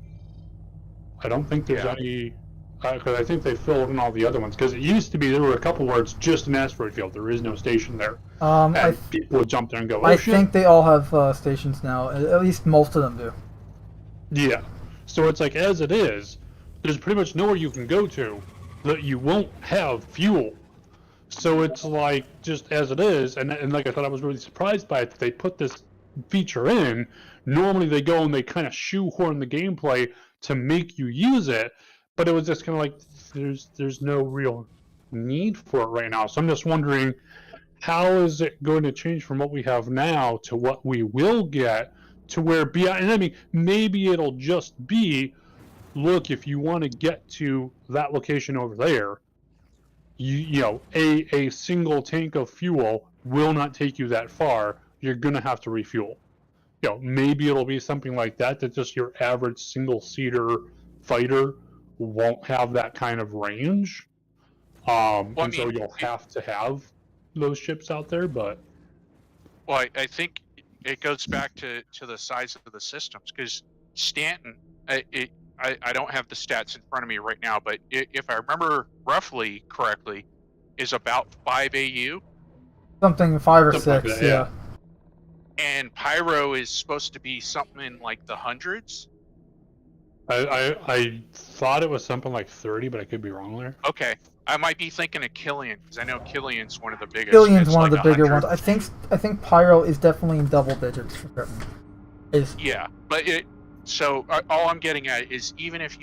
I don't think there's any, because I think they filled in all the other ones. Because it used to be there were a couple where it's just an asteroid field. There is no station there. And people would jump there and go, oh, shit. I think they all have stations now. At least most of them do. Yeah. So it's like, as it is, there's pretty much nowhere you can go to that you won't have fuel. So it's like, just as it is, and like I thought, I was really surprised by it that they put this feature in. Normally they go and they kind of shoehorn the gameplay to make you use it, but it was just kind of like, there's no real need for it right now. So I'm just wondering, how is it going to change from what we have now to what we will get to where beyond, and I mean, maybe it'll just be, look, if you want to get to that location over there, a single tank of fuel will not take you that far. You're going to have to refuel. Maybe it'll be something like that just your average single-seater fighter won't have that kind of range. So you'll have to have those ships out there, but... Well, I think it goes back to the size of the systems, because Stanton, I don't have the stats in front of me right now, but if I remember roughly correctly, is about 5 AU. Something 5 or 6, like that, yeah. And Pyro is supposed to be something in like the hundreds. I thought it was something like 30, but I could be wrong there. Okay, I might be thinking of Killian, because I know Killian's one of the biggest. Killian's one of the bigger ones. I think Pyro is definitely in double digits. Yeah, but so all I'm getting at is even if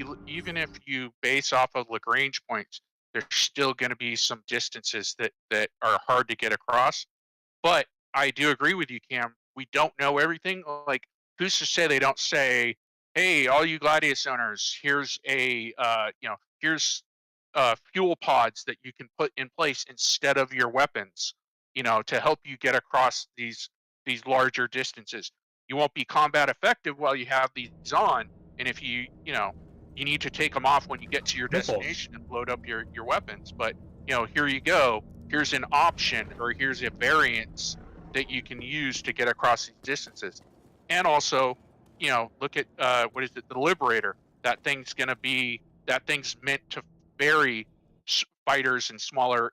you base off of Lagrange points, there's still going to be some distances that are hard to get across. But I do agree with you, Cam. We don't know everything. Like, who's to say they don't say, hey, all you Gladius owners, here's here's fuel pods that you can put in place instead of your weapons, to help you get across these larger distances. You won't be combat effective while you have these on, and if you need to take them off when you get to your destination and load up your weapons. But here you go. Here's an option, or here's a variance that you can use to get across these distances. And also, look at what is it, the Liberator? That thing's meant to ferry fighters and smaller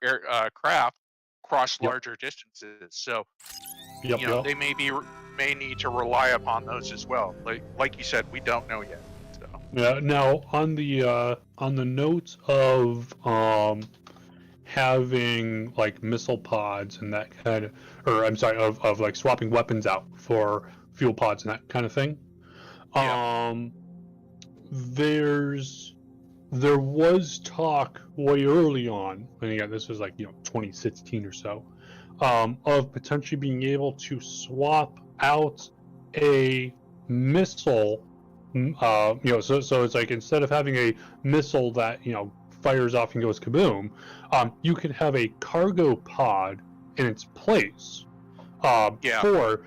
craft across larger distances. So they may need to rely upon those as well. Like you said, we don't know yet. So. Yeah. Now on the note of having like missile pods and that kind of, or I'm sorry, of like swapping weapons out for fuel pods and that kind of thing. There's there was talk way early on, and again, this was like 2016 or so, of potentially being able to swap out a missile. So it's like instead of having a missile that fires off and goes kaboom, you could have a cargo pod in its place. For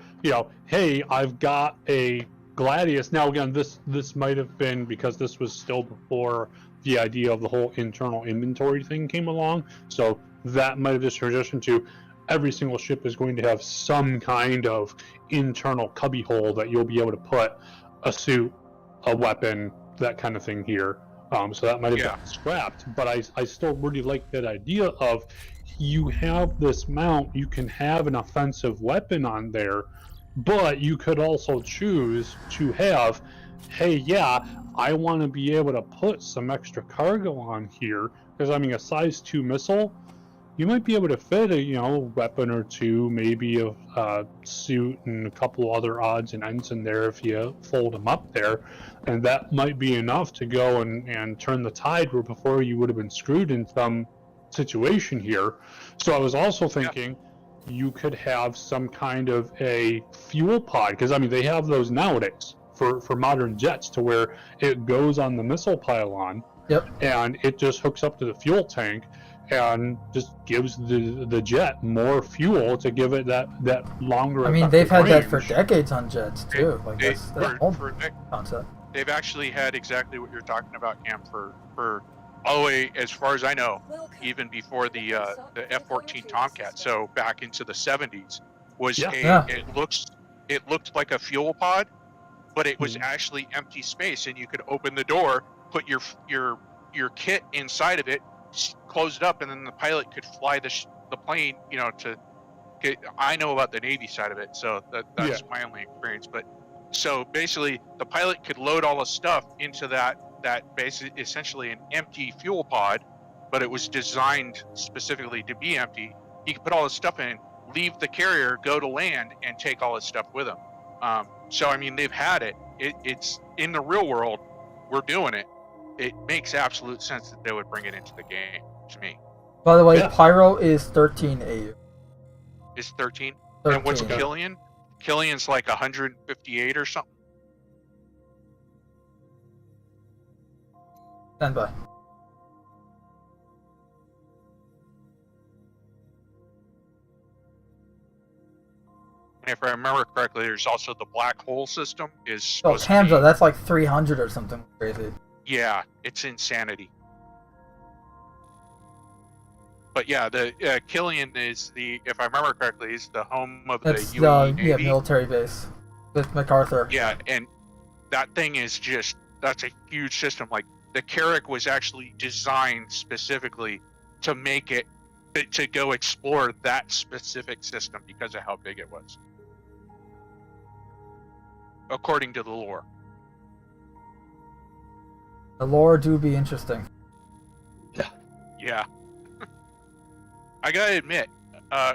hey, I've got a Gladius. Now again, this might have been because this was still before the idea of the whole internal inventory thing came along. So that might have just transitioned to every single ship is going to have some kind of internal cubby hole that you'll be able to put a suit, a weapon, that kind of thing here. So that might have been scrapped, but I still really like that idea of you have this mount, you can have an offensive weapon on there, but you could also choose to have, hey, yeah, I want to be able to put some extra cargo on here, because I mean, a size 2 missile, you might be able to fit a weapon or two, maybe a suit and a couple other odds and ends in there if you fold them up there, and that might be enough to go and turn the tide where before you would have been screwed in some situation here. So I was also thinking you could have some kind of a fuel pod, because I mean they have those nowadays for modern jets to where it goes on the missile pylon, and it just hooks up to the fuel tank and just gives the jet more fuel to give it that longer. I mean, they've had that for decades on jets too. That's old concept. They've actually had exactly what you're talking about, Cam, for all the way, as far as I know, even before the F-14 Tomcat. So back into the 70s, it looked like a fuel pod, but it was actually empty space, and you could open the door, put your kit inside of it, close it up, and then the pilot could fly the plane. I know about the Navy side of it, so that's my only experience. But so basically, the pilot could load all the stuff into that basically essentially an empty fuel pod, but it was designed specifically to be empty. He could put all his stuff in, leave the carrier, go to land, and take all his stuff with him. So I mean, they've had it. It's in the real world. We're doing it. It makes absolute sense that they would bring it into the game to me. By the way, Pyro is 13 AU. Is 13? 13. And what's Killian? Killian's like 158 or something. Stand by. And if I remember correctly, there's also the black hole system. Hamza, that's like 300 or something crazy. Yeah, it's insanity. But yeah, the Killian is if I remember correctly, is the home of the UAE Navy. Military base with MacArthur. Yeah, and that thing is that's a huge system. Like the Carrack was actually designed specifically to make it to go explore that specific system because of how big it was, according to the lore. The lore do be interesting. Yeah. I gotta admit,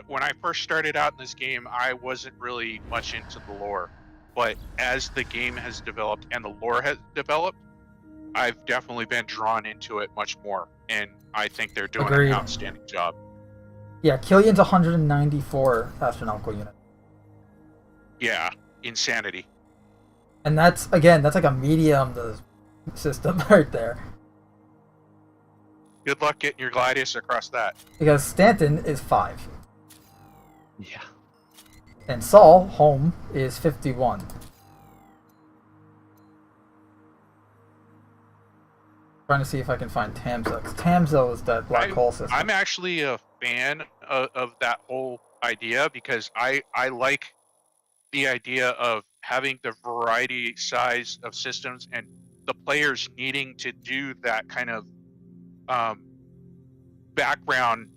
when I first started out in this game, I wasn't really much into the lore. But as the game has developed and the lore has developed, I've definitely been drawn into it much more. And I think they're doing an outstanding job. Yeah, Killian's 194 astronomical unit. Yeah, insanity. And that's like a medium system right there. Good luck getting your Gladius across that. Because Stanton is 5. Yeah. And Saul, home, is 51. Trying to see if I can find Tamzo. Tamzo is that black hole system. I'm actually a fan of that whole idea because I like the idea of having the variety size of systems and the players needing to do that kind of background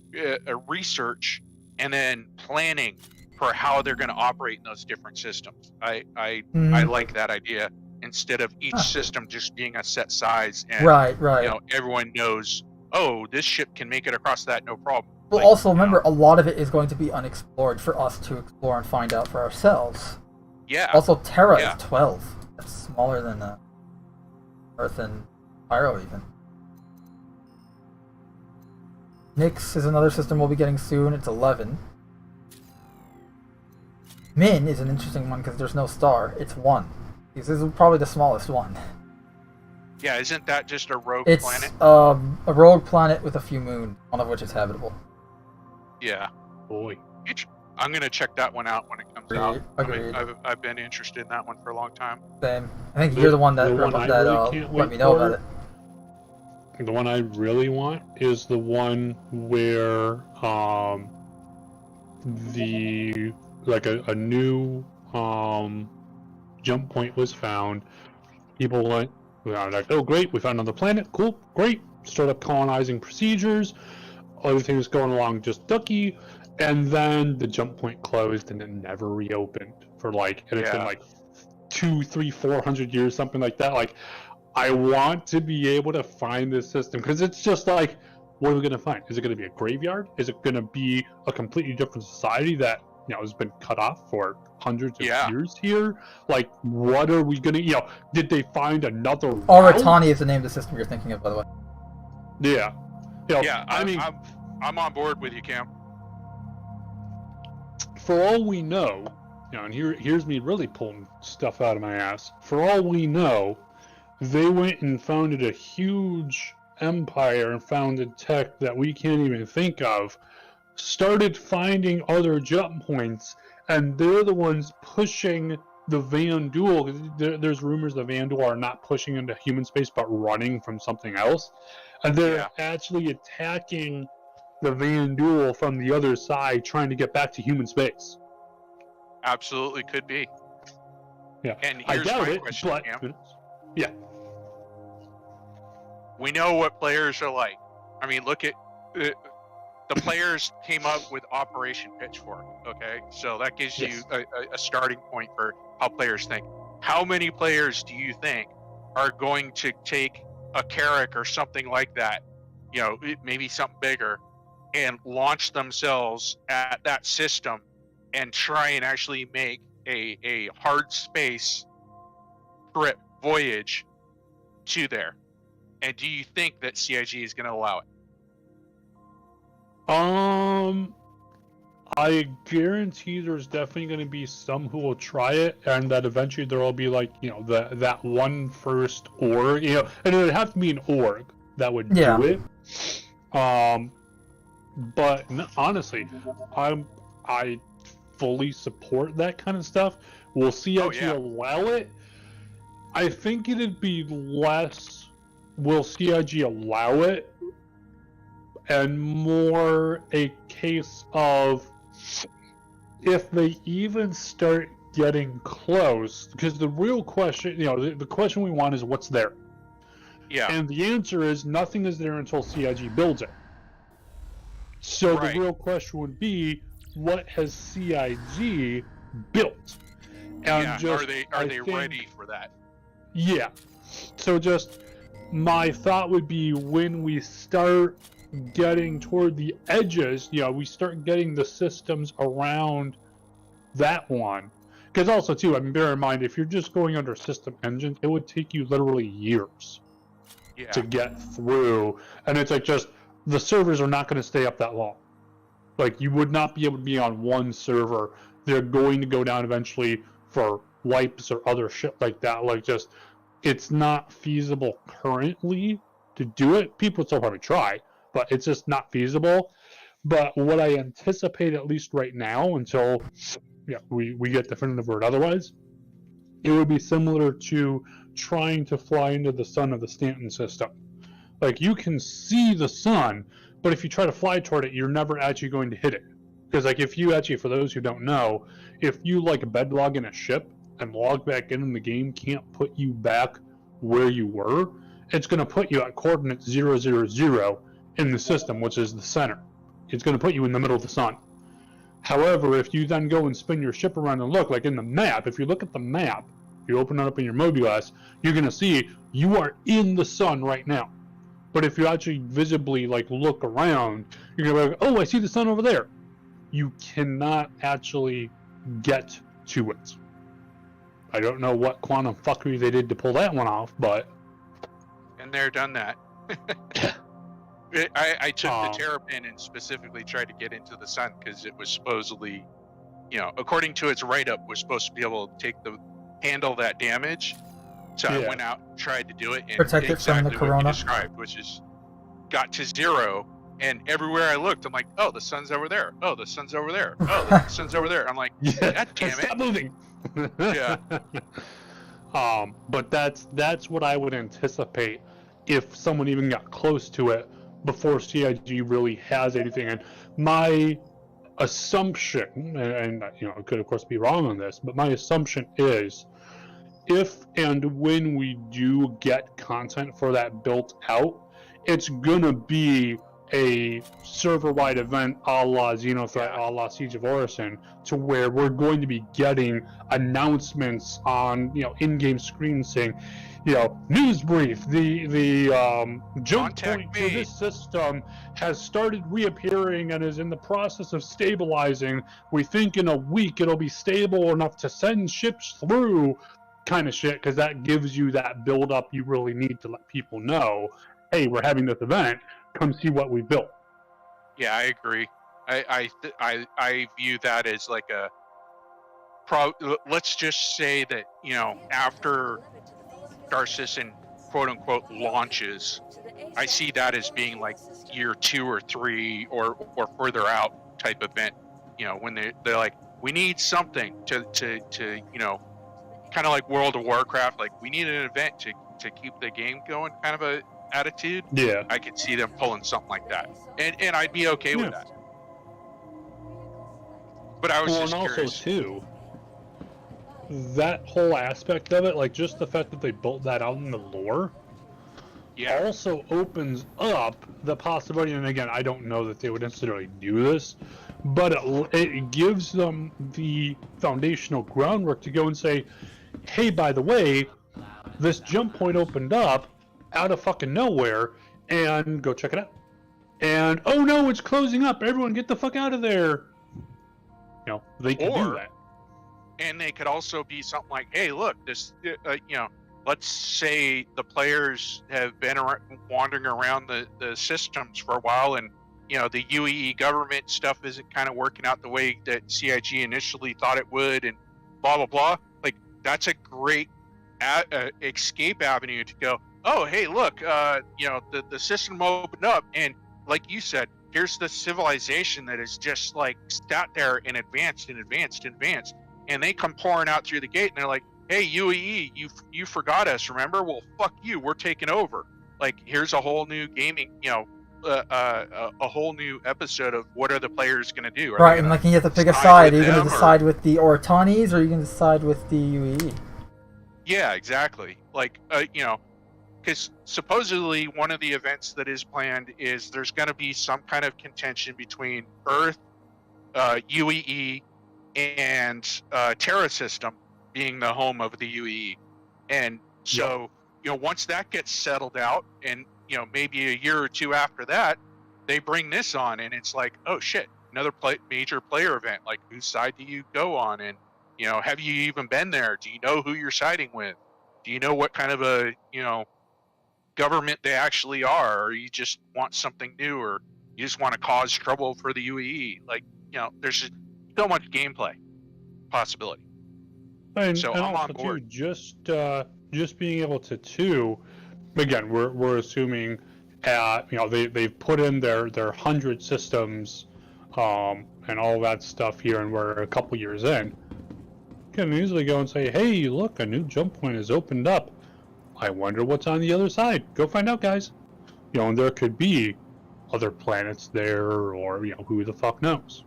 research and then planning for how they're going to operate in those different systems. I like that idea instead of each system just being a set size and right. Everyone knows, oh, this ship can make it across that no problem. Well, also remember, a lot of it is going to be unexplored for us to explore and find out for ourselves. Yeah. Also, Terra is 12. That's smaller than Earth and Pyro even. Nyx is another system we'll be getting soon. It's 11. Min is an interesting one because there's no star. It's 1. This is probably the smallest one. Yeah, isn't that just a rogue It's planet? a rogue planet with a few moons, one of which is habitable. Yeah. Boy. I'm gonna check that one out when it comes out. Agreed. I've been interested in that one for a long time. Same. I think you're the one that, can't let wait me know for. about it. The one I really want is the one where the a new jump point was found. People went, like, oh great, we found another planet, cool, great. Start up colonizing procedures. Everything was going along just ducky, and then the jump point closed and it never reopened for and it's been like 200, 300, 400 years, something like that. Like, I want to be able to find this system because it's just like, what are we going to find? Is it going to be a graveyard? Is it going to be a completely different society that has been cut off for hundreds of years here? Like, what are we going to, did they find another route? Oratani is the name of the system you're thinking of, by the way. Yeah. I'm on board with you, Cam. For all we know, and here's me really pulling stuff out of my ass. For all we know, they went and founded a huge empire and founded tech that we can't even think of, started finding other jump points, and they're the ones pushing the Vandal. There's rumors the Vandal are not pushing into human space but running from something else, and they're actually attacking the Vandal from the other side, trying to get back to human space. Absolutely could be. Yeah, and here's my question, Cam. Yeah. We know what players are like. I mean, look at the players came up with Operation Pitchfork. Okay, so that gives you a starting point for how players think. How many players do you think are going to take a Carrack or something like that, maybe something bigger, and launch themselves at that system and try and actually make a hard space trip voyage to there? And do you think that CIG is going to allow it? I guarantee there's definitely going to be some who will try it, and that eventually there will be that one first org, and it would have to be an org that would do it. But honestly, I fully support that kind of stuff. Will CIG allow it? I think it'd be less. Will CIG allow it? And more a case of if they even start getting close, because the real question, the question we want is what's there. Yeah. And the answer is nothing is there until CIG builds it. So the real question would be, what has CIG built? And are they ready for that? Yeah. So just my thought would be when we start getting toward the edges, we start getting the systems around that one. Because also, too, bear in mind, if you're just going under system engines, it would take you literally years to get through. And it's just, the servers are not going to stay up that long. You would not be able to be on one server. They're going to go down eventually for wipes or other shit like that. It's not feasible currently to do it. People would still probably try, but it's just not feasible. But what I anticipate, at least right now, until we get definitive word otherwise, it would be similar to trying to fly into the sun of the Stanton system. You can see the sun, but if you try to fly toward it, you're never actually going to hit it. Because if you actually, for those who don't know, if you bedlog in a ship and log back in, and the game can't put you back where you were, it's going to put you at coordinates 000 in the system, which is the center. It's going to put you in the middle of the sun. However, if you then go and spin your ship around and look, in the map, if you look at the map, you open it up in your Mobius, you're going to see you are in the sun right now. But if you actually visibly look around, you're going to be like, oh, I see the sun over there. You cannot actually get to it. I don't know what quantum fuckery they did to pull that one off, but... And they're done that. I took the Um, terrapin and specifically tried to get into the sun because it was supposedly, according to its write-up, was supposed to be able to handle that damage. So I Yeah. went out and tried to do it, and Protect it from the exactly what you corona. described, which is got to 0, and everywhere I looked, I'm like, oh, the sun's over there. Oh, the sun's over there. Oh, the sun's over there. I'm like, Yeah. God damn it. Stop moving. Yeah. But that's what I would anticipate if someone even got close to it before CIG really has anything. And my assumption, and I could of course be wrong on this, but my assumption is, if and when we do get content for that built out, it's gonna be a server-wide event a la Xenothreat, a la Siege of Orison, to where we're going to be getting announcements on in-game screens saying, news brief, the jump Contact point me. to this system has started reappearing and is in the process of stabilizing. We think in a week it'll be stable enough to send ships through, kind of shit, because that gives you that build-up you really need to let people know, hey, we're having this event, come see what we built. Yeah, I agree. I view that as like let's just say that, after Star Citizen quote unquote launches, I see that as being like year 2 or 3 or further out type event, when they're like, we need something to kind of like World of Warcraft, like we need an event to keep the game going kind of a attitude. Yeah. I could see them pulling something like that, and I'd be okay with that. But I was Well, just and also curious. too, that whole aspect of it, like just the fact that they built that out in the lore, Yeah, also opens up the possibility, and again, I don't know that they would necessarily do this, but it gives them the foundational groundwork to go and say, hey, by the way, this jump point opened up out of fucking nowhere, and go check it out. And, oh no, it's closing up, everyone get the fuck out of there. They can do that. and they could also be something like, hey, look, this, let's say the players have been wandering around the systems for a while, and the UAE government stuff isn't kind of working out the way that CIG initially thought it would, and blah blah blah. Like, that's a great escape avenue to go, oh, hey, look, the system opened up, and like you said, here's the civilization that is just like sat there and advanced, and they come pouring out through the gate, and they're like, hey, UAE, you forgot us, remember? Well, fuck you, we're taking over. Like, here's a whole new gaming, a whole new episode of what are the players going to do? Right, and like you have to pick a side. Are you going to them, decide with the Ortanis, or are you going to decide with the UAE? Yeah, exactly. Like, because supposedly one of the events that is planned is there's going to be some kind of contention between Earth, UAE, and Terra System being the home of the UAE. And so, once that gets settled out, and maybe a year or two after that, they bring this on, and it's like, oh shit, another major player event. Like, whose side do you go on? And have you even been there? Do you know who you're siding with? Do you know what kind of a government they actually are, or you just want something new, or you just want to cause trouble for the UAE? Like, there's just so much gameplay possibility. And, so and I'm also on board. Too, just being able to again, we're assuming they've put in their 100 systems, and all that stuff here, and we're a couple years in. You can easily go and say, hey, look, a new jump point has opened up. I wonder what's on the other side. Go find out, guys. And there could be other planets there, or who the fuck knows.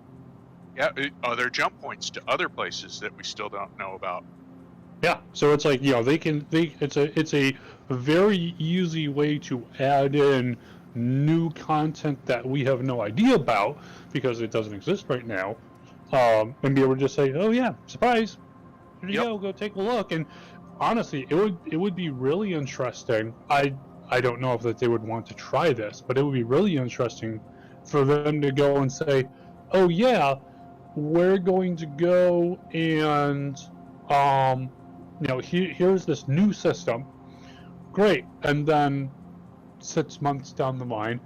Yeah, other jump points to other places that we still don't know about. Yeah, so it's like it's a very easy way to add in new content that we have no idea about because it doesn't exist right now, and be able to just say, oh yeah, surprise, here you go take a look. And honestly, it would be really interesting. I don't know if that they would want to try this, but it would be really interesting for them to go and say, oh yeah, we're going to go and here's this new system, great, and then 6 months down the line,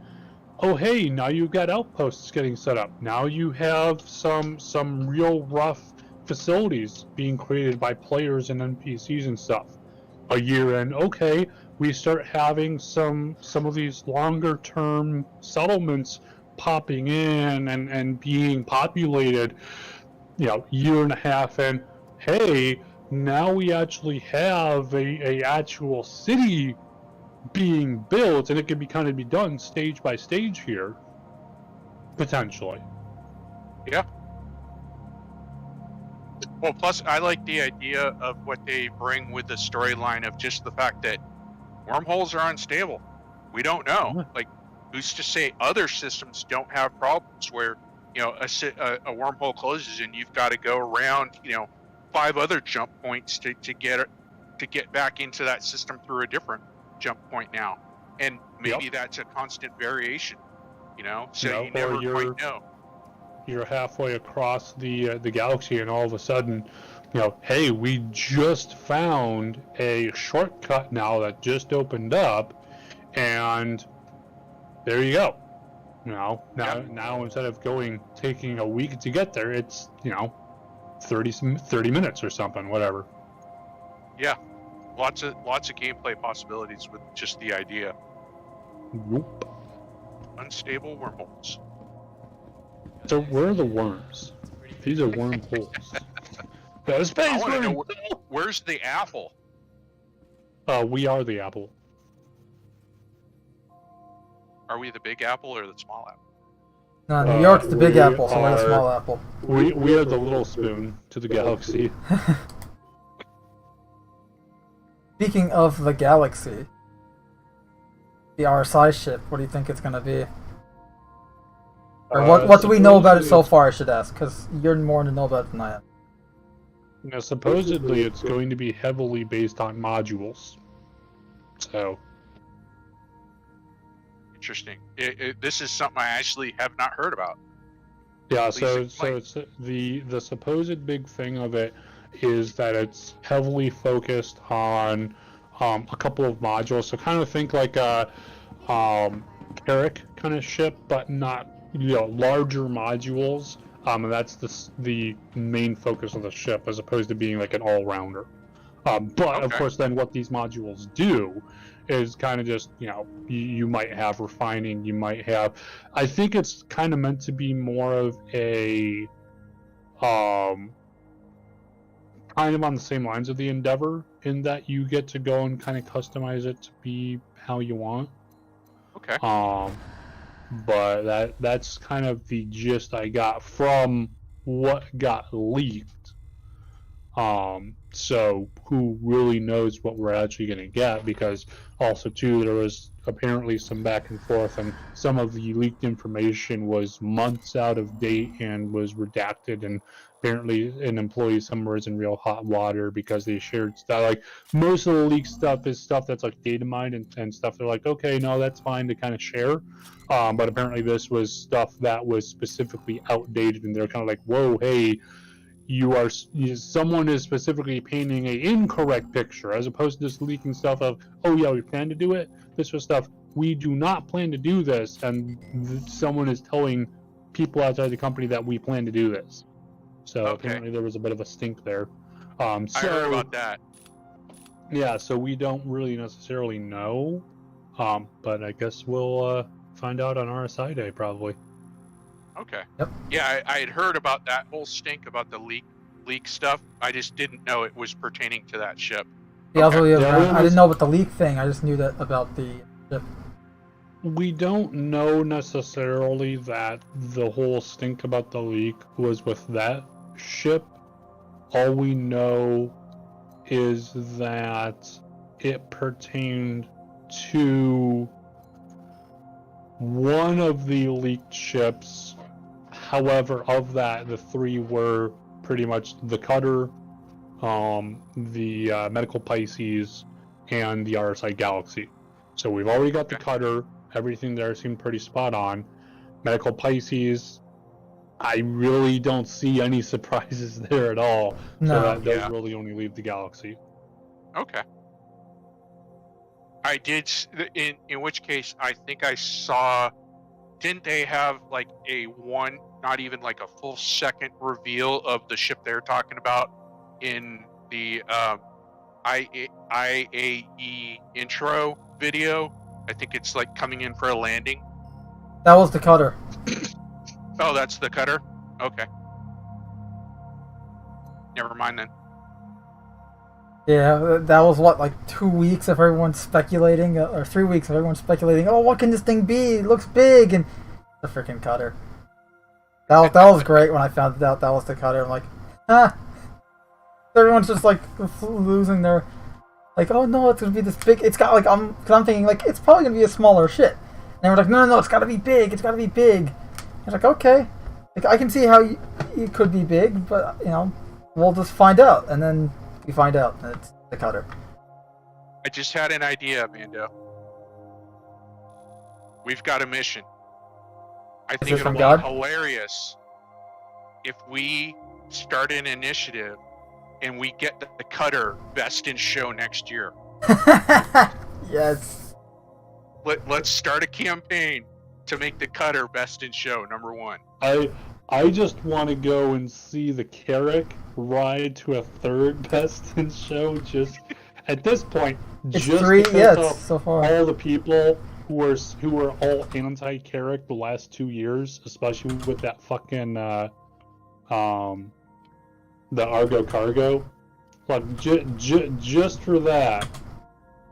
oh hey, now you've got outposts getting set up. Now you have some real rough facilities being created by players and NPCs and stuff. A year in, okay, we start having some of these longer term settlements popping in and being populated, year and a half in, hey, now we actually have a actual city being built, and it can be done stage by stage here, potentially. Yeah. Well, plus I like the idea of what they bring with the storyline of just the fact that wormholes are unstable. We don't know. Yeah. Like, who's to say other systems don't have problems where, a wormhole closes and you've got to go around, 5 other jump points to get back into that system through a different jump point now. And maybe that's a constant variation, so you never quite know. You're halfway across the galaxy, and all of a sudden, hey, we just found a shortcut now that just opened up, and there you go. Now instead of taking a week to get there, it's 30 minutes or something, whatever. Yeah, lots of gameplay possibilities with just the idea. Nope. Unstable wormholes. So where are the worms? These are wormholes. The space I want to worm. know where's the apple. We are the apple. Are we the big apple or the small apple? No, New York's the big we apple, so we're the are- small apple. We are the little spoon to the galaxy. Speaking of the galaxy, the RSI ship, what do you think it's going to be? Or what do we know about it so far, I should ask, because you're more to know about it than I am. Now, supposedly it's going to be heavily based on modules. So, Interesting. This is something I actually have not heard about. yeah, Please so explain. it's the supposed big thing of it is that it's heavily focused on a couple of modules. So kind of think like a Carrick kind of ship, but not larger modules. And that's the main focus of the ship, as opposed to being like an all-rounder. But of Okay. course, then what these modules do is kind of just you might have refining, you might have. I think it's kind of meant to be more of a kind of on the same lines of the Endeavor, in that you get to go and kind of customize it to be how you want. Okay. But that's kind of the gist I got from what got leaked. So who really knows what we're actually going to get, because also too there was apparently some back and forth, and some of the leaked information was months out of date and was redacted, and apparently an employee somewhere is in real hot water because they shared stuff. Like, most of the leaked stuff is stuff that's like data mined and stuff they're like, okay, no, that's fine to kind of share. But apparently this was stuff that was specifically outdated, and they're kind of like, whoa, hey, someone is specifically painting an incorrect picture, as opposed to just leaking stuff of, oh yeah, we plan to do it. This was stuff, we do not plan to do this, and someone is telling people outside the company that we plan to do this. So Okay. apparently there was a bit of a stink there. I heard about that. Yeah, so we don't really necessarily know, but I guess we'll find out on RSI Day probably. Okay. Yep. Yeah, I had heard about that whole stink about the leak stuff. I just didn't know it was pertaining to that ship. Yeah, Okay. I didn't know about the leak thing. I just knew that about the ship. We don't know necessarily that the whole stink about the leak was with that ship. All we know is that it pertained to one of the leaked ships. However, of that, the 3 were pretty much the Cutter, the Medical Pisces, and the RSI Galaxy. So we've already got the Cutter. Everything there seemed pretty spot on. Medical Pisces, I really don't see any surprises there at all. No. So that does Yeah. really only leave the Galaxy. Okay. I did, in which case I think I saw didn't they have like a one, not even like a full second reveal of the ship they're talking about in the IAE intro video? I think it's like coming in for a landing. That was the cutter. Oh, that's the cutter? Okay. Never mind then. Yeah, that was what, like 2 weeks of everyone speculating, or 3 weeks of everyone speculating, oh, what can this thing be? It looks big, and the freaking cutter. That was great when I found out that was the cutter. I'm like, ah. Everyone's just like losing their, like, oh no, it's gonna be this big. It's got like, cause I'm thinking like it's probably gonna be a smaller ship. And they were like, no, it's gotta be big. It's gotta be big. I was like, okay, like I can see how it could be big, but you know, we'll just find out. And then we find out that it's the cutter. I just had an idea, Mando. We've got a mission. I think it'll be hilarious if we start an initiative and we get the cutter best in show next year. Yes. Let's start a campaign to make the cutter best in show, #1. I just want to go and see the Carrack ride to a third best in show. Just at this point, It's just 3, because yes, of so far. all the people who were all anti-Carrack the last 2 years, especially with that fucking the Argo Cargo. Like just for that,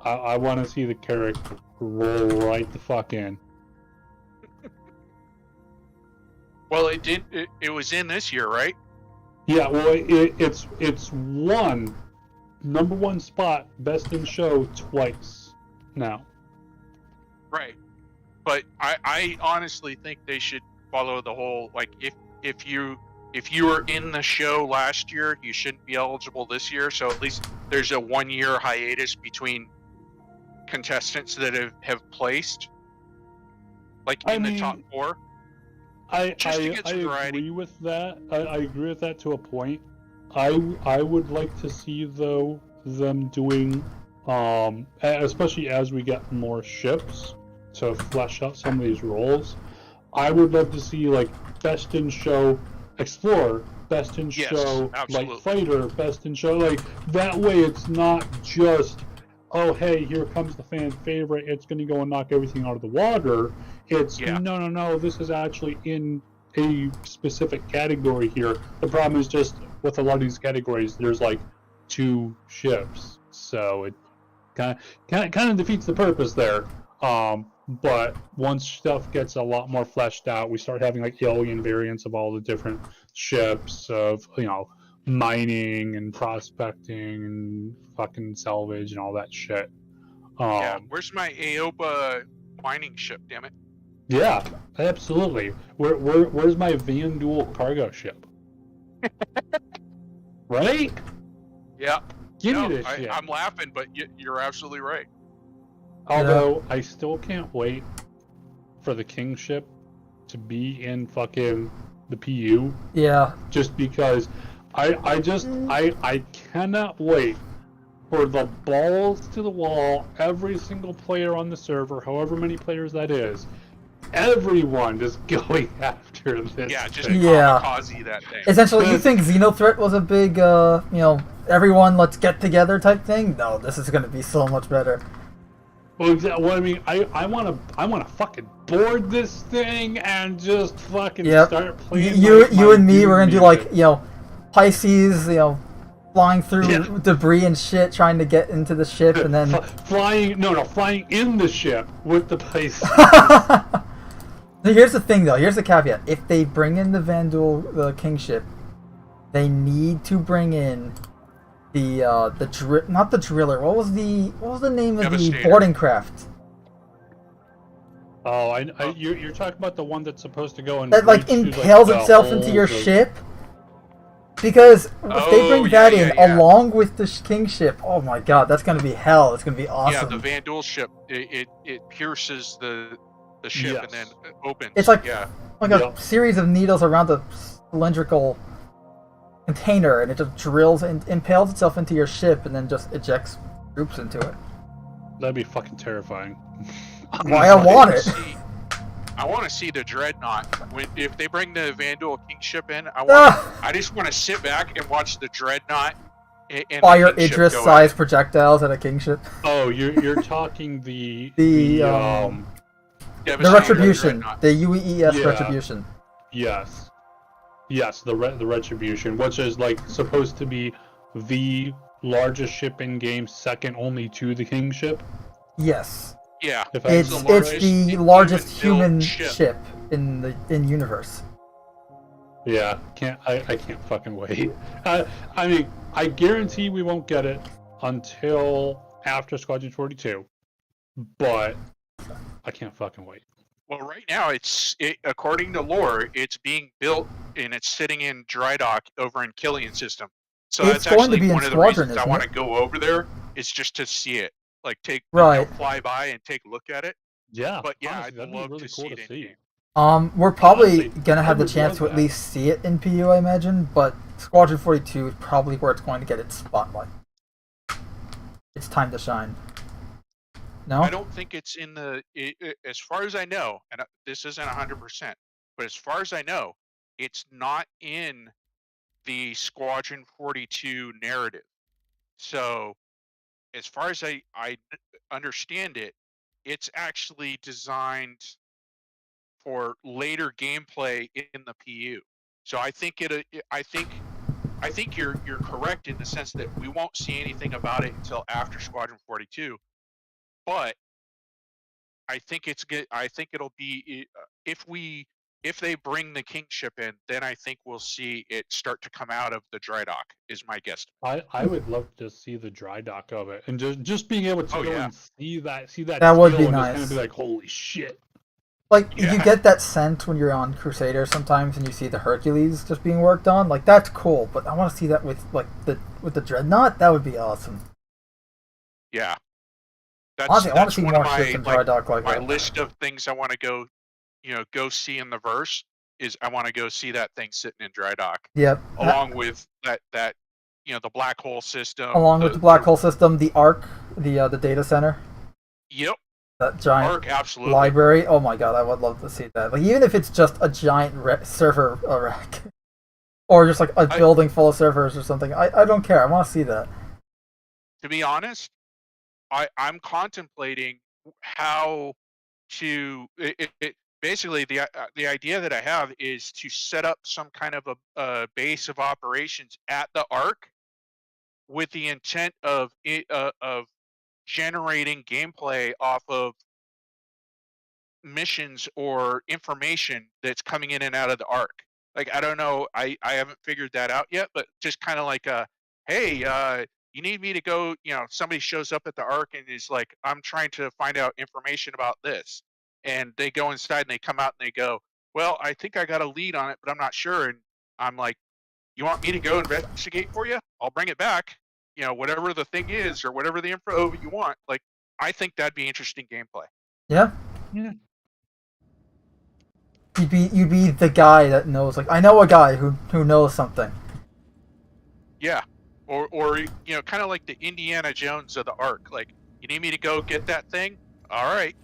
I want to see the Carrack roll right the fuck in. Well, it did. It was in this year, right? Yeah, well, it's won #1 spot, best in show twice now. Right. But I honestly think they should follow the whole, like, if you were in the show last year, you shouldn't be eligible this year. So at least there's a 1-year hiatus between contestants that have placed, like in the top 4. I variety. agree with that. I agree with that to a point. I would like to see though them doing, especially as we get more ships to flesh out some of these roles. I would love to see like best in show explorer, best in show absolutely. like fighter, best in show like that way. It's not just, oh hey, here comes the fan favorite, it's going to go and knock everything out of the water. It's no, this is actually in a specific category here. The problem is just with a lot of these categories, there's like 2 ships, so it kind of defeats the purpose there. But once stuff gets a lot more fleshed out, we start having like alien variants of all the different ships, of mining and prospecting and fucking salvage and all that shit. Where's my Aoba mining ship? Damn it. Yeah, absolutely. Where's my Van Duel cargo ship? Right? Yeah. Give me this shit. I'm laughing, but you're absolutely right. Although I still can't wait for the King ship to be in fucking the PU. Yeah. Just because I cannot wait for the balls to the wall, every single player on the server, however many players that is, everyone just going after this. Yeah, just kamikaze that thing. Essentially, you think Xenothreat was a big, everyone let's get together type thing? No, this is going to be so much better. Well, I mean, I want to fucking board this thing and just fucking start playing. You and me, we're gonna do like Pisces, flying through debris and shit, trying to get into the ship, and then flying in the ship with the Pisces. Here's the thing, though. Here's the caveat: if they bring in the Van Duel, the King ship, they need to bring in not the driller. What was the name of the boarding craft? Oh, you're talking about the one that's supposed to go and that like impales itself into your ship. Because if they bring that in along with the King ship, oh my god, that's gonna be hell. It's gonna be awesome. Yeah, the Van Duel ship, it pierces the ship and then opens. It's like a series of needles around the cylindrical container, and it just drills and impales itself into your ship, and then just ejects troops into it. That'd be fucking terrifying. Why I want it. I want to see the Dreadnought. If they bring the Vandal Kingship in, I just want to sit back and watch the Dreadnought and Fire the Kingship go Idris-sized projectiles at a kingship. Oh, you're talking the Retribution, the UEES Yeah. Retribution. Yes, the Retribution, which is like supposed to be the largest ship in game, second only to the Kingship. Yes. Yeah, It's the largest human ship in universe. Yeah, I can't fucking wait. I mean, I guarantee we won't get it until after Squadron 42, but I can't fucking wait. Well, right now, according to lore, it's being built and it's sitting in dry dock over in Killian system. So It's that's going to actually be in one of the Squadron, reasons I isn't want it? to go over there. Is just to see it, like Right. fly by and take a look at it. Yeah, But yeah, honestly, I'd that'd love be really to cool see to it in see. game. We're probably Honestly, gonna have I the would chance to love at that. least see it in PU, I imagine, but Squadron 42 is probably where it's going to get its spotlight. It's time to shine. No? I don't think it's in as far as I know, and this isn't 100%, but as far as I know, it's not in the Squadron 42 narrative. So, as far as I understand it, it's actually designed for later gameplay in the PU. So I think I think you're correct in the sense that we won't see anything about it until after Squadron 42. But I think it's good. I think it'll be if they bring the Kingship in, then I think we'll see it start to come out of the dry dock. Is my guess. I would love to see the dry dock of it, and just being able to Oh, go yeah. and see that That would skill be and nice. just kind of be like, holy shit. Like, you Yeah. get that sense when you're on Crusader sometimes and you see the Hercules just being worked on. Like, that's cool, but I want to see that with the Dreadnought. That would be awesome. Yeah. Honestly, I want to see one more of ships in dry dock like my that. list of things I want to go see in the verse is I want to go see that thing sitting in dry dock, Yep. along with that the black hole system. Along with the black hole system, the Ark, the data center, Yep. that giant Arc, absolutely. library. Oh my god, I would love to see that. Like, even if it's just a giant server rack, or just like a building full of servers or something. I don't care. I want to see that. To be honest, I'm contemplating how to basically the idea that I have is to set up some kind of a base of operations at the Ark with the intent of generating gameplay off of missions or information that's coming in and out of the Ark. Like, I don't know, I haven't figured that out yet, but just kind of like hey, you need me to go, somebody shows up at the Ark and is like, I'm trying to find out information about this. And they go inside and they come out and they go, well, I think I got a lead on it, but I'm not sure. And I'm like, you want me to go investigate for you? I'll bring it back. Whatever the thing is or whatever the info you want. Like, I think that'd be interesting gameplay. Yeah. Yeah. You'd be the guy that knows. Like, I know a guy who knows something. Yeah. Or kind of like the Indiana Jones of the Ark. Like, you need me to go get that thing? All right.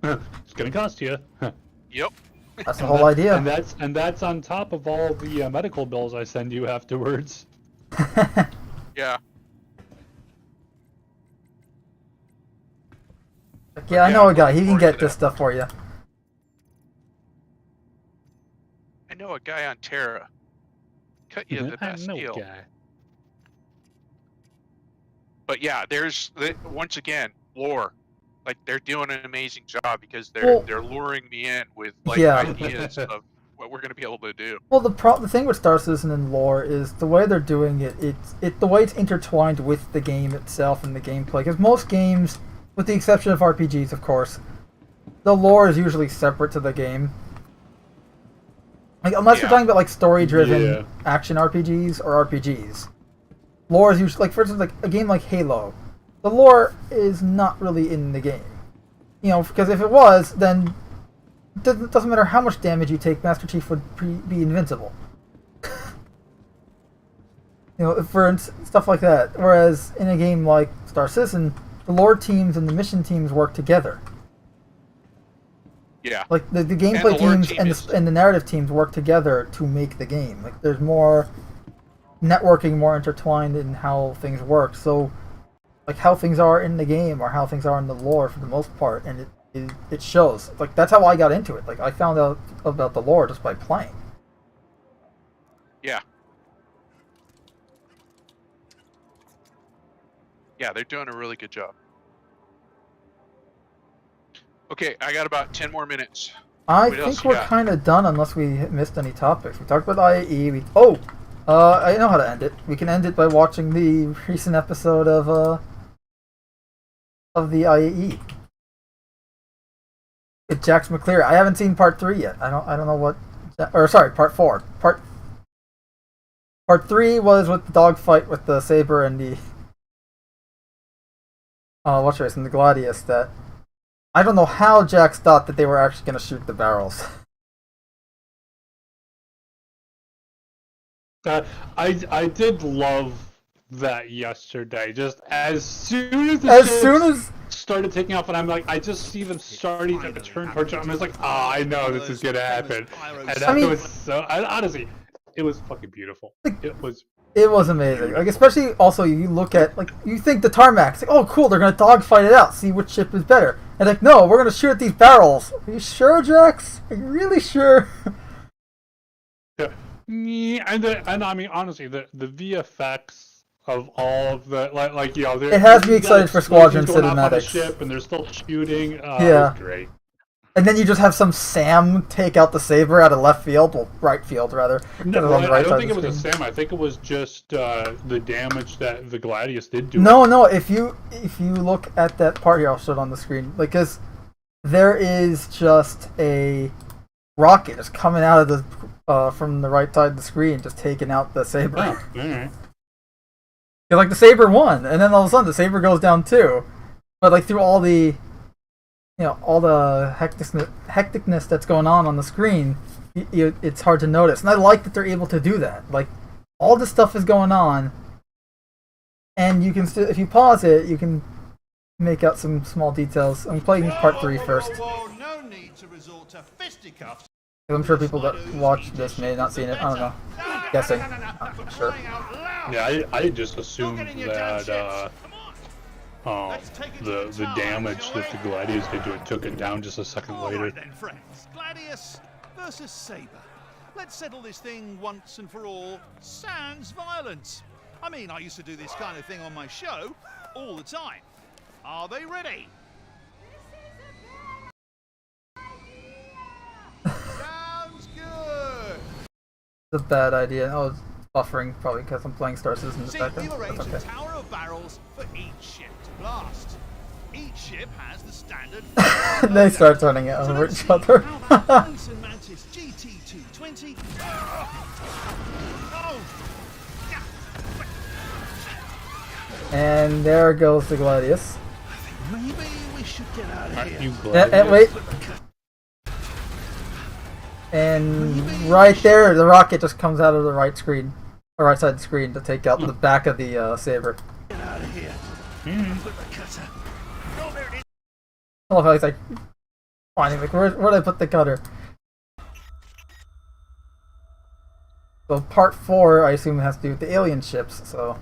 It's gonna cost you. Yep. That's the whole idea. And that's on top of all the medical bills I send you afterwards. Yeah. Yeah, I know a guy. He looking can forward get to this that. stuff for you. I know a guy on Terra. Cut you the best deal. Guy. But yeah, there's once again lore. Like, they're doing an amazing job because Well- they're luring me in with like Yeah. ideas of what we're gonna be able to do. Well, the thing with Star Citizen and lore is the way they're doing it. The way it's intertwined with the game itself and the gameplay. Because most games, with the exception of RPGs, of course, the lore is usually separate to the game. Like, unless you're Yeah. talking about like story-driven Yeah. action RPGs or RPGs, lore is usually, like, for instance, like a game like Halo. The lore is not really in the game. Because if it was, then it doesn't matter how much damage you take, Master Chief would be invincible. Stuff like that. Whereas in a game like Star Citizen, the lore teams and the mission teams work together. Yeah. Like the gameplay the lore teams team and is- the narrative teams work together to make the game. Like there's more networking, more intertwined in how things work. So like how things are in the game or how things are in the lore for the most part, and it shows. Like that's how I got into it. Like I found out about the lore just by playing. Yeah. Yeah, they're doing a really good job. Okay, I got about 10 more minutes. I What else think you we're got? kind of done unless we missed any topics. We talked about IAE. I know how to end it. We can end it by watching the recent episode of the IAE. With Jax McCleary. I haven't seen part 3 yet. I don't know what, or sorry, part 4. Part 3 was with the dogfight with the Saber and the what's race and the Gladius. That I don't know how Jax thought that they were actually going to shoot the barrels. I did love that yesterday. Just as soon as the As ships soon as started taking off, and I'm like, I just see them starting to turn towards you. I'm just like, oh, I know this is gonna happen. And that was so. Honestly, it was fucking beautiful. It was amazing. Like especially also you look at like you think the tarmac's like, oh cool, they're gonna dogfight it out, see which ship is better. And like, no, we're gonna shoot at these barrels. Are you sure, Jax? Are you really sure? Yeah, and I mean honestly, the VFX of all of the like you know, It has me excited for Squadron going off on the cinematics. ship, and they're still shooting. Yeah. It was great. And then you just have some Sam take out the Saber out of left field, well, right field rather. No, On the I right don't side think of it the was a screen. Sam. I think it was just the damage that the Gladius did to it. No. If you look at that part here, I'll show it on the screen. Like, cause there is just a rocket just coming out of the from the right side of the screen, just taking out the Saber. Oh, alright. Like the Saber won, and then all of a sudden the Saber goes down too. But like through all the, all the hecticness that's going on the screen, it's hard to notice. And I like that they're able to do that. Like all this stuff is going on, and you can still, if you pause it, you can make out some small details. I'm playing part 3 first. No need to resort to fisticuffs. I'm sure people that watch this may not seen it. I don't know. Guessing. Not sure. Yeah, I just assumed that the damage that the Gladius did to it took it down just a second later. Alright then, friends. Gladius versus Saber. Let's settle this thing once and for all. Sans violence. I mean, I used to do this kind of thing on my show all the time. Are they ready? Sounds good. It's a bad idea. Oh, it's buffering probably because I'm playing Star Citizen in the See, background. we've arranged That's a okay. tower of barrels for each ship to blast. Each ship has the standard. They start turning it So over let's each see other. how that Manson Mantis GT220. Oh, yeah. And there goes the Gladius. Maybe we should get out of Aren't here. you glad? Wait. And right there, the rocket just comes out of the right screen, or right side of the screen, to take out the back of the Saber. Get out of here. Put the cutter. Oh, there it is. I love how he's like, finding like, where'd I put the cutter? So part 4, I assume, has to do with the alien ships. So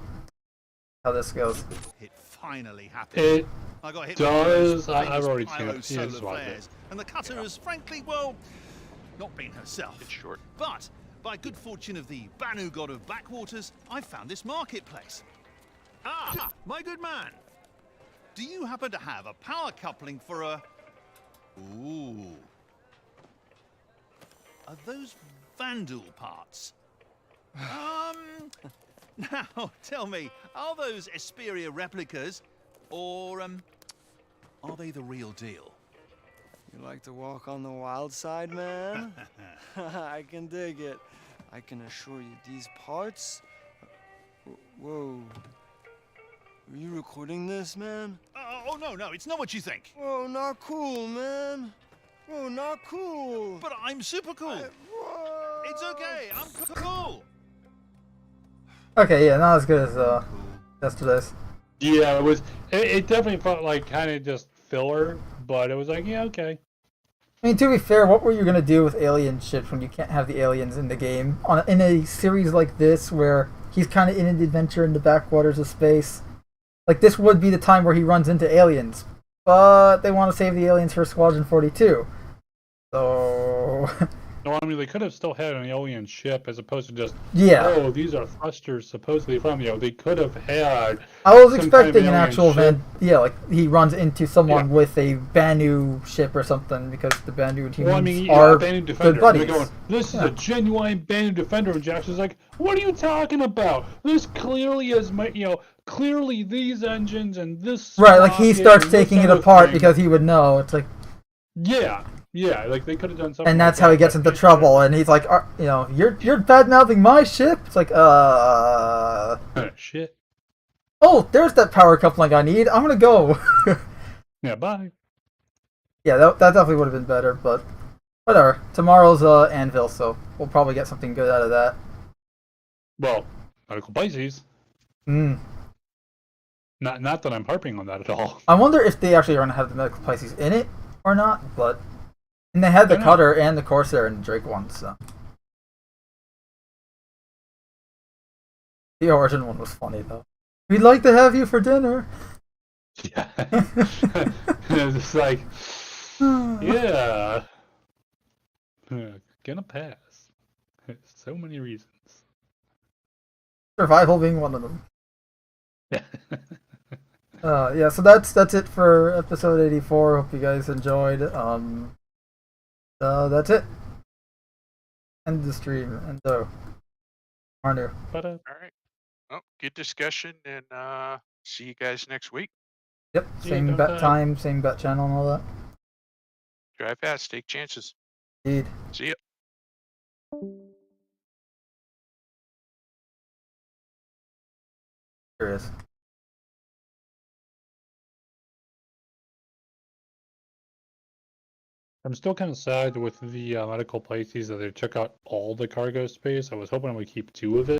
how this goes. It finally happened. It I got hit does. with I've already pyro seen it. solar Yeah, just watch it. flares, and the cutter has frankly, well, not been herself. It's short. But by good fortune of the Banu god of backwaters, I found this marketplace. Ah, my good man. Do you happen to have a power coupling for a... Ooh. Are those Vandal parts? Now, tell me, are those Esperia replicas, or, are they the real deal? You like to walk on the wild side, man? I can dig it. I can assure you these parts... Whoa. Are you recording this, man? Oh, no, it's not what you think. Whoa, not cool, man. Whoa, not cool. But I'm super cool. Whoa. It's okay, I'm cool. Okay, yeah, not as good as yesterday's. Yeah, it was. It definitely felt like kind of just filler, but it was like, yeah, okay. I mean, to be fair, what were you gonna do with alien ships when you can't have the aliens in the game? In a series like this, where he's kind of in an adventure in the backwaters of space, like this would be the time where he runs into aliens, but they want to save the aliens for Squadron 42. So No, I mean they could have still had an alien ship as opposed to just yeah, oh, these are thrusters supposedly from They could have had. I was some expecting kind of an alien actual ship. event. Yeah, like he runs into someone Yeah. with a Banu ship or something, because the Banu and humans Well, I mean, are Banu good Defender. buddies. They're going, this is Yeah. a genuine Banu Defender, and Jackson's like, what are you talking about? This clearly is my, clearly these engines and this. Right, like he sprocket starts and this taking it other apart thing. because he would know. It's like, Yeah, like they could have done something. and that's like how he that, gets but into it's trouble. And he's like, you're bad mouthing my ship. It's like, shit. oh, there's that power coupling I need. I'm gonna go. Yeah, bye. Yeah, that definitely would have been better, but whatever. Tomorrow's Anvil, so we'll probably get something good out of that. Well, Medical Pisces. Hmm. Not that I'm harping on that at all. I wonder if they actually are gonna have the Medical Pisces in it or not, but and they had the I know. Cutter and the Corsair and the Drake one, so the Origin one was funny though. We'd like to have you for dinner. Yeah. It's just like, yeah. Gonna pass. So many reasons. Survival being one of them. Yeah. Yeah, so that's it for episode 84. Hope you guys enjoyed. That's it. End the stream. And Arnu. But All right. Well, good discussion, and see you guys next week. Yep, Yeah, same don't bet die. time, same bet channel, and all that. Drive fast, take chances. Indeed. See ya. Curious. I'm still kind of sad with the Medical Pisces that they took out all the cargo space. I was hoping I would keep 2 of it.